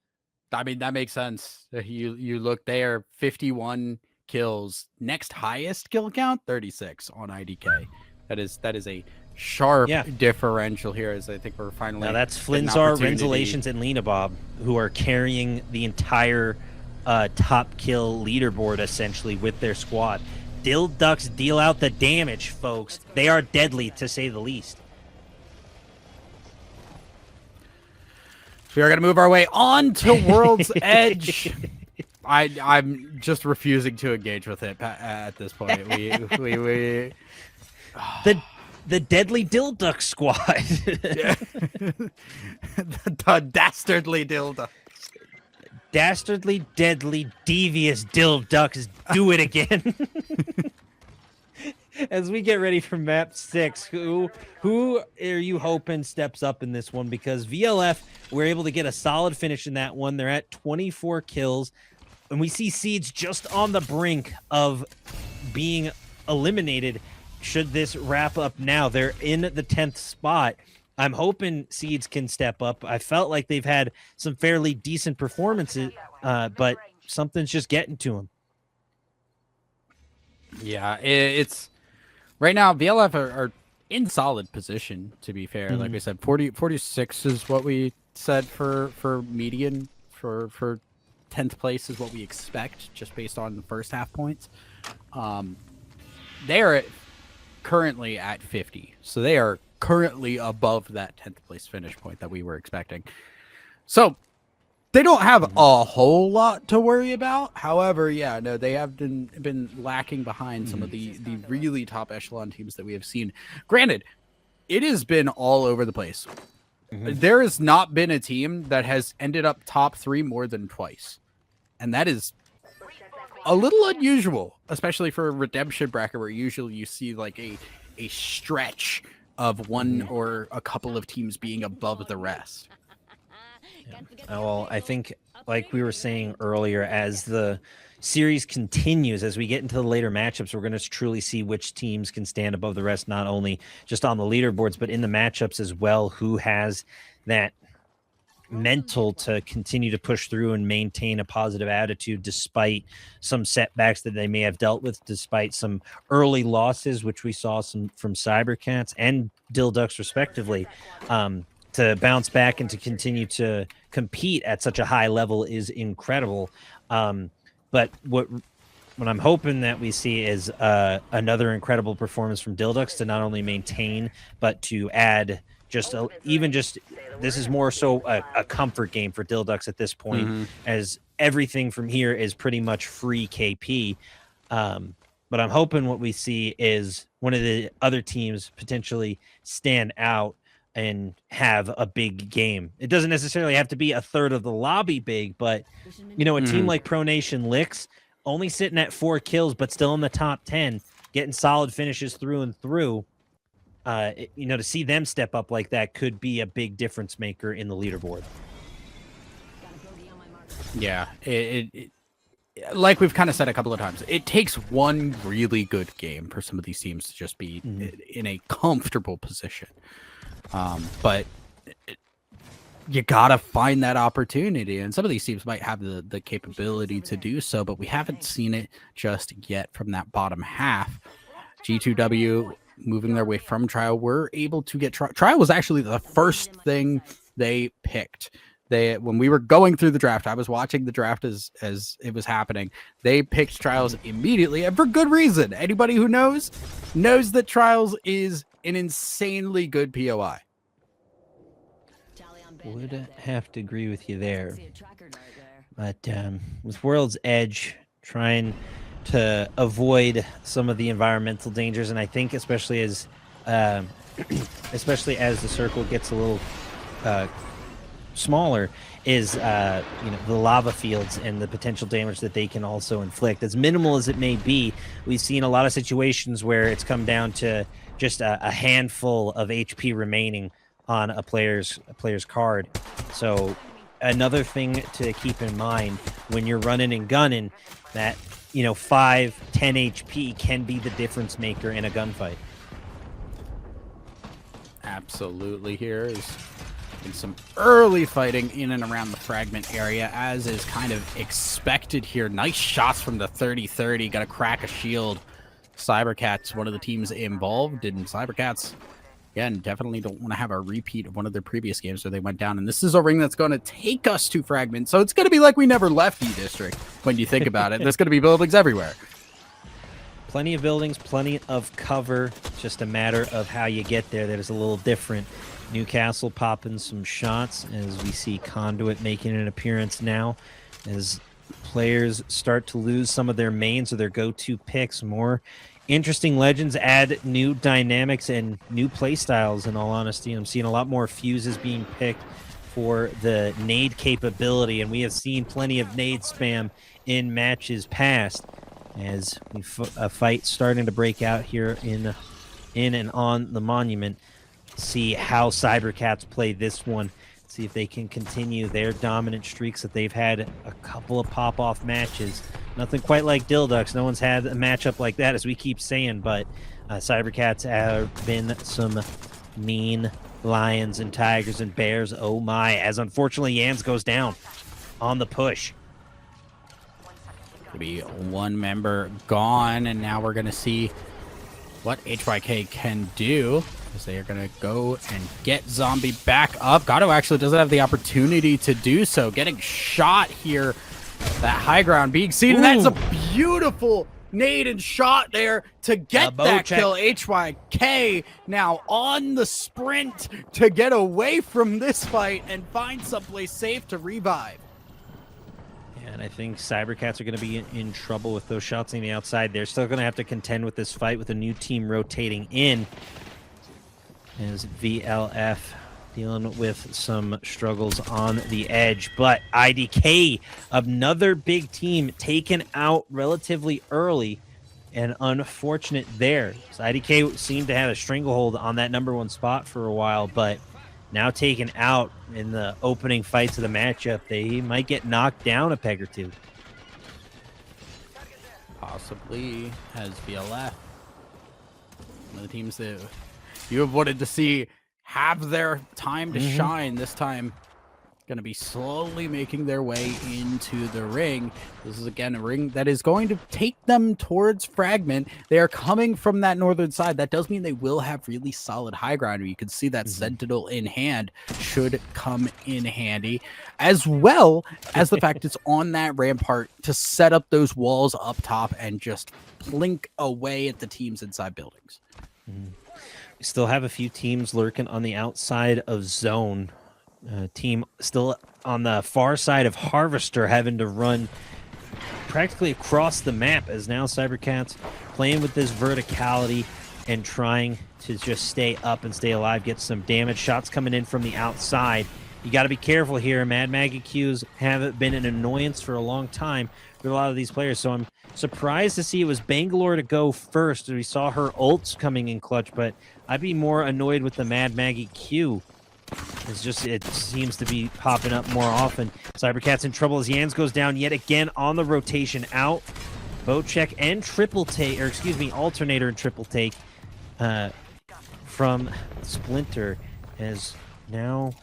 I mean, that makes sense. You look there, 51 kills. Next highest kill count, 36 on IDK. That is a sharp differential here, as I think we're finally. Now that's Flinzar, Renzalations, and Lena Bob, who are carrying the entire top kill leaderboard essentially with their squad. Dill Ducks deal out the damage, folks. They are deadly, to say the least. We are going to move our way on to World's Edge. I'm just refusing to engage with it at this point. We the deadly Dill Duck squad. the dastardly Dill Ducks. Dastardly, deadly, devious Dill Ducks. Do it again. As we get ready for map 6, who are you hoping steps up in this one? Because VLF were able to get a solid finish in that one. They're at 24 kills, and we see Seeds just on the brink of being eliminated should this wrap up now. They're in the 10th spot. I'm hoping Seeds can step up. I felt like they've had some fairly decent performances, but something's just getting to them. Yeah, it's right now. VLF are in solid position, to be fair. Like we said, 46 is what we said for median. For 10th place is what we expect, just based on the first half points. They are currently at 50, so they are currently above that 10th place finish point that we were expecting. So They don't have a whole lot to worry about. However, yeah, no, they have been lacking behind some of the really top echelon teams that we have seen. Granted, it has been all over the place. There has not been a team that has ended up top 3 more than twice. And that is a little unusual, especially for a redemption bracket where usually you see like a stretch of one or a couple of teams being above the rest. Yeah. Well, I think, like we were saying earlier, as the series continues, as we get into the later matchups, we're going to truly see which teams can stand above the rest, not only just on the leaderboards, but in the matchups as well, who has that mental to continue to push through and maintain a positive attitude despite some setbacks that they may have dealt with, despite some early losses, which we saw some from Cybercats and Dilducks respectively. To bounce back and to continue to compete at such a high level is incredible. But what I'm hoping that we see is another incredible performance from Dilducks to not only maintain, but to add this is more so a comfort game for Dilducks at this point, as everything from here is pretty much free KP. But I'm hoping what we see is one of the other teams potentially stand out and have a big game. It doesn't necessarily have to be a third of the lobby big, but a team like Pro Nation Licks only sitting at 4 kills, but still in the top 10, getting solid finishes through and through. To see them step up like that could be a big difference maker in the leaderboard. Yeah, it like we've kind of said a couple of times, it takes one really good game for some of these teams to just be in a comfortable position. But you gotta find that opportunity, and some of these teams might have the capability to do so, but we haven't seen it just yet from that bottom half. G2W moving their way from Trial were able to get Trial was actually the first thing they picked. When we were going through the draft, I was watching the draft as it was happening. They picked Trials immediately, and for good reason. Anybody who knows that Trials is an insanely good POI. Would have to agree with you there. But with World's Edge trying to avoid some of the environmental dangers, and I think especially as the circle gets a little smaller, is the lava fields and the potential damage that they can also inflict. As minimal as it may be, we've seen a lot of situations where it's come down to just a handful of HP remaining on a player's card. So another thing to keep in mind when you're running and gunning, that 5-10 HP can be the difference maker in a gunfight. Absolutely. Here is some early fighting in and around the fragment area, as is kind of expected here. Nice shots from the 30-30. Got to crack a shield. Cybercats, one of the teams involved, and Cybercats, again, definitely don't want to have a repeat of one of their previous games where they went down. And this is a ring that's going to take us to fragment. So it's going to be like we never left E-District when you think about it. There's going to be buildings everywhere. Plenty of buildings, plenty of cover. Just a matter of how you get there that is a little different. Newcastle popping some shots as we see Conduit making an appearance now. As players start to lose some of their mains or their go-to picks, more interesting legends add new dynamics and new play styles. In all honesty, I'm seeing a lot more fuses being picked for the nade capability, and we have seen plenty of nade spam in matches past. As a fight starting to break out here in and on the monument. See how Cybercats play this one. See if they can continue their dominant streaks that they've had a couple of pop-off matches. Nothing quite like Dilducks. No one's had a matchup like that, as we keep saying, but Cybercats have been some mean lions and tigers and bears. Oh my, as unfortunately Yans goes down on the push. Gonna be one member gone, and now we're gonna see what HYK can do, as they are gonna go and get Zombie back up. Gato actually doesn't have the opportunity to do so. Getting shot here, that high ground being seen, and that's a beautiful nade and shot there to get that kill. HYK now on the sprint to get away from this fight and find someplace safe to revive. And I think Cybercats are going to be in trouble with those shots on the outside. They're still going to have to contend with this fight with a new team rotating in. As VLF dealing with some struggles on the edge. But IDK, another big team, taken out relatively early. And unfortunate there. So IDK seemed to have a stranglehold on that #1 spot for a while, but now taken out in the opening fights of the matchup, they might get knocked down a peg or two. Possibly has VLF. One of the teams that you have wanted to see have their time to shine this time. Going to be slowly making their way into the ring. This is, again, a ring that is going to take them towards Fragment. They are coming from that northern side. That does mean they will have really solid high ground. You can see that Sentinel in hand should come in handy, as well as the fact it's on that rampart to set up those walls up top and just blink away at the teams inside buildings. We still have a few teams lurking on the outside of zone. Team still on the far side of Harvester, having to run practically across the map, as now Cybercats playing with this verticality and trying to just stay up and stay alive, get some damage. Shots coming in from the outside. You got to be careful here. Mad Maggie Qs have been an annoyance for a long time for a lot of these players, so I'm surprised to see it was Bangalore to go first. We saw her ults coming in clutch, but I'd be more annoyed with the Mad Maggie Q. It seems to be popping up more often. Cybercats in trouble as Yans goes down yet again on the rotation out. Boat check and triple take, or excuse me, alternator and triple take from Splinter, as now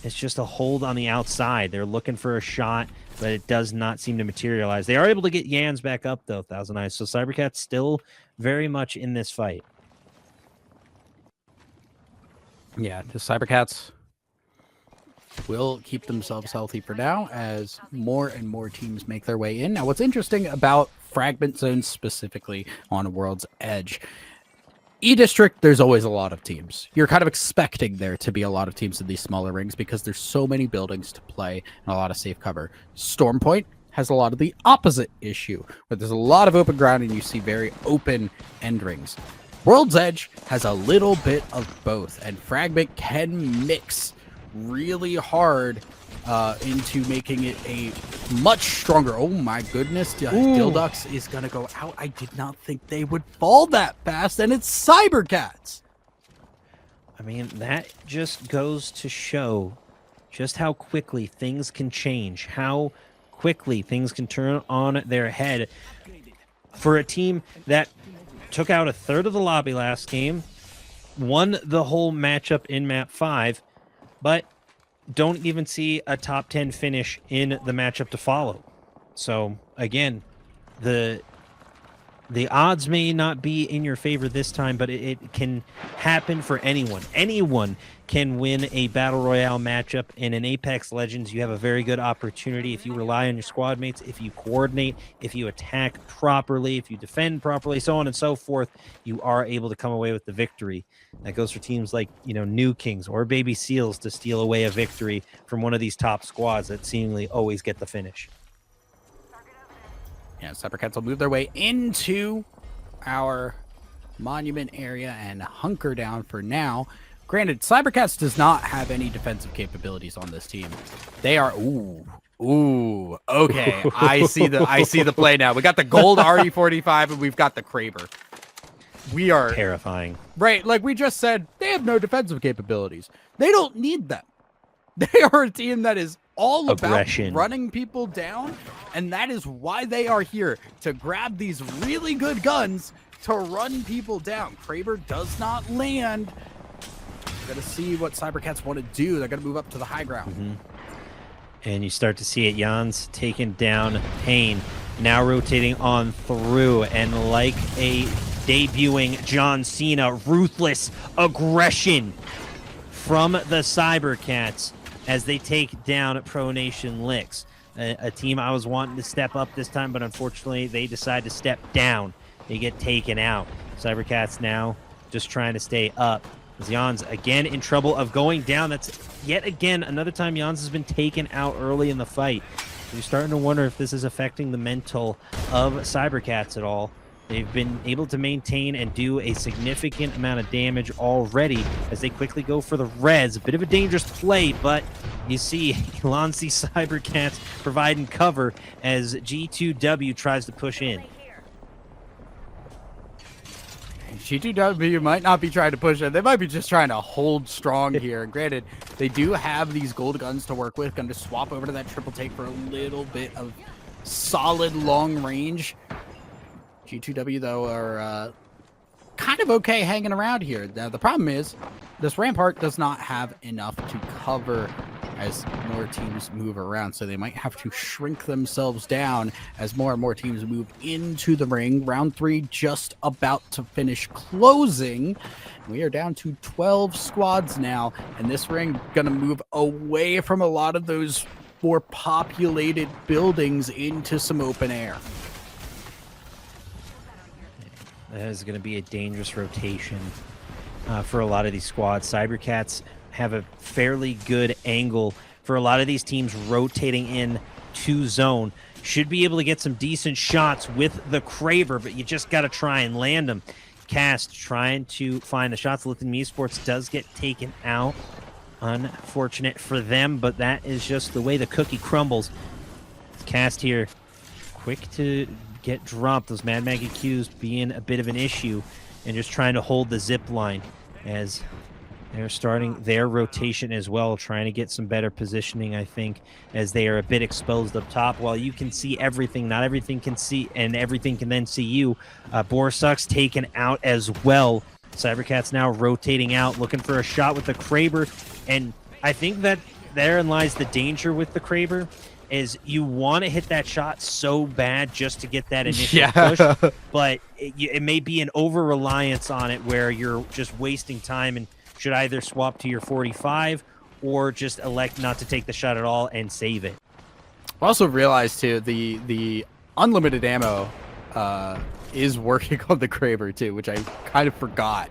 it's just a hold on the outside. They're looking for a shot, but it does not seem to materialize. They are able to get Yans back up though, Thousand Eyes. So Cybercats still very much in this fight. Yeah, the Cybercats will keep themselves healthy for now as more and more teams make their way in. Now, what's interesting about Fragment Zones specifically on World's Edge, E-District, there's always a lot of teams. You're kind of expecting there to be a lot of teams in these smaller rings because there's so many buildings to play and a lot of safe cover. Stormpoint has a lot of the opposite issue, where there's a lot of open ground and you see very open end rings. World's Edge has a little bit of both, and Fragment can mix really hard into making it a much stronger. Oh my goodness, Dildux is going to go out. I did not think they would fall that fast, and it's Cybercats. I mean, that just goes to show just how quickly things can change, how quickly things can turn on their head for a team that took out a third of the lobby last game, won the whole matchup in map 5, but don't even see a top 10 finish in the matchup to follow. So again, the odds may not be in your favor this time, but it can happen for anyone. Anyone can win a Battle Royale matchup. And in Apex Legends, you have a very good opportunity if you rely on your squad mates, if you coordinate, if you attack properly, if you defend properly, so on and so forth, you are able to come away with the victory. That goes for teams like, New Kings or Baby Seals to steal away a victory from one of these top squads that seemingly always get the finish. Yeah, Cybercats will move their way into our monument area and hunker down for now. Granted, Cybercats does not have any defensive capabilities on this team. They are okay. I see the play now. We got the gold RE45 and we've got the Kraber. We are terrifying. Right, like we just said, they have no defensive capabilities. They don't need them. They are a team that is all aggression, about running people down, and that is why they are here, to grab these really good guns to run people down. Kraber does not land. We're going to see what Cybercats want to do. They're going to move up to the high ground. And you start to see it. Jan's taking down Payne, now rotating on through, and like a debuting John Cena, ruthless aggression from the Cybercats as they take down Pro Nation Licks, a team I was wanting to step up this time, but unfortunately they decide to step down. They get taken out. Cybercats now just trying to stay up. Jan's again in trouble of going down. That's yet again another time Jans has been taken out early in the fight. You're starting to wonder if this is affecting the mental of Cybercats at all. They've been able to maintain and do a significant amount of damage already as they quickly go for the reds. A bit of a dangerous play, but you see Lancy Cybercats providing cover as G2W tries to push in. G2W might not be trying to push it. They might be just trying to hold strong here. And granted, they do have these gold guns to work with. Going to swap over to that triple take for a little bit of solid long range. G2W, though, are kind of okay hanging around here. Now, the problem is this Rampart does not have enough to cover as more teams move around, so they might have to shrink themselves down as more and more teams move into the ring. Round 3 just about to finish closing. We are down to 12 squads now, and this ring gonna move away from a lot of those more populated buildings into some open air. That is going to be a dangerous rotation for a lot of these squads. Cybercats have a fairly good angle for a lot of these teams rotating in to zone. Should be able to get some decent shots with the Kraber, but you just got to try and land them. Cast trying to find the shots. Lithium Esports does get taken out. Unfortunate for them, but that is just the way the cookie crumbles. Cast here, quick to get dropped. Those Mad Maggie Qs being a bit of an issue and just trying to hold the zip line as they're starting their rotation as well, trying to get some better positioning, I think, as they are a bit exposed up top. While you can see everything, not everything can see, and everything can then see you. Borsuk's taken out as well. Cybercats now rotating out, looking for a shot with the Kraber, and I think that therein lies the danger with the Kraber, is you want to hit that shot so bad just to get that initial push, but it may be an over-reliance on it where you're just wasting time and should either swap to your 45 or just elect not to take the shot at all and save it. I also realized, too, the unlimited ammo is working on the Kraber, too, which I kind of forgot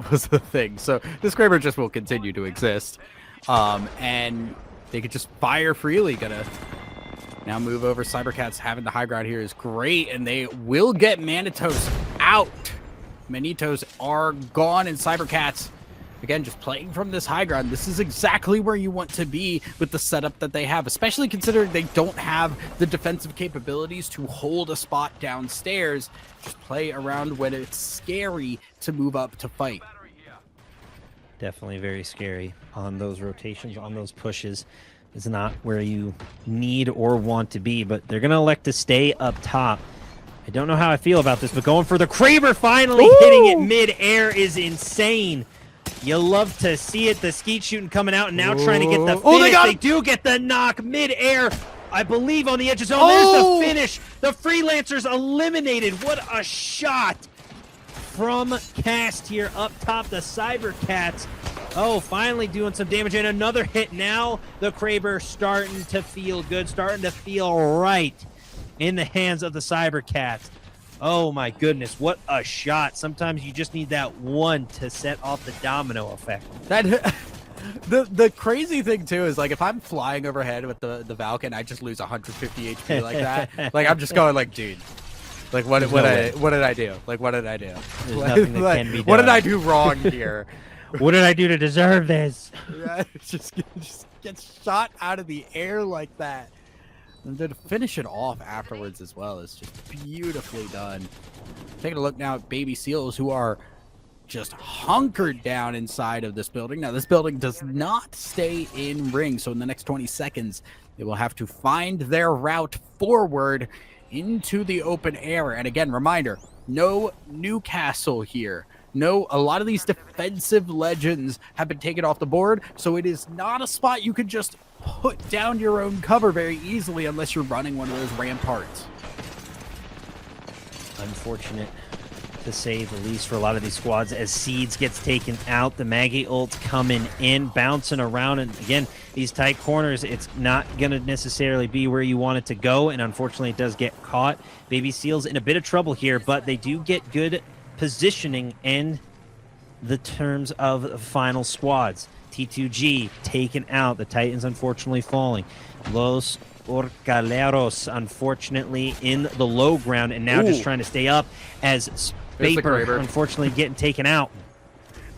was the thing. So this Kraber just will continue to exist. And they could just fire freely. Gonna now move over. Cybercats having the high ground here is great, and they will get Manitos out. Manitos are gone, and Cybercats, again, just playing from this high ground. This is exactly where you want to be with the setup that they have, especially considering they don't have the defensive capabilities to hold a spot downstairs. Just play around when it's scary to move up to fight. Definitely very scary on those rotations, on those pushes. It's not where you need or want to be, but they're going to elect to stay up top. I don't know how I feel about this, but going for the Kraber, finally hitting it mid-air is insane. You love to see it. The skeet shooting coming out and now trying to get the finish. They do get the knock mid-air, I believe, on the edge of zone. There's the finish. The Freelancers eliminated. What a shot from Cast here up top. The Cybercats, finally doing some damage, and another hit. Now the Kraber starting to feel good, starting to feel right in the hands of the Cybercats. Oh my goodness, what a shot. Sometimes you just need that one to set off the domino effect. That the crazy thing too is, like, if I'm flying overhead with the Valken, I just lose 150 HP like that. Like, I'm just going like, dude, like, what did I do? Like, what did I do? There's nothing that can be done. What did I do wrong here? What did I do to deserve this? Yeah, just get shot out of the air like that. And then to finish it off afterwards as well is just beautifully done. Taking a look now at Baby Seals, who are just hunkered down inside of this building. Now, this building does not stay in ring, so in the next 20 seconds, they will have to find their route forward into the open air. And again, reminder, no Newcastle here. No, a lot of these defensive legends have been taken off the board, so it is not a spot you could just put down your own cover very easily unless you're running one of those ramparts. Unfortunate, to say the least, for a lot of these squads as Seeds gets taken out. The Maggie ults coming in, bouncing around, and again, these tight corners, it's not going to necessarily be where you want it to go, and unfortunately it does get caught. Baby Seals in a bit of trouble here, but they do get good positioning in the terms of final squads. T2G taken out. The Titans unfortunately falling. Los Orcaleros, unfortunately, in the low ground and now just trying to stay up as Spaper, unfortunately, getting taken out.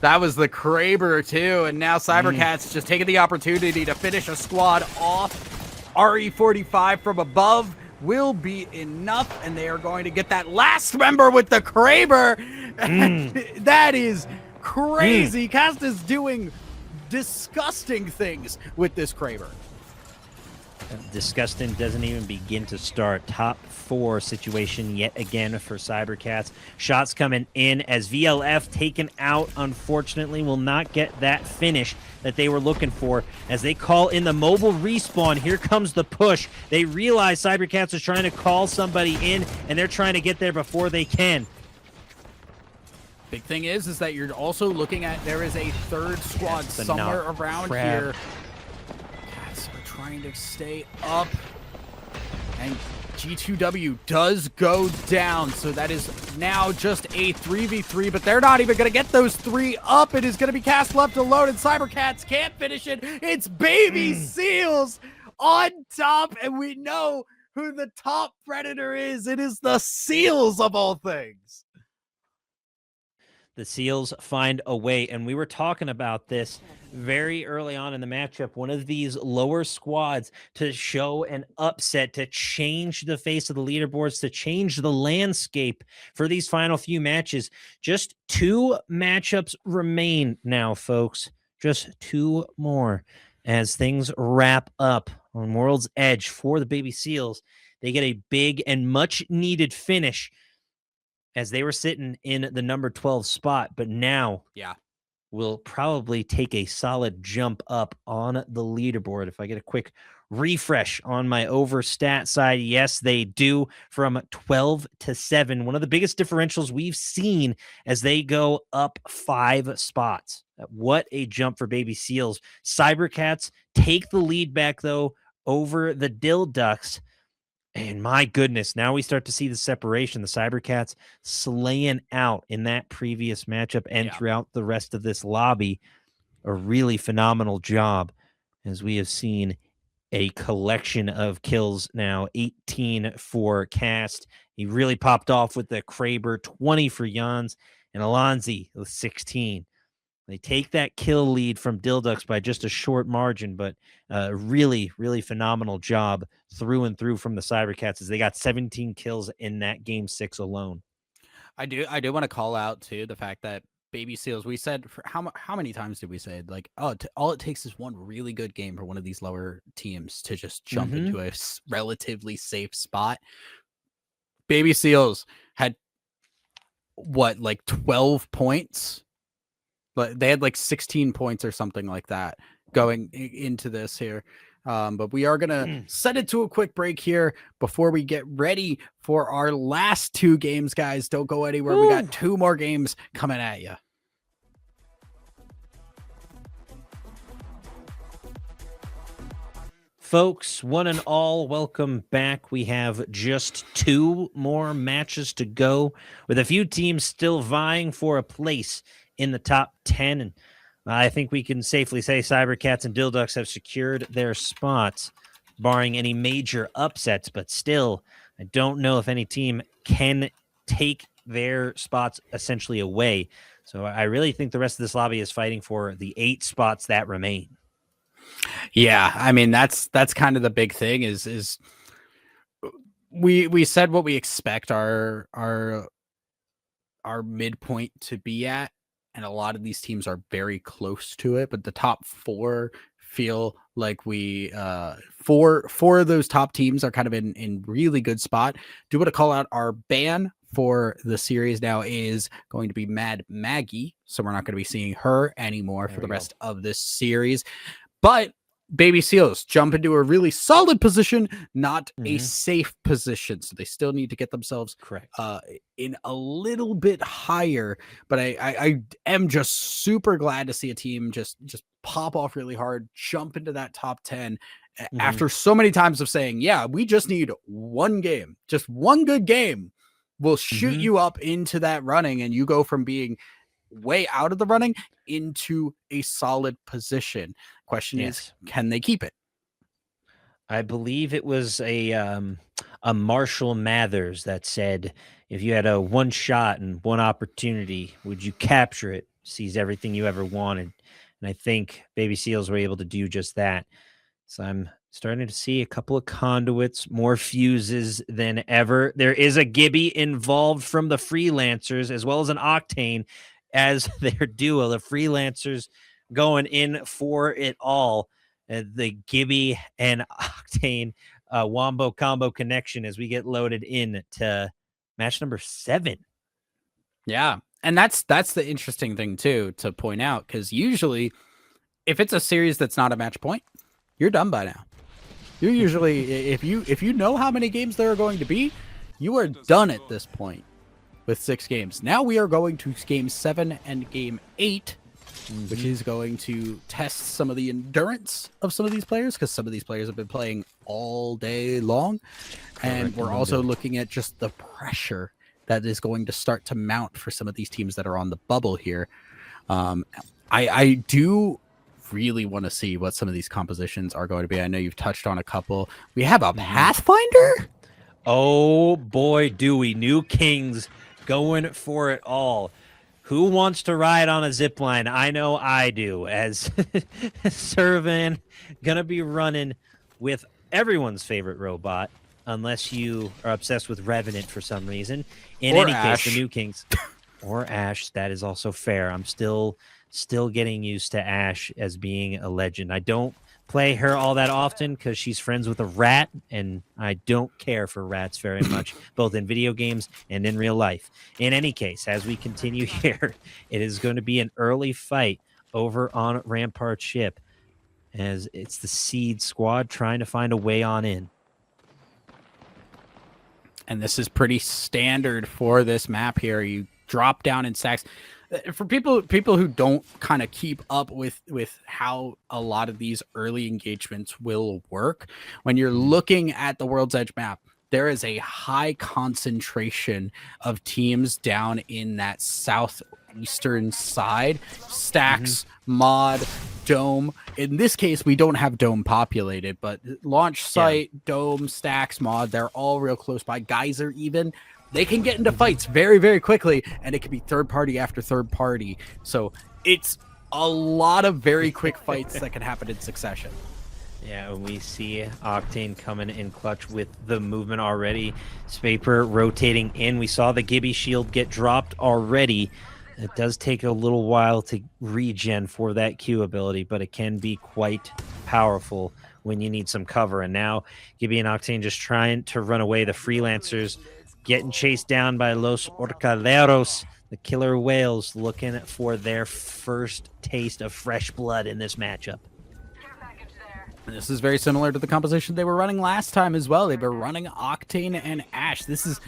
That was the Kraber, too. And now Cybercats just taking the opportunity to finish a squad off. RE45 from above will be enough, and they are going to get that last member with the Kraber. That is crazy. Cast is doing disgusting things with this Kraber. Disgusting doesn't even begin to start. Top 4 situation yet again for Cybercats. Shots coming in as VLF taken out, unfortunately, will not get that finish that they were looking for as they call in the mobile respawn. Here comes the push. They realize Cybercats is trying to call somebody in, and they're trying to get there before they can. Big thing is that you're also looking at, there is a third squad somewhere around here. Cats are trying to stay up, and G2W does go down, so that is now just a 3v3, but they're not even going to get those 3 up. It is going to be Cast left alone, and Cybercats can't finish it. It's Baby Seals on top, and we know who the top predator is. It is the Seals of all things. The Seals find a way, and we were talking about this very early on in the matchup. One of these lower squads to show an upset, to change the face of the leaderboards, to change the landscape for these final few matches. Just 2 matchups remain now, folks. Just 2 more as things wrap up on World's Edge for the Baby Seals. They get a big and much-needed finish as they were sitting in the number 12 spot, but now will probably take a solid jump up on the leaderboard. If I get a quick refresh on my overstat side, yes, they do, from 12 to 7. One of the biggest differentials we've seen as they go up 5 spots. What a jump for Baby Seals. Cybercats take the lead back, though, over the Dill Ducks. And my goodness, now we start to see the separation. The Cybercats slaying out in that previous matchup and throughout the rest of this lobby. A really phenomenal job as we have seen a collection of kills now. 18 for Cast. He really popped off with the Kraber, 20 for Jans, and Alonzi with 16. They take that kill lead from Dildux by just a short margin, but really, really phenomenal job through and through from the Cybercats as they got 17 kills in that game 6 alone. I do want to call out too the fact that Baby Seals, we said, for how many times did we say, like, all it takes is one really good game for one of these lower teams to just jump into a relatively safe spot. Baby Seals had what, like 12 points? But they had like 16 points or something like that going into this here. But we are going to set it to a quick break here before we get ready for our last 2 games, guys. Don't go anywhere. We got 2 more games coming at you. Folks, one and all, welcome back. We have just 2 more matches to go with a few teams still vying for a place in the top 10, and I think we can safely say Cybercats and Dildux have secured their spots, barring any major upsets, but still, I don't know if any team can take their spots essentially away. So I really think the rest of this lobby is fighting for the 8 spots that remain. Yeah, I mean, that's kind of the big thing is we said what we expect our midpoint to be at. And a lot of these teams are very close to it, but the top 4 feel like we four of those top teams are kind of in really good spot. Do want to call out our ban for the series now is going to be Mad Maggie, so we're not going to be seeing her anymore for the rest of this series. But Baby Seals jump into a really solid position, not a safe position. So they still need to get themselves in a little bit higher. But I am just super glad to see a team just pop off really hard, jump into that top 10 after so many times of saying, yeah, we just need one game, just one good game will shoot you up into that running. And you go from being way out of the running into a solid position. Question is, can they keep it? I believe it was a Marshall Mathers that said, "If you had a one shot and one opportunity, would you capture it? Seize everything you ever wanted." And I think Baby Seals were able to do just that. So I'm starting to see a couple of conduits, more fuses than ever. There is a Gibby involved from the freelancers as well as an Octane as their duo. The freelancers going in for it all. The Gibby and Octane Wombo combo connection as we get loaded in to match number 7. Yeah. And that's the interesting thing too to point out, because usually if it's a series that's not a match point, you're done by now. You're usually if you know how many games there are going to be, you are done at this point with 6 games. Now we are going to game 7 and game 8, which is going to test some of the endurance of some of these players, because some of these players have been playing all day long. And we're also looking at just the pressure that is going to start to mount for some of these teams that are on the bubble here. I do really want to see what some of these compositions are going to be. I know you've touched on a couple. We have a Pathfinder. Oh boy, do we. New Kings going for it all. Who wants to ride on a zip line? I know I do, as Servan gonna be running with everyone's favorite robot, unless you are obsessed with Revenant for some reason. In any case, the New Kings or Ash, that is also fair. I'm still getting used to Ash as being a legend. I don't play her all that often because she's friends with a rat, and I don't care for rats very much, both in video games and in real life. In any case, as we continue here, it is going to be an early fight over on Rampart ship, as it's the Seed squad trying to find a way on in. And this is pretty standard for this map here. You drop down in stacks. For people who don't kind of keep up with how a lot of these early engagements will work, when you're looking at the World's Edge map, there is a high concentration of teams down in that southeastern side. Stacks, Mod, Dome. In this case, we don't have Dome populated, but Launch Site, Dome, Stacks, Mod, they're all real close by. Geyser even. They can get into fights very, very quickly, and it can be third party after third party. So it's a lot of very quick fights that can happen in succession. Yeah, we see Octane coming in clutch with the movement already. Spaper rotating in. We saw the Gibby shield get dropped already. It does take a little while to regen for that Q ability, but it can be quite powerful when you need some cover. And now Gibby and Octane just trying to run away. The freelancers getting chased down by Los Orcaleros, the killer whales, looking for their first taste of fresh blood in this matchup. This is very similar to the composition they were running last time as well. They were running Octane and Ash. This is,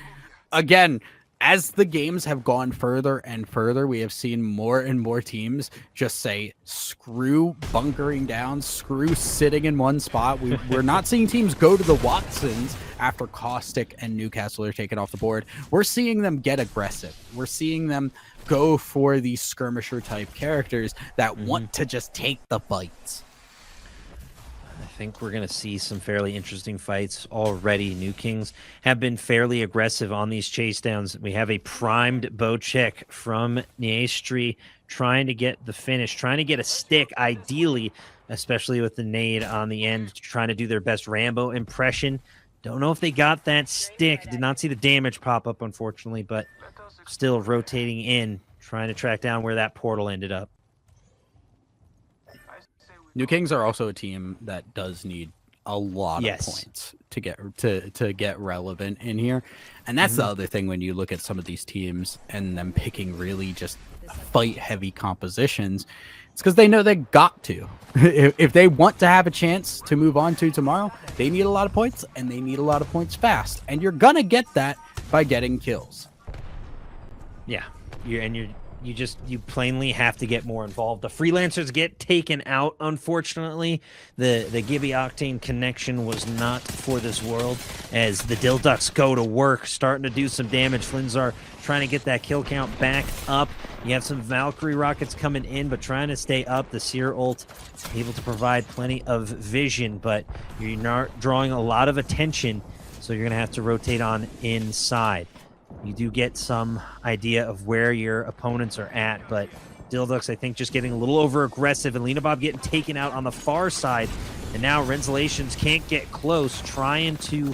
again, as the games have gone further and further, we have seen more and more teams just say, screw bunkering down, screw sitting in one spot. We're not seeing teams go to the Watsons after Caustic and Newcastle are taken off the board. We're seeing them get aggressive. We're seeing them go for these skirmisher type characters that want to just take the fights. I think we're going to see some fairly interesting fights already. New Kings have been fairly aggressive on these chase downs. We have a primed bow check from Niestri trying to get the finish, trying to get a stick, ideally, especially with the nade on the end, trying to do their best Rambo impression. Don't know if they got that stick. Did not see the damage pop up, unfortunately, but still rotating in, trying to track down where that portal ended up. New Kings are also a team that does need a lot of points to get relevant in here. And that's the other thing when you look at some of these teams and them picking really just fight heavy compositions. It's because they know they got to. If they want to have a chance to move on to tomorrow, they need a lot of points, and they need a lot of points fast. And you're going to get that by getting kills. Yeah, you're you plainly have to get more involved. The freelancers get taken out, unfortunately. The Gibby Octane connection was not for this world, as the Dilducks go to work, starting to do some damage. Flinzar trying to get that kill count back up. You have some Valkyrie rockets coming in, but trying to stay up. The Seer ult able to provide plenty of vision, but you're not drawing a lot of attention, so you're going to have to rotate on inside. You do get some idea of where your opponents are at, but Dilducks, I think, just getting a little over-aggressive, and Lena Bob getting taken out on the far side, and now Rensalations can't get close, trying to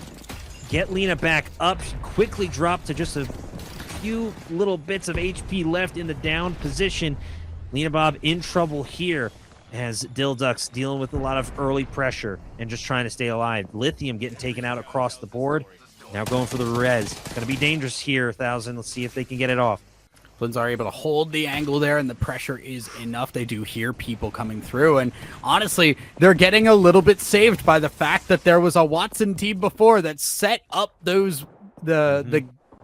get Lena back up, quickly drop to just a few little bits of HP left in the down position. Lena Bob in trouble here, as Dilducks dealing with a lot of early pressure and just trying to stay alive. Lithium getting taken out across the board. Now going for the res. Going to be dangerous here, 1,000. Let's see if they can get it off. Flins are able to hold the angle there, and the pressure is enough. They do hear people coming through, and honestly, they're getting a little bit saved by the fact that there was a Watson team before that set up those the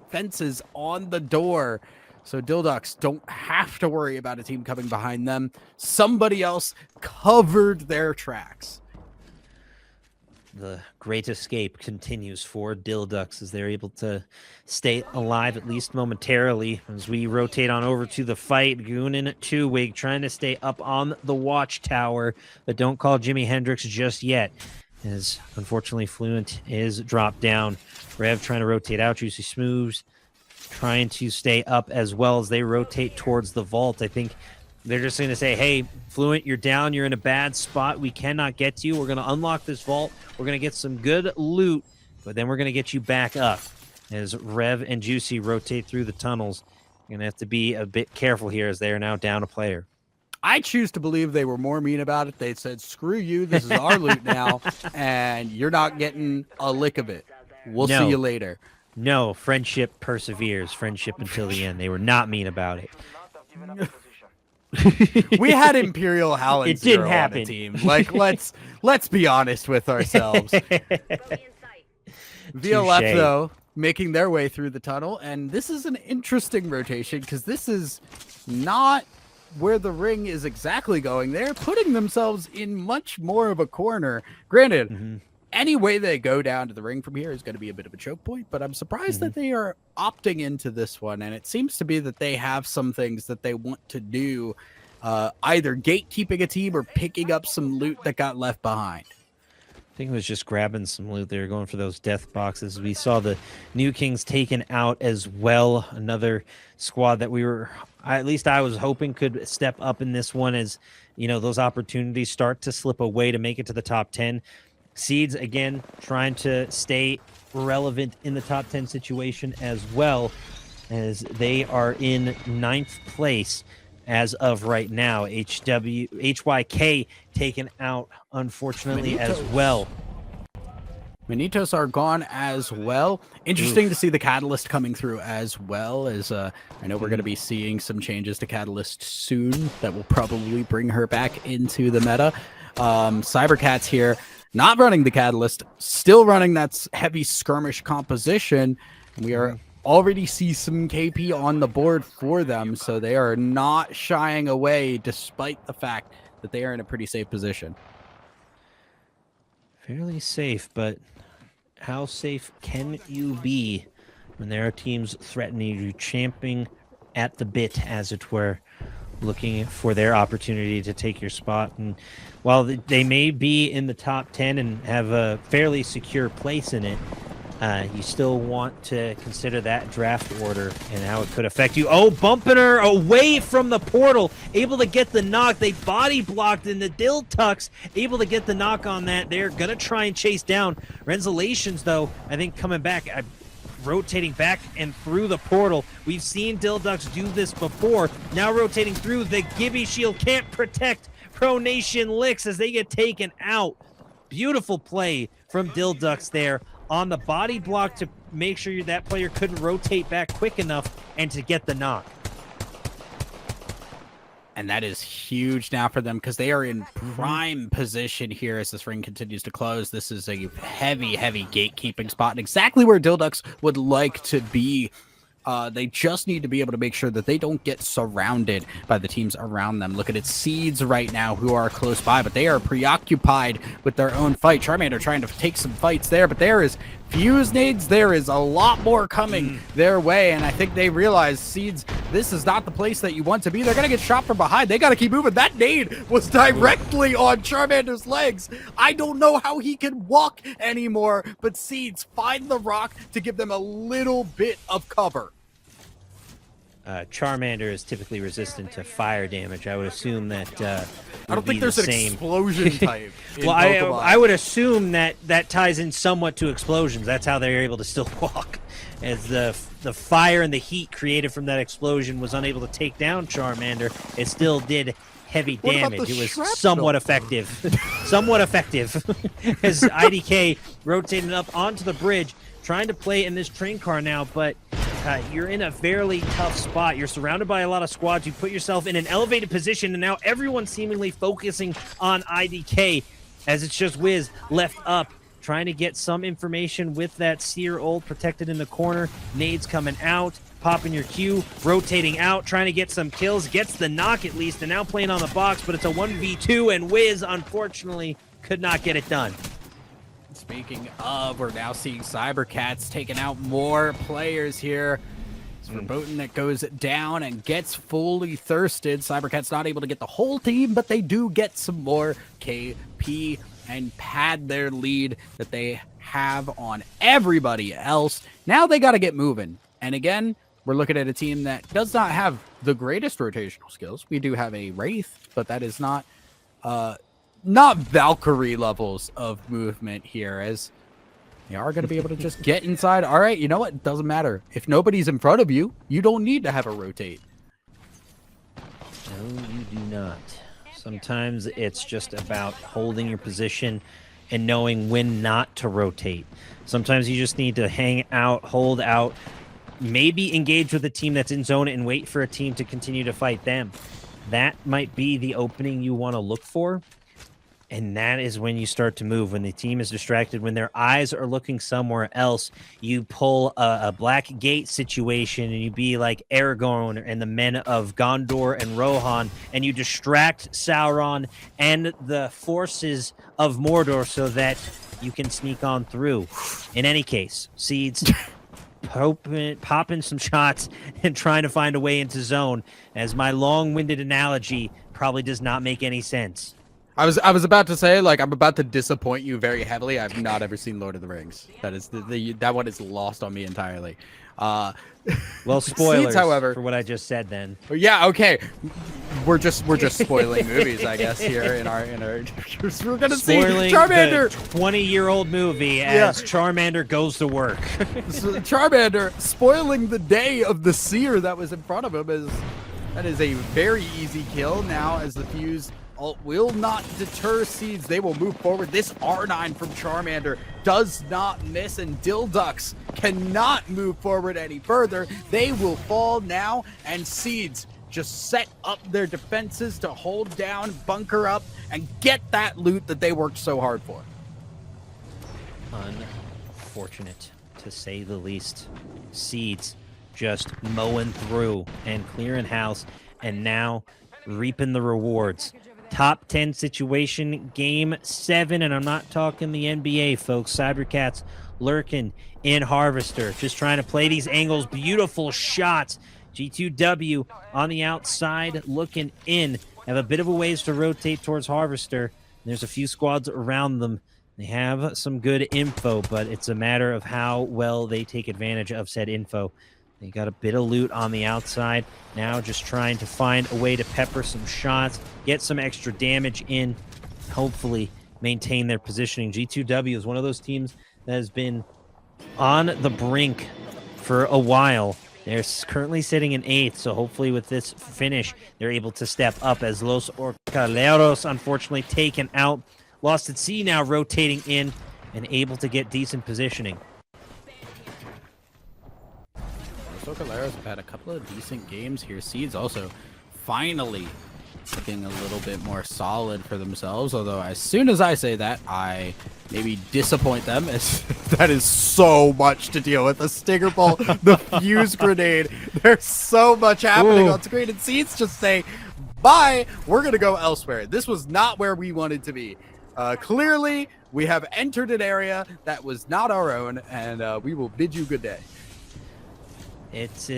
fences on the door. So Dilducks don't have to worry about a team coming behind them. Somebody else covered their tracks. The great escape continues for Dilducks as they're able to stay alive, at least momentarily. As we rotate on over to the fight, Goonin 2-Wig trying to stay up on the watchtower, but don't call Jimi Hendrix just yet, as unfortunately Fluent is dropped down. Rev trying to rotate out, Juicy Smooths trying to stay up as well as they rotate towards the vault. I think they're just going to say, hey, Fluent, you're down. You're in a bad spot. We cannot get to you. We're going to unlock this vault. We're going to get some good loot, but then we're going to get you back up. As Rev and Juicy rotate through the tunnels, you're going to have to be a bit careful here as they are now down a player. I choose to believe they were more mean about it. They said, screw you. This is our loot now, and you're not getting a lick of it. We'll see you later. No, friendship perseveres. Friendship until the end. They were not mean about it. We had Imperial Halland It didn't on happen. the team. Like, let's be honest with ourselves. VLF, though, making their way through the tunnel, and this is an interesting rotation because this is not where the ring is exactly going. They're putting themselves in much more of a corner. Granted, any way they go down to the ring from here is going to be a bit of a choke point, but I'm surprised that they are opting into this one, and it seems to be that they have some things that they want to do, either gatekeeping a team or picking up some loot that got left behind. I think it was just grabbing some loot. They were going for those death boxes. We saw the New Kings taken out as well. Another squad that at least I was hoping could step up in this one, as you know, those opportunities start to slip away to make it to the top 10. Seeds, again, trying to stay relevant in the top 10 situation as well, as they are in 9th place as of right now. HYK taken out, unfortunately, as well. Manitos are gone as well. Interesting to see the Catalyst coming through as well, as I know we're going to be seeing some changes to Catalyst soon that will probably bring her back into the meta. Cybercats here, not running the Catalyst, still running that heavy skirmish composition. We are already see some KP on the board for them, so they are not shying away despite the fact that they are in a pretty safe position. Fairly safe, but how safe can you be when there are teams threatening you, champing at the bit, as it were, looking for their opportunity to take your spot? And while they may be in the top 10 and have a fairly secure place in it, you still want to consider that draft order and how it could affect you. Oh, bumping her away from the portal, able to get the knock. They body blocked, and the Dilducks able to get the knock on that. They're going to try and chase down. Rensalations, though, I think coming back, rotating back and through the portal. We've seen Dilducks do this before. Now rotating through, the Gibby shield can't protect Pro Nation Licks as they get taken out. Beautiful play from Dilducks there on the body block to make sure that player couldn't rotate back quick enough and to get the knock. And that is huge now for them because they are in prime position here as this ring continues to close. This is a heavy, heavy gatekeeping spot and exactly where Dilducks would like to be. They just need to be able to make sure that they don't get surrounded by the teams around them. Look at its Seeds right now who are close by, but they are preoccupied with their own fight. Charmander trying to take some fights there, but there is Fuse nades. There is a lot more coming their way, and I think they realize, Seeds, this is not the place that you want to be. They're going to get shot from behind. They got to keep moving. That nade was directly on Charmander's legs. I don't know how he can walk anymore, but Seeds find the rock to give them a little bit of cover. Charmander is typically resistant to fire damage. I would assume that I don't think there's an explosion type. Well, I would assume that ties in somewhat to explosions. That's how they're able to still walk, as the fire and the heat created from that explosion was unable to take down Charmander. It still did heavy damage. It was somewhat effective. Somewhat effective. As IDK rotated up onto the bridge, trying to play in this train car now, but you're in a fairly tough spot. You're surrounded by a lot of squads. You put yourself in an elevated position, and now everyone's seemingly focusing on IDK, as it's just Wiz left up, trying to get some information with that Seer ult protected in the corner. Nades coming out, popping your Q, rotating out, trying to get some kills, gets the knock at least, and now playing on the box, but it's a 1v2, and Wiz, unfortunately, could not get it done. Speaking of, we're now seeing Cybercats taking out more players here. It's Verboten that goes down and gets fully thirsted. Cybercats not able to get the whole team, but they do get some more KP and pad their lead that they have on everybody else. Now they got to get moving. And again, we're looking at a team that does not have the greatest rotational skills. We do have a Wraith, but that is not Valkyrie levels of movement here, as they are going to be able to just get inside. All right, you know what? It doesn't matter. If nobody's in front of you, you don't need to have a rotate. No, you do not. Sometimes it's just about holding your position and knowing when not to rotate. Sometimes you just need to hang out, hold out, maybe engage with a team that's in zone and wait for a team to continue to fight them. That might be the opening you want to look for. And that is when you start to move. When the team is distracted, when their eyes are looking somewhere else, you pull a Black Gate situation and you be like Aragorn and the men of Gondor and Rohan, and you distract Sauron and the forces of Mordor so that you can sneak on through. In any case, Seeds popping some shots and trying to find a way into zone, as my long-winded analogy probably does not make any sense. I was about to say, like, I'm about to disappoint you very heavily. I've not ever seen Lord of the Rings. That is that one is lost on me entirely. Well, spoilers, Seeds, however, for what I just said then. Yeah, okay. We're just spoiling movies, I guess, here in our we're gonna see Charmander, 20-year-old movie as Charmander goes to work. Charmander spoiling the day of the Seer that was in front of him. That is a very easy kill now, as the Fuse ult will not deter Seeds. They will move forward. This R9 from Charmander does not miss, and Dildux cannot move forward any further. They will fall now, and Seeds just set up their defenses to hold down, bunker up, and get that loot that they worked so hard for. Unfortunate, to say the least. Seeds just mowing through and clearing house, and now reaping the rewards. Top 10 situation, game 7, and I'm not talking the NBA, folks. Cybercats lurking in Harvester, just trying to play these angles. Beautiful shots. G2W on the outside looking in. Have a bit of a ways to rotate towards Harvester. There's a few squads around them. They have some good info, but it's a matter of how well they take advantage of said info. They got a bit of loot on the outside. Now just trying to find a way to pepper some shots, get some extra damage in, hopefully maintain their positioning. G2W is one of those teams that has been on the brink for a while. They're currently sitting in 8th, so hopefully with this finish, they're able to step up, as Los Orcaleros unfortunately taken out. Lost at Sea now rotating in and able to get decent positioning. Los Orcaleros have had a couple of decent games here. Seeds also finally looking a little bit more solid for themselves. Although as soon as I say that, I maybe disappoint them, as that is so much to deal with. The Stinger Bowl, the Fuse Grenade. There's so much happening on screen, and Seeds just say, bye, we're going to go elsewhere. This was not where we wanted to be. Clearly, we have entered an area that was not our own, and we will bid you good day. It's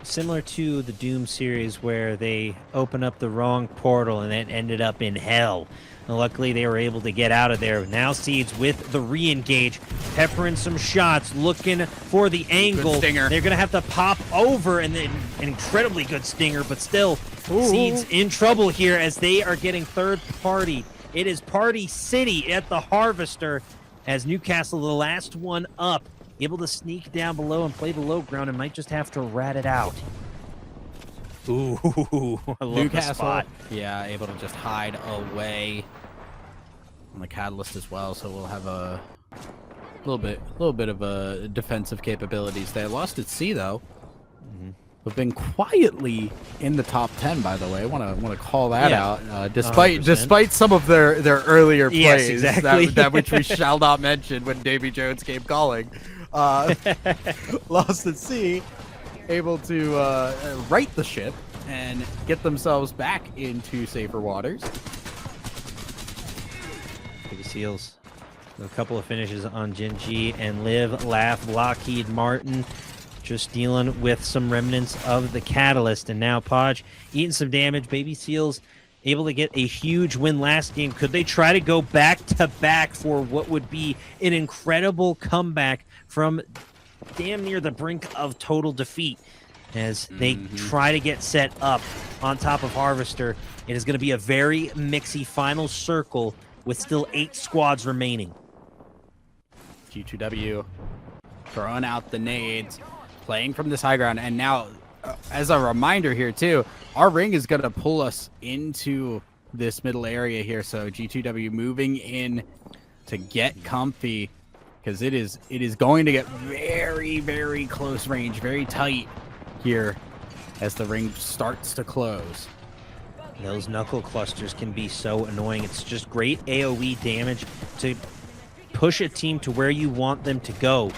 similar to the Doom series where they opened up the wrong portal and it ended up in hell. And luckily, they were able to get out of there. Now Seeds with the re-engage, peppering some shots, looking for the angle. Good stinger. They're going to have to pop over, and then an incredibly good stinger, but still, Seeds in trouble here as they are getting third party. It is Party City at the Harvester as Newcastle, the last one up, able to sneak down below and play the low ground and might just have to rat it out. Ooh, I love Newcastle, the spot. yeah, able to just hide away on the Catalyst as well, so we'll have a little bit of a defensive capabilities there. Lost at sea though. We've been quietly in the top 10, by the way. I want to call that out, despite some of their earlier plays, Yes, exactly. that which we shall not mention when Davy Jones came calling. Lost at sea, able to right the ship and get themselves back into safer waters. Baby Seals. A couple of finishes on Gen G and Live, Laugh, Lockheed Martin. Just dealing with some remnants of the Catalyst. And now Podge eating some damage. Baby Seals able to get a huge win last game. Could they try to go back-to-back for what would be an incredible comeback from damn near the brink of total defeat as they try to get set up on top of Harvester? It is going to be a very mixy final circle with still 8 squads remaining. G2W throwing out the nades, playing from this high ground, and now as a reminder here too, our ring is going to pull us into this middle area here, so G2W moving in to get comfy, because it is going to get very, very close range, very tight here as the ring starts to close. Those knuckle clusters can be so annoying. It's just great AoE damage to push a team to where you want them to go.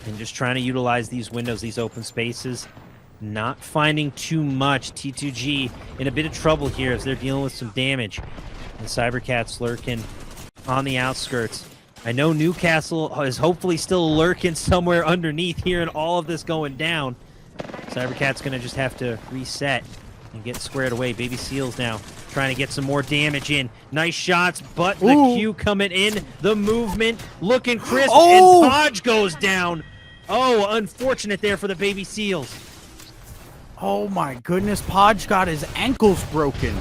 And just trying to utilize these windows, these open spaces. Not finding too much. T2G in a bit of trouble here as they're dealing with some damage. And Cybercat's lurking on the outskirts. I know Newcastle is hopefully still lurking somewhere underneath here and all of this going down. Cybercat's going to just have to reset and get squared away. Baby Seals now trying to get some more damage in. Nice shots, but the Q coming in. The movement looking crisp, and Podge goes down. Oh, unfortunate there for the Baby Seals. Oh my goodness, Podge got his ankles broken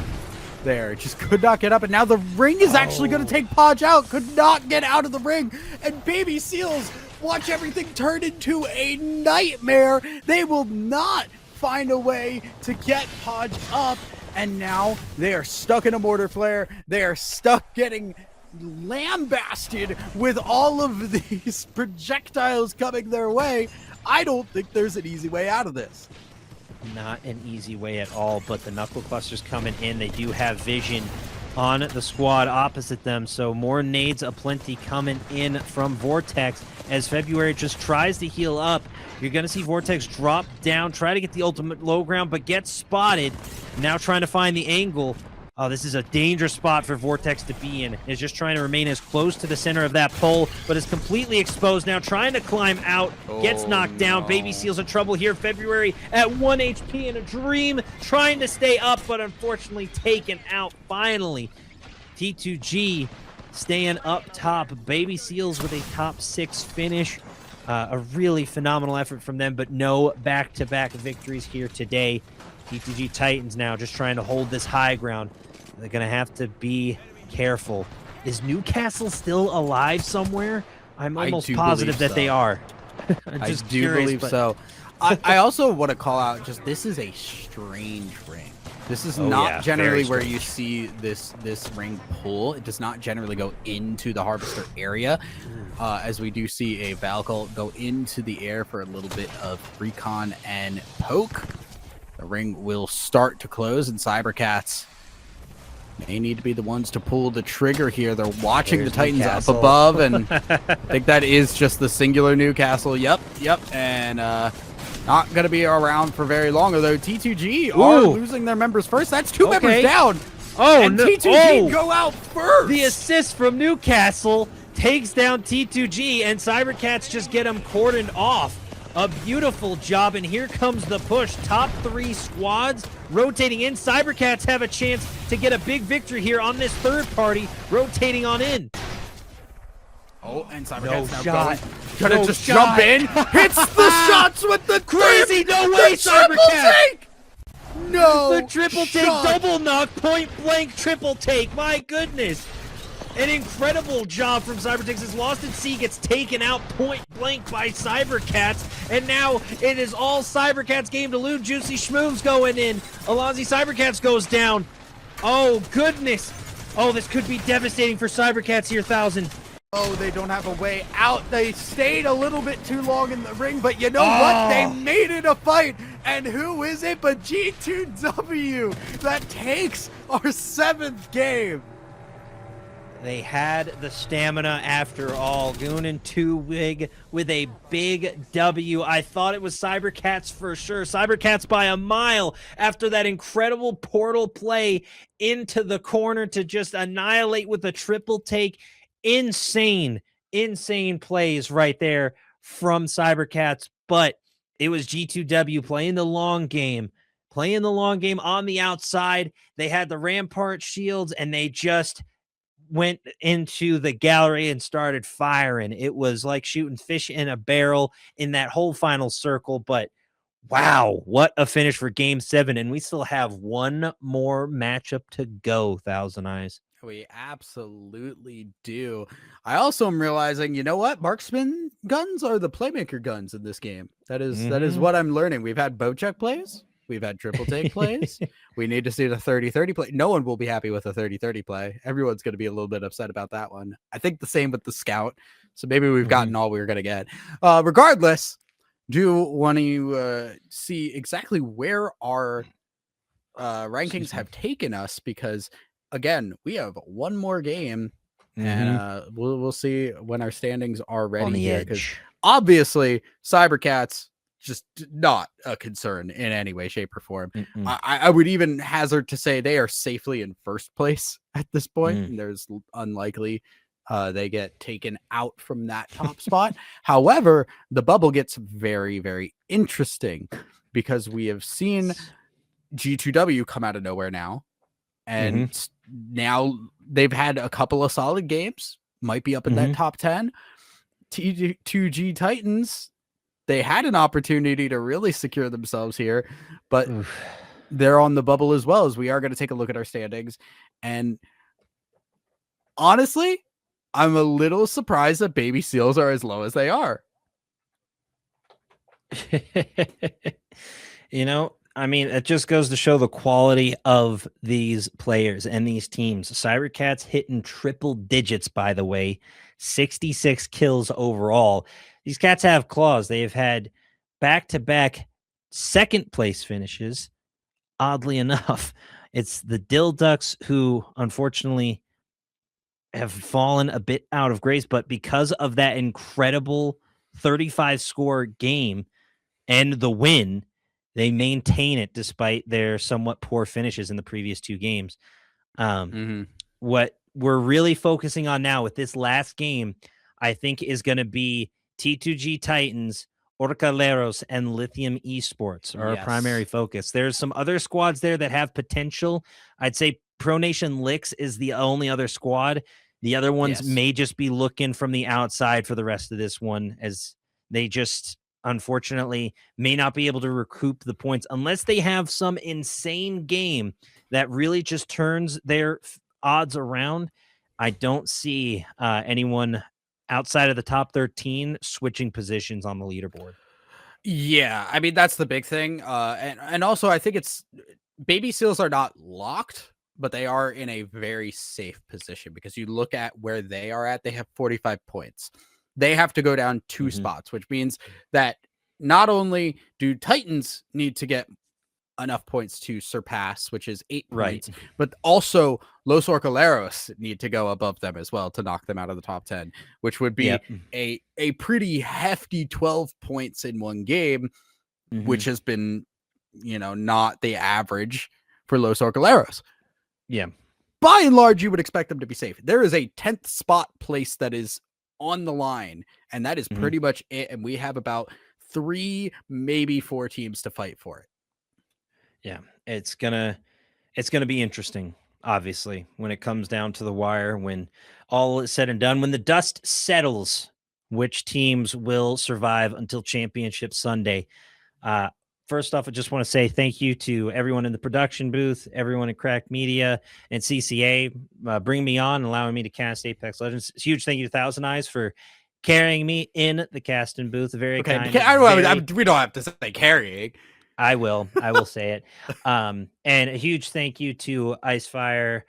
there. Just could not get up, and now the ring is actually going to take Podge out. Could not get out of the ring, and Baby Seals watch everything turn into a nightmare. They will not find a way to get Podge up, and now they are stuck in a mortar flare. They are stuck getting lambasted with all of these projectiles coming their way. I don't think there's an easy way out of this. Not an easy way at all, but the knuckle clusters coming in. They do have vision on the squad opposite them, so more nades aplenty coming in from Vortex as February just tries to heal up. You're going to see Vortex drop down, try to get the ultimate low ground, but get spotted. Now trying to find the angle. Oh, this is a dangerous spot for Vortex to be in. Is just trying to remain as close to the center of that pole, but is completely exposed now, trying to climb out. Gets knocked down. Baby Seals in trouble here. February at 1 HP in a dream, trying to stay up, but unfortunately taken out finally. T2G staying up top. Baby Seals with a top 6 finish. A really phenomenal effort from them, but no back-to-back victories here today. T2G Titans now just trying to hold this high ground. They're going to have to be careful. Is Newcastle still alive somewhere? I'm almost positive that they are. I do believe so. I also want to call out, just this is a strange ring. This is not generally where you see this ring pull. It does not generally go into the Harvester area, as we do see a Valkyl go into the air for a little bit of recon and poke. The ring will start to close, and Cybercats may need to be the ones to pull the trigger here. They're watching There's the Titans Newcastle. up above, and I think that is just the singular Newcastle. Yep. And not going to be around for very long, although T2G are Ooh. losing their members first. That's two Okay. members down. Oh, and no. T2G go out first. The assist from Newcastle takes down T2G, and Cybercats just get him cordoned off. A beautiful job, and here comes the push. Top 3 squads rotating in. Cybercats have a chance to get a big victory here on this third party, rotating on in. Oh, and Cybercats No now shot. gonna No just shot. jump in. Hits the shots with the Crazy, no way, the triple Cybercats. take. No, The triple shot. take, double knock, point blank triple take. My goodness. An incredible job from Cybertix. As Lost at Sea gets taken out point blank by Cybercats. And now it is all Cybercats game to lose. Juicy Schmoov's going in. Alonzi Cybercats goes down. Oh, goodness. Oh, this could be devastating for Cybercats here, 1,000. Oh, they don't have a way out. They stayed a little bit too long in the ring, but you know what? They made it a fight. And who is it but G2W that takes our 7th game? They had the stamina after all. Goonin too big with a big W. I thought it was Cybercats for sure. Cybercats by a mile after that incredible portal play into the corner to just annihilate with a triple take. Insane plays right there from Cybercats. But it was G2W playing the long game on the outside. They had the Rampart shields, and they just went into the gallery and started firing. It was like shooting fish in a barrel in that whole final circle. But wow, what a finish for game 7. And we still have one more matchup to go, Thousand Eyes. We absolutely do. I also am realizing, you know what? Marksman guns are the playmaker guns in this game. That is what I'm learning. We've had bow check plays. We've had triple take plays. We need to see the 30-30 play. No one will be happy with a 30-30 play. Everyone's going to be a little bit upset about that one. I think the same with the scout. So maybe we've gotten all we were going to get. Regardless, do want to see exactly where our rankings have taken us, because again, we have one more game, and we'll see when our standings are ready. On the here, 'cause edge. obviously Cybercats just not a concern in any way, shape, or form. I would even hazard to say they are safely in first place at this point. And there's unlikely they get taken out from that top spot. However, the bubble gets very, very interesting, because we have seen G2W come out of nowhere now. And now they've had a couple of solid games, might be up in that top 10. T2G Titans, they had an opportunity to really secure themselves here, but they're on the bubble as well. As we are going to take a look at our standings. And honestly, I'm a little surprised that Baby Seals are as low as they are. You know, I mean, it just goes to show the quality of these players and these teams. Cybercats hitting triple digits, by the way, 66 kills overall. These cats have claws. They have had back-to-back second place finishes. Oddly enough, it's the Dill Ducks who unfortunately have fallen a bit out of grace, but because of that incredible 35 score game and the win, they maintain it despite their somewhat poor finishes in the previous 2 games. What we're really focusing on now with this last game, I think, is going to be T2G Titans, Orcaleros, and Lithium Esports are our primary focus. There's some other squads there that have potential. I'd say Pro Nation Licks is the only other squad. The other ones may just be looking from the outside for the rest of this one, as they just unfortunately may not be able to recoup the points unless they have some insane game that really just turns their odds around. I don't see anyone outside of the top 13 switching positions on the leaderboard. Yeah, I mean, that's the big thing. And also, I think it's Baby Seals are not locked, but they are in a very safe position, because you look at where they are at, they have 45 points. They have to go down 2 spots, which means that not only do Titans need to get enough points to surpass, which is 8 Right. points. But also Los Orcaleros need to go above them as well to knock them out of the top 10, which would be Yep. a pretty hefty 12 points in one game, which has been, not the average for Los Orcaleros. Yeah. By and large, you would expect them to be safe. There is a 10th spot place that is on the line, and that is pretty much it. And we have about 3, maybe 4 teams to fight for it. Yeah, it's gonna be interesting, obviously, when it comes down to the wire, when all is said and done, when the dust settles, which teams will survive until Championship Sunday. First off, I just want to say thank you to everyone in the production booth, everyone at Crack Media and CCA, bringing me on and allowing me to cast Apex Legends. Huge thank you to Thousand Eyes for carrying me in the casting booth. Very kind. We don't have to say carrying. I will say it. And a huge thank you to Icefire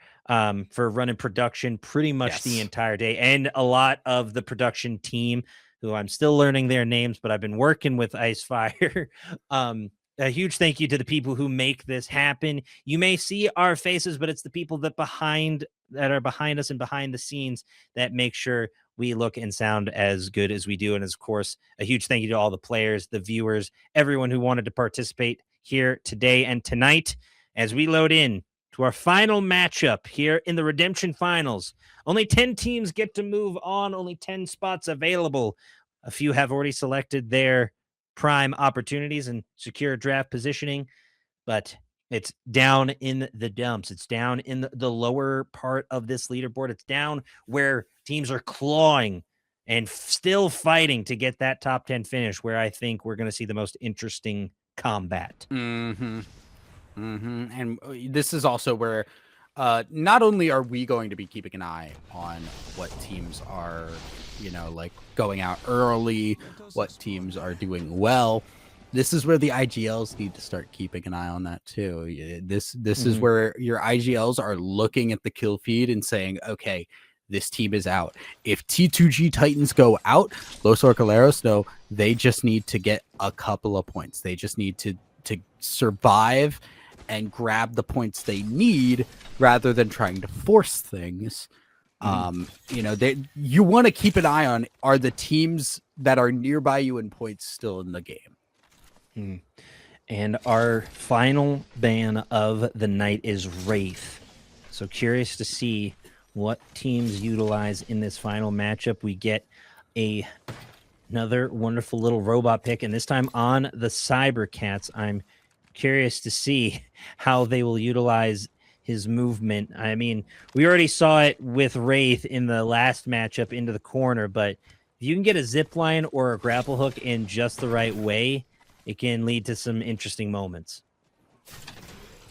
for running production pretty much the entire day, and a lot of the production team who I'm still learning their names, but I've been working with Icefire. A huge thank you to the people who make this happen. You may see our faces, but it's the people that are behind us and behind the scenes that make sure we look and sound as good as we do. And of course, a huge thank you to all the players, the viewers, everyone who wanted to participate here today and tonight as we load in to our final matchup here in the Redemption Finals. Only 10 teams get to move on, only 10 spots available. A few have already selected their prime opportunities and secure draft positioning, but it's down in the dumps. It's down in the lower part of this leaderboard. It's down where teams are clawing and still fighting to get that top 10 finish, where I think we're going to see the most interesting combat. And this is also where not only are we going to be keeping an eye on what teams are, going out early, what teams are doing well. This is where the IGLs need to start keeping an eye on that too. This is where your IGLs are looking at the kill feed and saying, okay, this team is out. If T2G Titans go out, Los Orcaleros know they just need to get a couple of points. They just need to survive and grab the points they need rather than trying to force things. You want to keep an eye on, are the teams that are nearby you in points still in the game? And our final ban of the night is Wraith. So curious to see what teams utilize in this final matchup. We get another wonderful little robot pick, and this time on the Cybercats. I'm curious to see how they will utilize his movement. I mean, we already saw it with Wraith in the last matchup into the corner, but if you can get a zip line or a grapple hook in just the right way, it can lead to some interesting moments.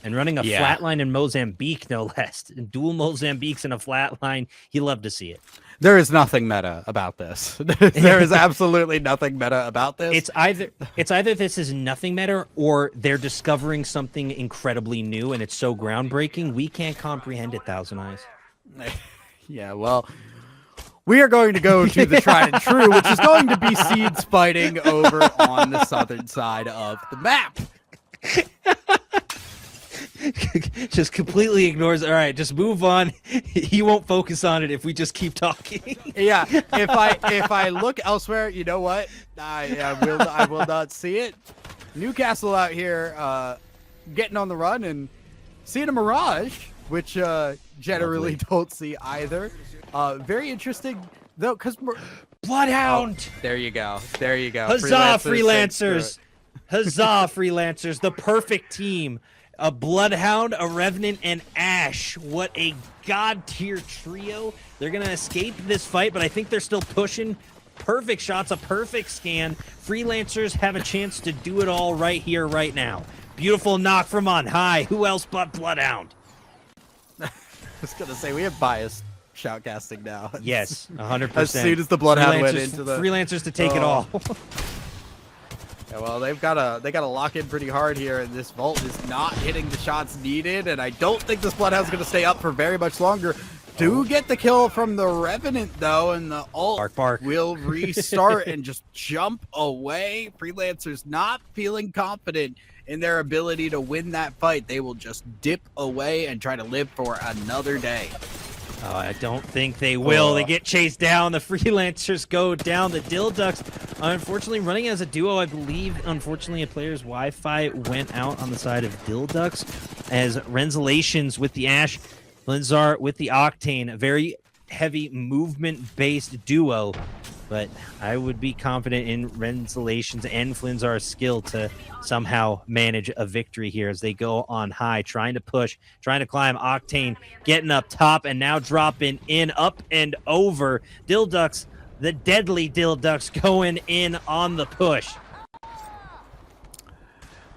And running a flatline in Mozambique, no less. Dual Mozambiques in a flatline, he loved to see it. There is nothing meta about this. There is absolutely nothing meta about this. It's either this is nothing meta, or they're discovering something incredibly new, and it's so groundbreaking we can't comprehend it. Thousand Eyes. Yeah, well, we are going to go to the tried and true, which is going to be Seeds fighting over on the southern side of the map. Just completely ignores. All right, just move on. He won't focus on it if we just keep talking. Yeah, if I look elsewhere, you know what? I will not see it. Newcastle out here getting on the run and seeing a mirage, which generally don't see either. Very interesting though, because Bloodhound. There you go. Huzzah, freelancers! Huzzah, freelancers! The perfect team. A Bloodhound, a Revenant, and Ash. What a god tier trio. They're going to escape this fight, but I think they're still pushing. Perfect shots, a perfect scan. Freelancers have a chance to do it all right here, right now. Beautiful knock from on high. Who else but Bloodhound? I was going to say, we have biased shoutcasting now. Yes, 100%. As soon as the Bloodhound went into the... Freelancers to take it all. Yeah, well, they gotta lock in pretty hard here, and this Vault is not hitting the shots needed, and I don't think this Bloodhound's gonna stay up for very much longer. Do get the kill from the Revenant though, and the ult will restart and just jump away. Freelancer's not feeling confident in their ability to win that fight, they will just dip away and try to live for another day. Oh, I don't think they will. They get chased down. The Freelancers go down. The Dilducks, unfortunately, running as a duo. I believe, unfortunately, a player's Wi-Fi went out on the side of Dilducks as Renzalations with the Ash, Flinzar with the Octane. A very heavy movement-based duo. But I would be confident in Renzalations and Flinzar's skill to somehow manage a victory here as they go on high, trying to push, trying to climb. Octane getting up top and now dropping in, up and over. Dilducks, the deadly Dilducks, going in on the push.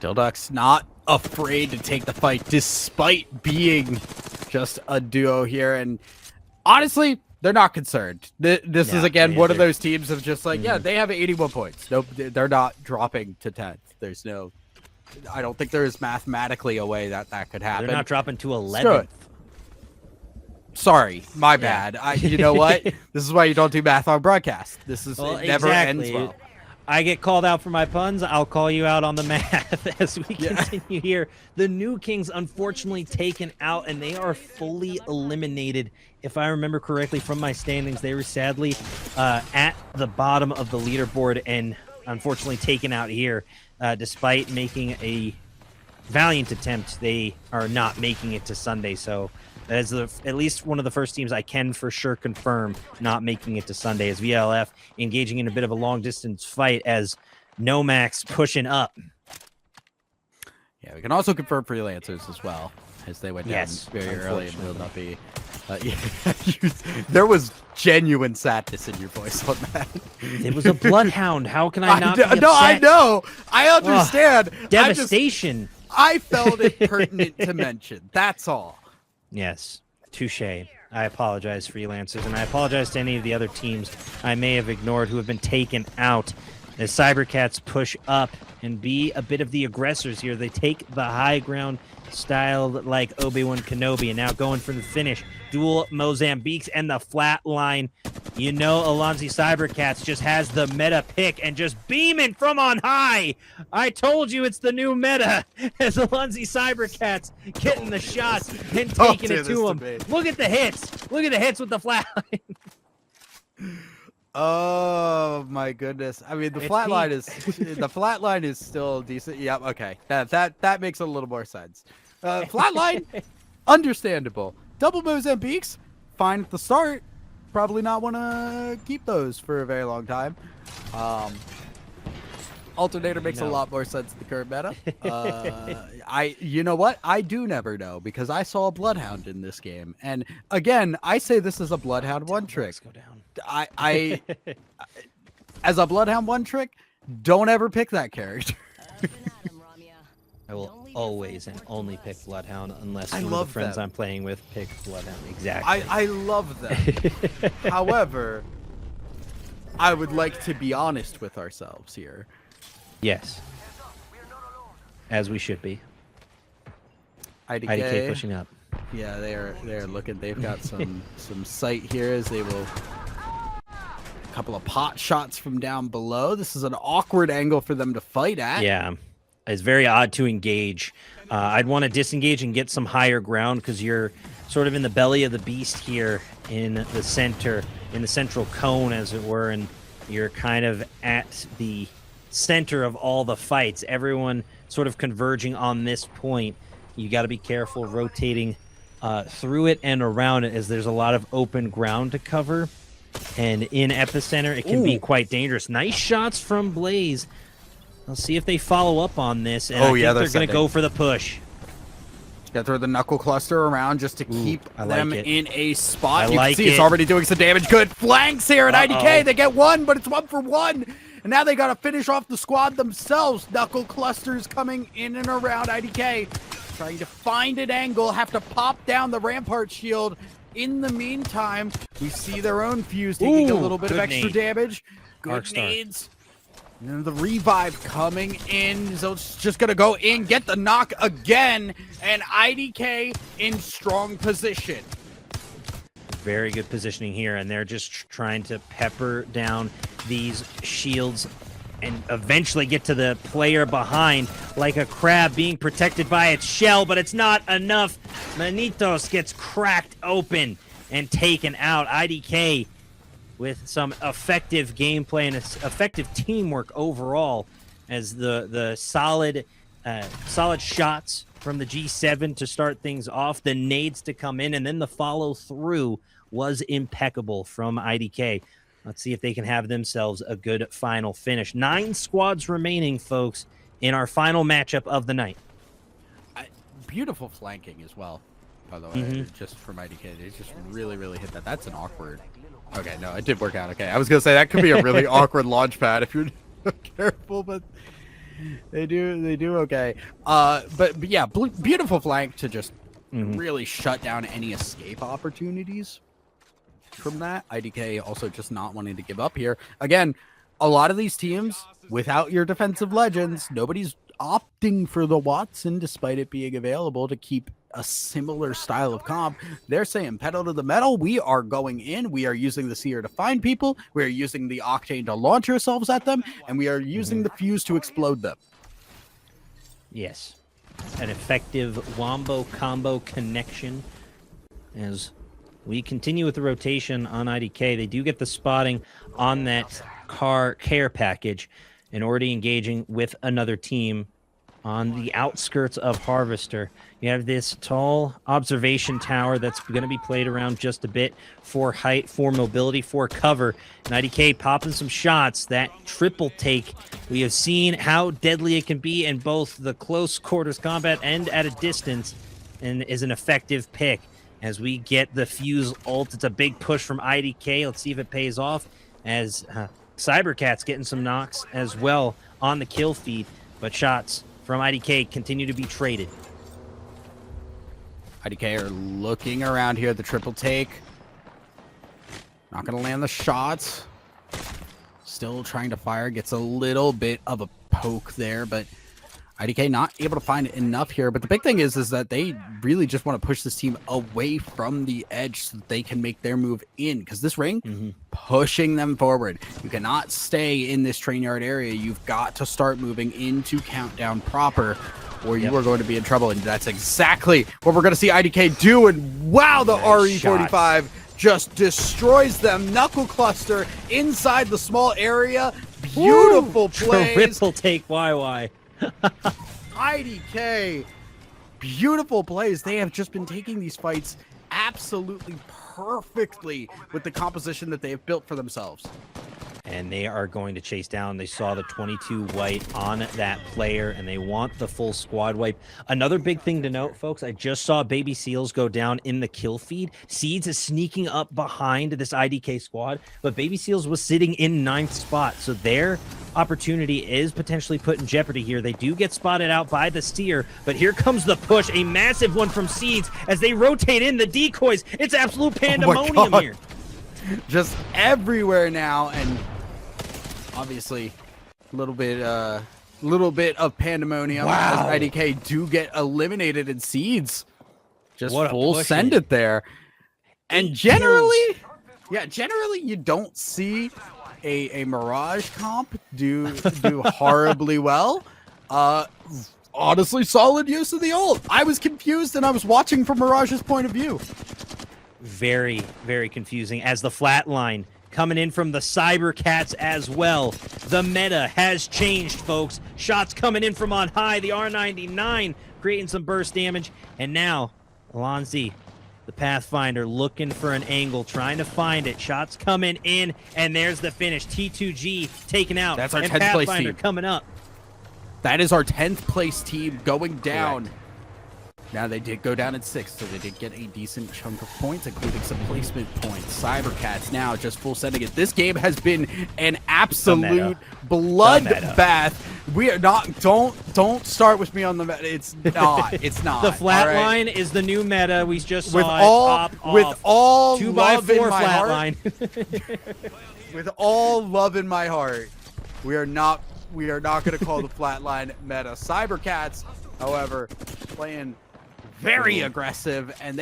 Dilducks not afraid to take the fight despite being just a duo here. And honestly, they're not concerned. This is, again, one of those teams of just like, yeah, they have 81 points. Nope, they're not dropping to 10th. There's no... I don't think there is mathematically a way that could happen. They're not dropping to 11th. Sorry, my bad. You know what? This is why you don't do math on broadcast. This is it never ends well. I get called out for my puns. I'll call you out on the math as we continue here. The New Kings, unfortunately, taken out, and they are fully eliminated. If I remember correctly from my standings, they were sadly at the bottom of the leaderboard and unfortunately taken out here. Despite making a valiant attempt, they are not making it to Sunday. So that is at least one of the first teams I can for sure confirm not making it to Sunday, as VLF engaging in a bit of a long-distance fight as Nomax pushing up. Yeah, we can also confirm Freelancers as well, as they went down very early and will not be... there was genuine sadness in your voice on that. It was a bloodhound. How can I not be upset? No, I know. I understand. Devastation. I felt it pertinent to mention. That's all. Yes. Touche. I apologize, Freelancers, and I apologize to any of the other teams I may have ignored who have been taken out. As Cybercats push up and be a bit of the aggressors here. They take the high ground, styled like Obi-Wan Kenobi, and now going for the finish. Dual Mozambiques and the flat line. You know Alonzi Cybercats just has the meta pick and just beaming from on high. I told you it's the new meta as Alonzi Cybercats getting the shots and taking it to him. Look at the hits. Look at the hits with the flat line. Oh my goodness! I mean, the flat line is still decent. Yep. Okay. That makes a little more sense. Flat line, understandable. Double Mozambiques, fine at the start. Probably not want to keep those for a very long time. Alternator makes a lot more sense in the current meta. You know what? I do never know because I saw a Bloodhound in this game, and again, I say this is a Bloodhound one trick. Let's go down. I as a Bloodhound one trick, don't ever pick that character. I will always and only pick Bloodhound unless one of the friends I'm playing with pick Bloodhound. Exactly. I love them. However, I would like to be honest with ourselves here. Yes. As we should be. IDK pushing up. Yeah, they're looking. They've got some sight here as they will. A couple of pot shots from down below. This is an awkward angle for them to fight at. Yeah, it's very odd to engage. I'd want to disengage and get some higher ground because you're sort of in the belly of the beast here in the center, in the central cone, as it were, and you're kind of at the center of all the fights. Everyone sort of converging on this point. You got to be careful rotating through it and around it as there's a lot of open ground to cover. And in epicenter, it can be quite dangerous. Nice shots from Blaze. Let's see if they follow up on this. And I think they're going to go for the push. Got to throw the knuckle cluster around just to keep them in a spot. You can see it's already doing some damage. Good flanks here at IDK. They get one, but it's 1 for 1. And now they got to finish off the squad themselves. Knuckle clusters coming in and around IDK. Trying to find an angle. Have to pop down the Rampart shield. In the meantime, we see their own fuse taking a little bit of extra damage. Good nades. And the revive coming in. So it's just going to go in, get the knock again. And IDK in strong position. Very good positioning here. And they're just trying to pepper down these shields and eventually get to the player behind like a crab being protected by its shell, but it's not enough. Manitos gets cracked open and taken out. IDK with some effective gameplay and effective teamwork overall, as the solid shots from the G7 to start things off, the nades to come in, and then the follow through was impeccable from IDK. Let's see if they can have themselves a good final finish. 9 squads remaining, folks, in our final matchup of the night. Beautiful flanking as well, by the way, just from IDK. They just really, really hit that. That's an awkward. Okay, no, it did work out. Okay, I was gonna say that could be a really awkward launch pad if you're not careful, but they do okay. But yeah, beautiful flank to just really shut down any escape opportunities from that. IDK also just not wanting to give up here. Again, a lot of these teams, without your defensive legends, nobody's opting for the Watson despite it being available to keep a similar style of comp. They're saying pedal to the metal. We are going in. We are using the Seer to find people. We are using the Octane to launch ourselves at them. And we are using the Fuse to explode them. Yes. An effective wombo combo connection. As we continue with the rotation on IDK, they do get the spotting on that car care package and already engaging with another team on the outskirts of Harvester. You have this tall observation tower that's going to be played around just a bit for height, for mobility, for cover. And IDK popping some shots. That triple take, we have seen how deadly it can be in both the close quarters combat and at a distance, and is an effective pick. As we get the Fuse ult, it's a big push from IDK. Let's see if it pays off, as Cybercat's getting some knocks as well on the kill feed, but shots from IDK continue to be traded. IDK are looking around here at the triple take. Not going to land the shots. Still trying to fire. Gets a little bit of a poke there, but IDK not able to find enough here. But the big thing is that they really just want to push this team away from the edge so that they can make their move in. Because this ring, pushing them forward. You cannot stay in this train yard area. You've got to start moving into Countdown proper, or you are going to be in trouble. And that's exactly what we're going to see IDK do. And wow, the Nice RE45 shots. just destroys them. Knuckle cluster inside the small area. Beautiful plays. Triple take YY. IDK, beautiful plays. They have just been taking these fights absolutely perfectly with the composition that they have built for themselves. And they are going to chase down. They saw the 22 white on that player, and they want the full squad wipe. Another big thing to note, folks, I just saw Baby Seals go down in the kill feed. Seeds is sneaking up behind this IDK squad, but Baby Seals was sitting in 9th spot, so their opportunity is potentially put in jeopardy here. They do get spotted out by the Seer, but here comes the push, a massive one from Seeds as they rotate in the decoys. It's absolute pandemonium here. Just everywhere now, and obviously a little bit of pandemonium as IDK do get eliminated, and Seeds just What a full push send in. it there. And generally you don't see a Mirage comp do horribly well. Honestly, solid use of the ult. I was confused, and I was watching from Mirage's point of view. Very, very confusing as the flatline coming in from the Cybercats as well. The meta has changed, folks. Shots coming in from on high. The R99 creating some burst damage. And now, Alonzi, the Pathfinder, looking for an angle, trying to find it. Shots coming in, and there's the finish. T2G taken out. That's our and 10th place Pathfinder team. coming up. That is our 10th place team going down. Correct. Now, they did go down in 6th, so they did get a decent chunk of points, including some placement points. Cybercats now just full sending it. This game has been an absolute bloodbath. We are not. Don't start with me on the meta. It's not. It's not. The flat all right? line is the new meta. We just saw With it all pop off. with all 2x4 love in my flat heart, line. with all love in my heart, we are not going to call the flatline meta. Cybercats, however, playing very aggressive, and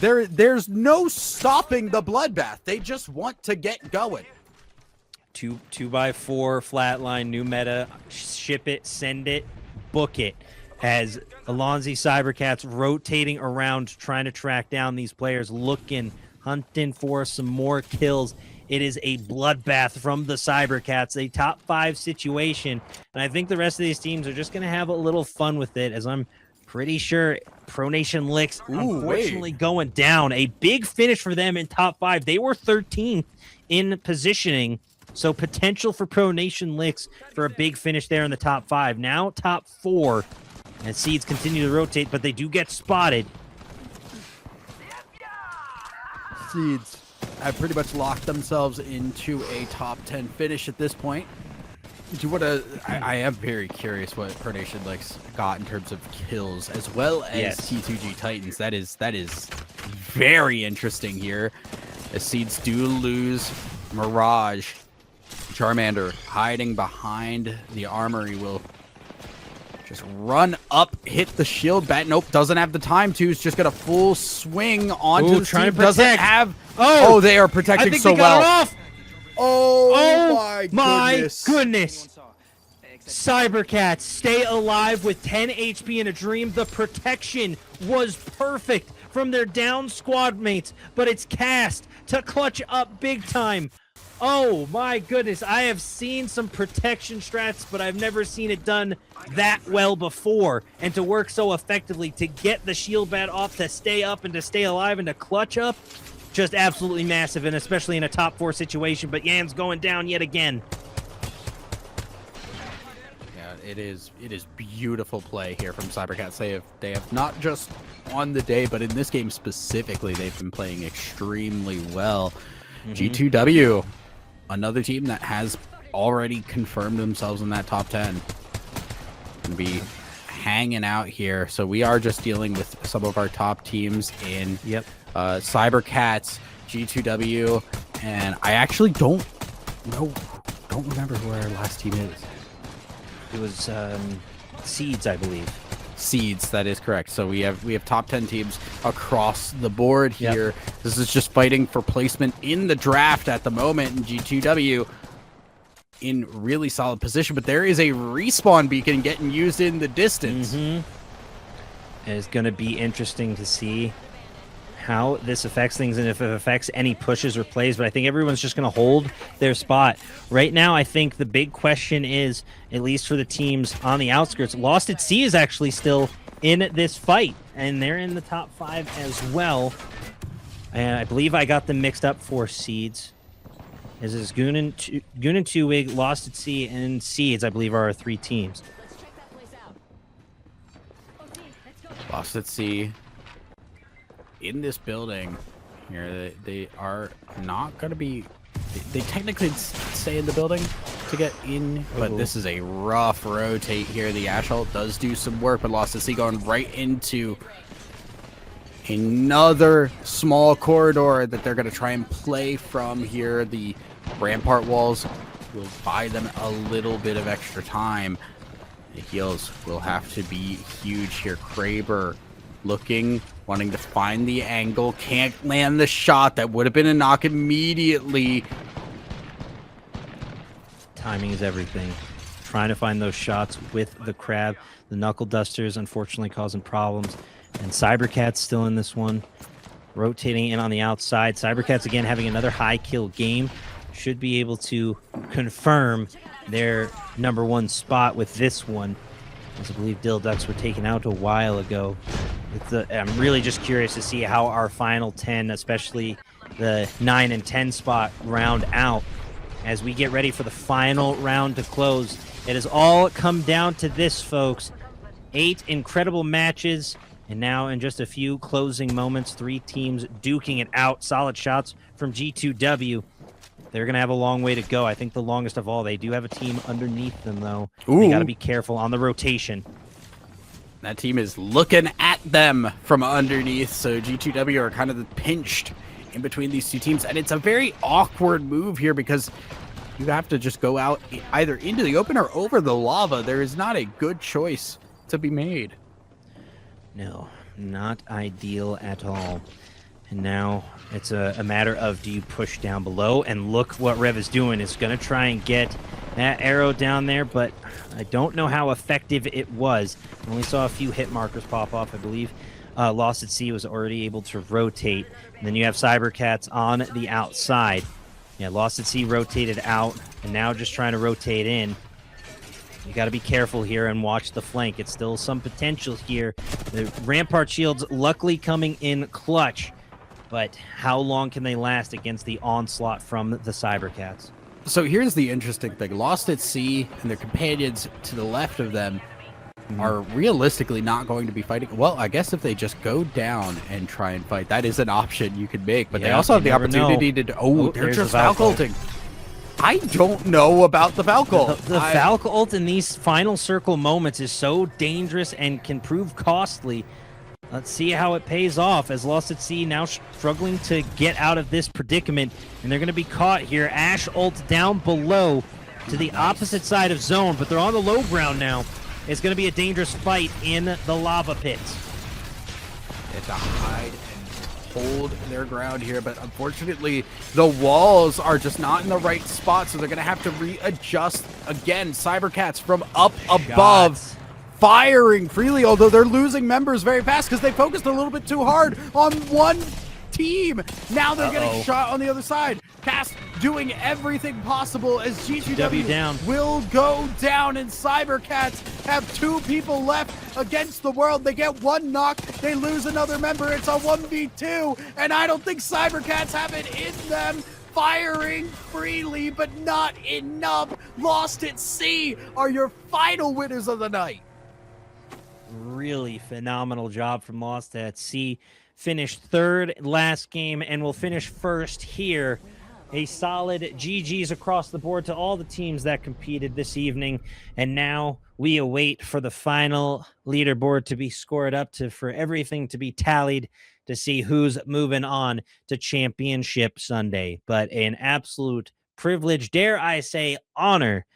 there's no stopping the bloodbath. They just want to get going. two by four flatline, new meta, ship it, send it, book it. As Alonzi Cybercats rotating around, trying to track down these players, looking, hunting for some more kills. It is a bloodbath from the Cybercats, a top 5 situation. And I think the rest of these teams are just going to have a little fun with it, as I'm pretty sure Pro Nation Licks, unfortunately, going down. A big finish for them in top 5. They were 13th in positioning, so potential for Pro Nation Licks for a big finish there in the top 5. Now top 4, and Seeds continue to rotate, but they do get spotted. Seeds have pretty much locked themselves into a top 10 finish at this point. Do you want to? I am very curious what Pro Nation got in terms of kills, as well as Yes. T2G Titans. That is very interesting here. As Seeds do lose Mirage, Charmander hiding behind the armory will just run up, hit the shield bat. Nope, doesn't have the time to. He's just got a full swing onto the trying team. to Doesn't protect. have. Oh! Oh, they are protecting I think so they got well. it off. Oh my goodness. Cybercats stay alive with 10 HP in a dream. The protection was perfect from their down squad mates, but it's cast to clutch up big time. Oh my goodness, I have seen some protection strats, but I've never seen it done that well before, and to work so effectively to get the shield bat off, to stay up and to stay alive and to clutch up, just absolutely massive, and especially in a top 4 situation. But Yan's going down yet again. Yeah, it is beautiful play here from Cybercats. They have not just on the day, but in this game specifically, they've been playing extremely well. G2W, another team that has already confirmed themselves in that top 10, and be hanging out here. So we are just dealing with some of our top teams in Cybercats, G2W, and I actually don't remember who our last team is. It was Seeds, I believe. Seeds, that is correct. So we have top 10 teams across the board here. This is just fighting for placement in the draft at the moment, and G2W in really solid position, but there is a respawn beacon getting used in the distance. It's going to be interesting to see how this affects things and if it affects any pushes or plays, but I think everyone's just going to hold their spot. Right now, I think the big question is, at least for the teams on the outskirts, Lost at Sea is actually still in this fight, and they're in the top 5 as well. And I believe I got them mixed up for Seeds. This is Goon and Two-Wig, Lost at Sea, and Seeds, I believe, are our 3 teams. Lost at Sea in this building here. They are not going to be... They technically stay in the building to get in, but this is a rough rotate here. The Ashalt does do some work, but Lost at Sea going right into another small corridor that they're going to try and play from here. The rampart walls will buy them a little bit of extra time. The heals will have to be huge here. Kraber looking, wanting to find the angle, can't land the shot. That would have been a knock immediately. Timing is everything. Trying to find those shots with the crab. The knuckle dusters unfortunately causing problems. And Cybercats still in this one. Rotating in on the outside. Cybercats again having another high kill game. Should be able to confirm their #1 spot with this one. As I believe Dill Ducks were taken out a while ago. I'm really just curious to see how our final 10, especially the 9 and 10 spot, round out as we get ready for the final round to close. It has all come down to this, folks. 8 incredible matches, and now in just a few closing moments, 3 teams duking it out. Solid shots from G2W. They're going to have a long way to go. I think the longest of all. They do have a team underneath them, though. They got to be careful on the rotation. That team is looking at them from underneath, so G2W are kind of pinched in between these 2 teams, and it's a very awkward move here because you have to just go out either into the open or over the lava. There is not a good choice to be made. No, not ideal at all. And now it's a matter of, do you push down below? And look what Rev is doing. It's going to try and get that arrow down there, but I don't know how effective it was. I only saw a few hit markers pop off, I believe. Lost at Sea was already able to rotate. And then you have Cybercats on the outside. Yeah, Lost at Sea rotated out, and now just trying to rotate in. You got to be careful here and watch the flank. It's still some potential here. The Rampart Shields luckily coming in clutch. But how long can they last against the onslaught from the Cybercats? So here's the interesting thing. Lost at Sea and their companions to the left of them are realistically not going to be fighting. Well, I guess if they just go down and try and fight, that is an option you could make. But they also have the opportunity to... Oh, they're just Valk ulting. I don't know about the Valk ult. The Valk ult in these final circle moments is so dangerous and can prove costly. Let's see how it pays off, as Lost at Sea now struggling to get out of this predicament, and they're going to be caught here. Ash ult down below to the opposite side of zone, but they're on the low ground now. It's going to be a dangerous fight in the lava pits. It's to hide and hold their ground here, but unfortunately the walls are just not in the right spot, so they're going to have to readjust again. Cybercats from up above firing freely, although they're losing members very fast because they focused a little bit too hard on one team. Now they're getting shot on the other side. Cast doing everything possible as GGW down. will go down, and Cybercats have 2 people left against the world. They get 1 knock, they lose another member. It's a 1v2, and I don't think Cybercats have it in them. Firing freely, but not enough. Lost at Sea are your final winners of the night. Really phenomenal job from Lost at Sea. Finished third last game and will finish first here. A solid GG's across the board to all the teams that competed this evening. And now we await for the final leaderboard to be scored up, for everything to be tallied, to see who's moving on to Championship Sunday. But an absolute privilege, dare I say honor,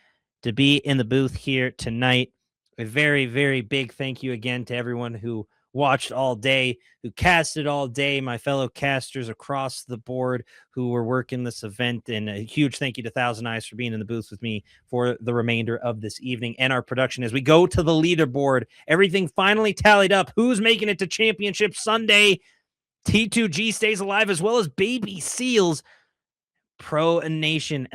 to be in the booth here tonight. A very, very big thank you again to everyone who watched all day, who casted all day, my fellow casters across the board who were working this event, and a huge thank you to Thousand Eyes for being in the booth with me for the remainder of this evening and our production as we go to the leaderboard. Everything finally tallied up. Who's making it to Championship Sunday? T2G stays alive, as well as Baby Seals. Pro Nation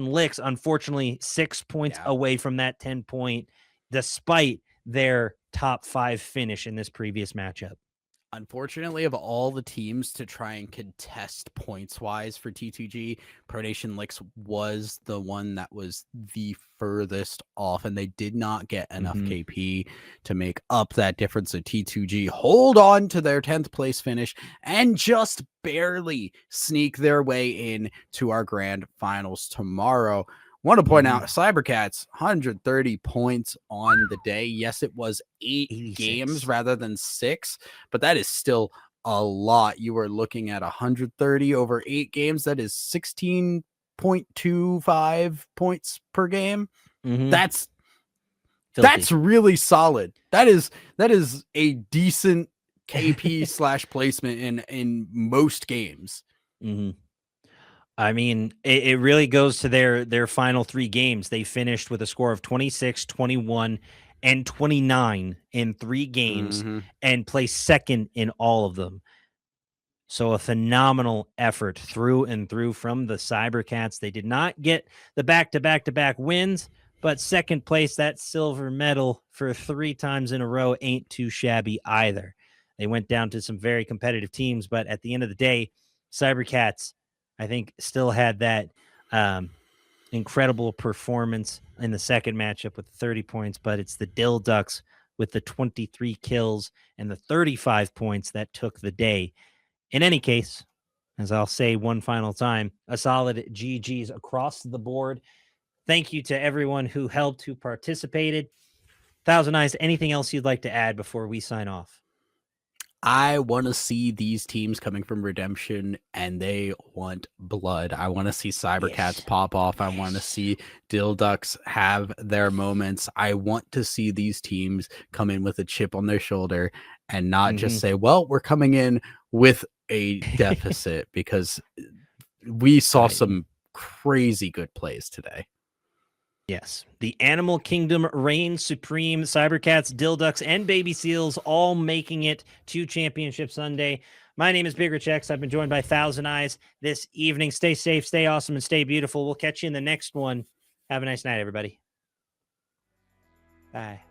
Licks, unfortunately, 6 points away from that 10-point, despite their top 5 finish in this previous matchup. Unfortunately, of all the teams to try and contest points-wise for T2G, Pro Nation Licks was the one that was the furthest off, and they did not get enough KP to make up that difference. So T2G hold on to their 10th place finish and just barely sneak their way in to our grand finals tomorrow. Want to point out, Cybercats, 130 points on the day. Yes, it was 8 games rather than 6, but that is still a lot. You are looking at 130 over 8 games. That is 16.25 points per game. That's really solid. That is a decent KP slash placement in most games. I mean, it really goes to their final 3 games. They finished with a score of 26, 21, and 29 in 3 games and placed second in all of them. So a phenomenal effort through and through from the Cybercats. They did not get the back-to-back-to-back wins, but second place, that silver medal for 3 times in a row ain't too shabby either. They went down to some very competitive teams, but at the end of the day, Cybercats, I think, still had that incredible performance in the second matchup with 30 points, but it's the Dill Ducks with the 23 kills and the 35 points that took the day. In any case, as I'll say one final time, a solid GG's across the board. Thank you to everyone who helped, who participated. Thousand Eyes, anything else you'd like to add before we sign off? I want to see these teams coming from Redemption, and they want blood. I want to see Cybercats pop off. I want to see Dill Ducks have their moments. I want to see these teams come in with a chip on their shoulder and not just say, well, we're coming in with a deficit because we saw Right. some crazy good plays today. Yes. The Animal Kingdom reigns supreme. Cybercats, Dilducks, and Baby Seals all making it to Championship Sunday. My name is Big Rich X. I've been joined by Thousand Eyes this evening. Stay safe, stay awesome, and stay beautiful. We'll catch you in the next one. Have a nice night, everybody. Bye.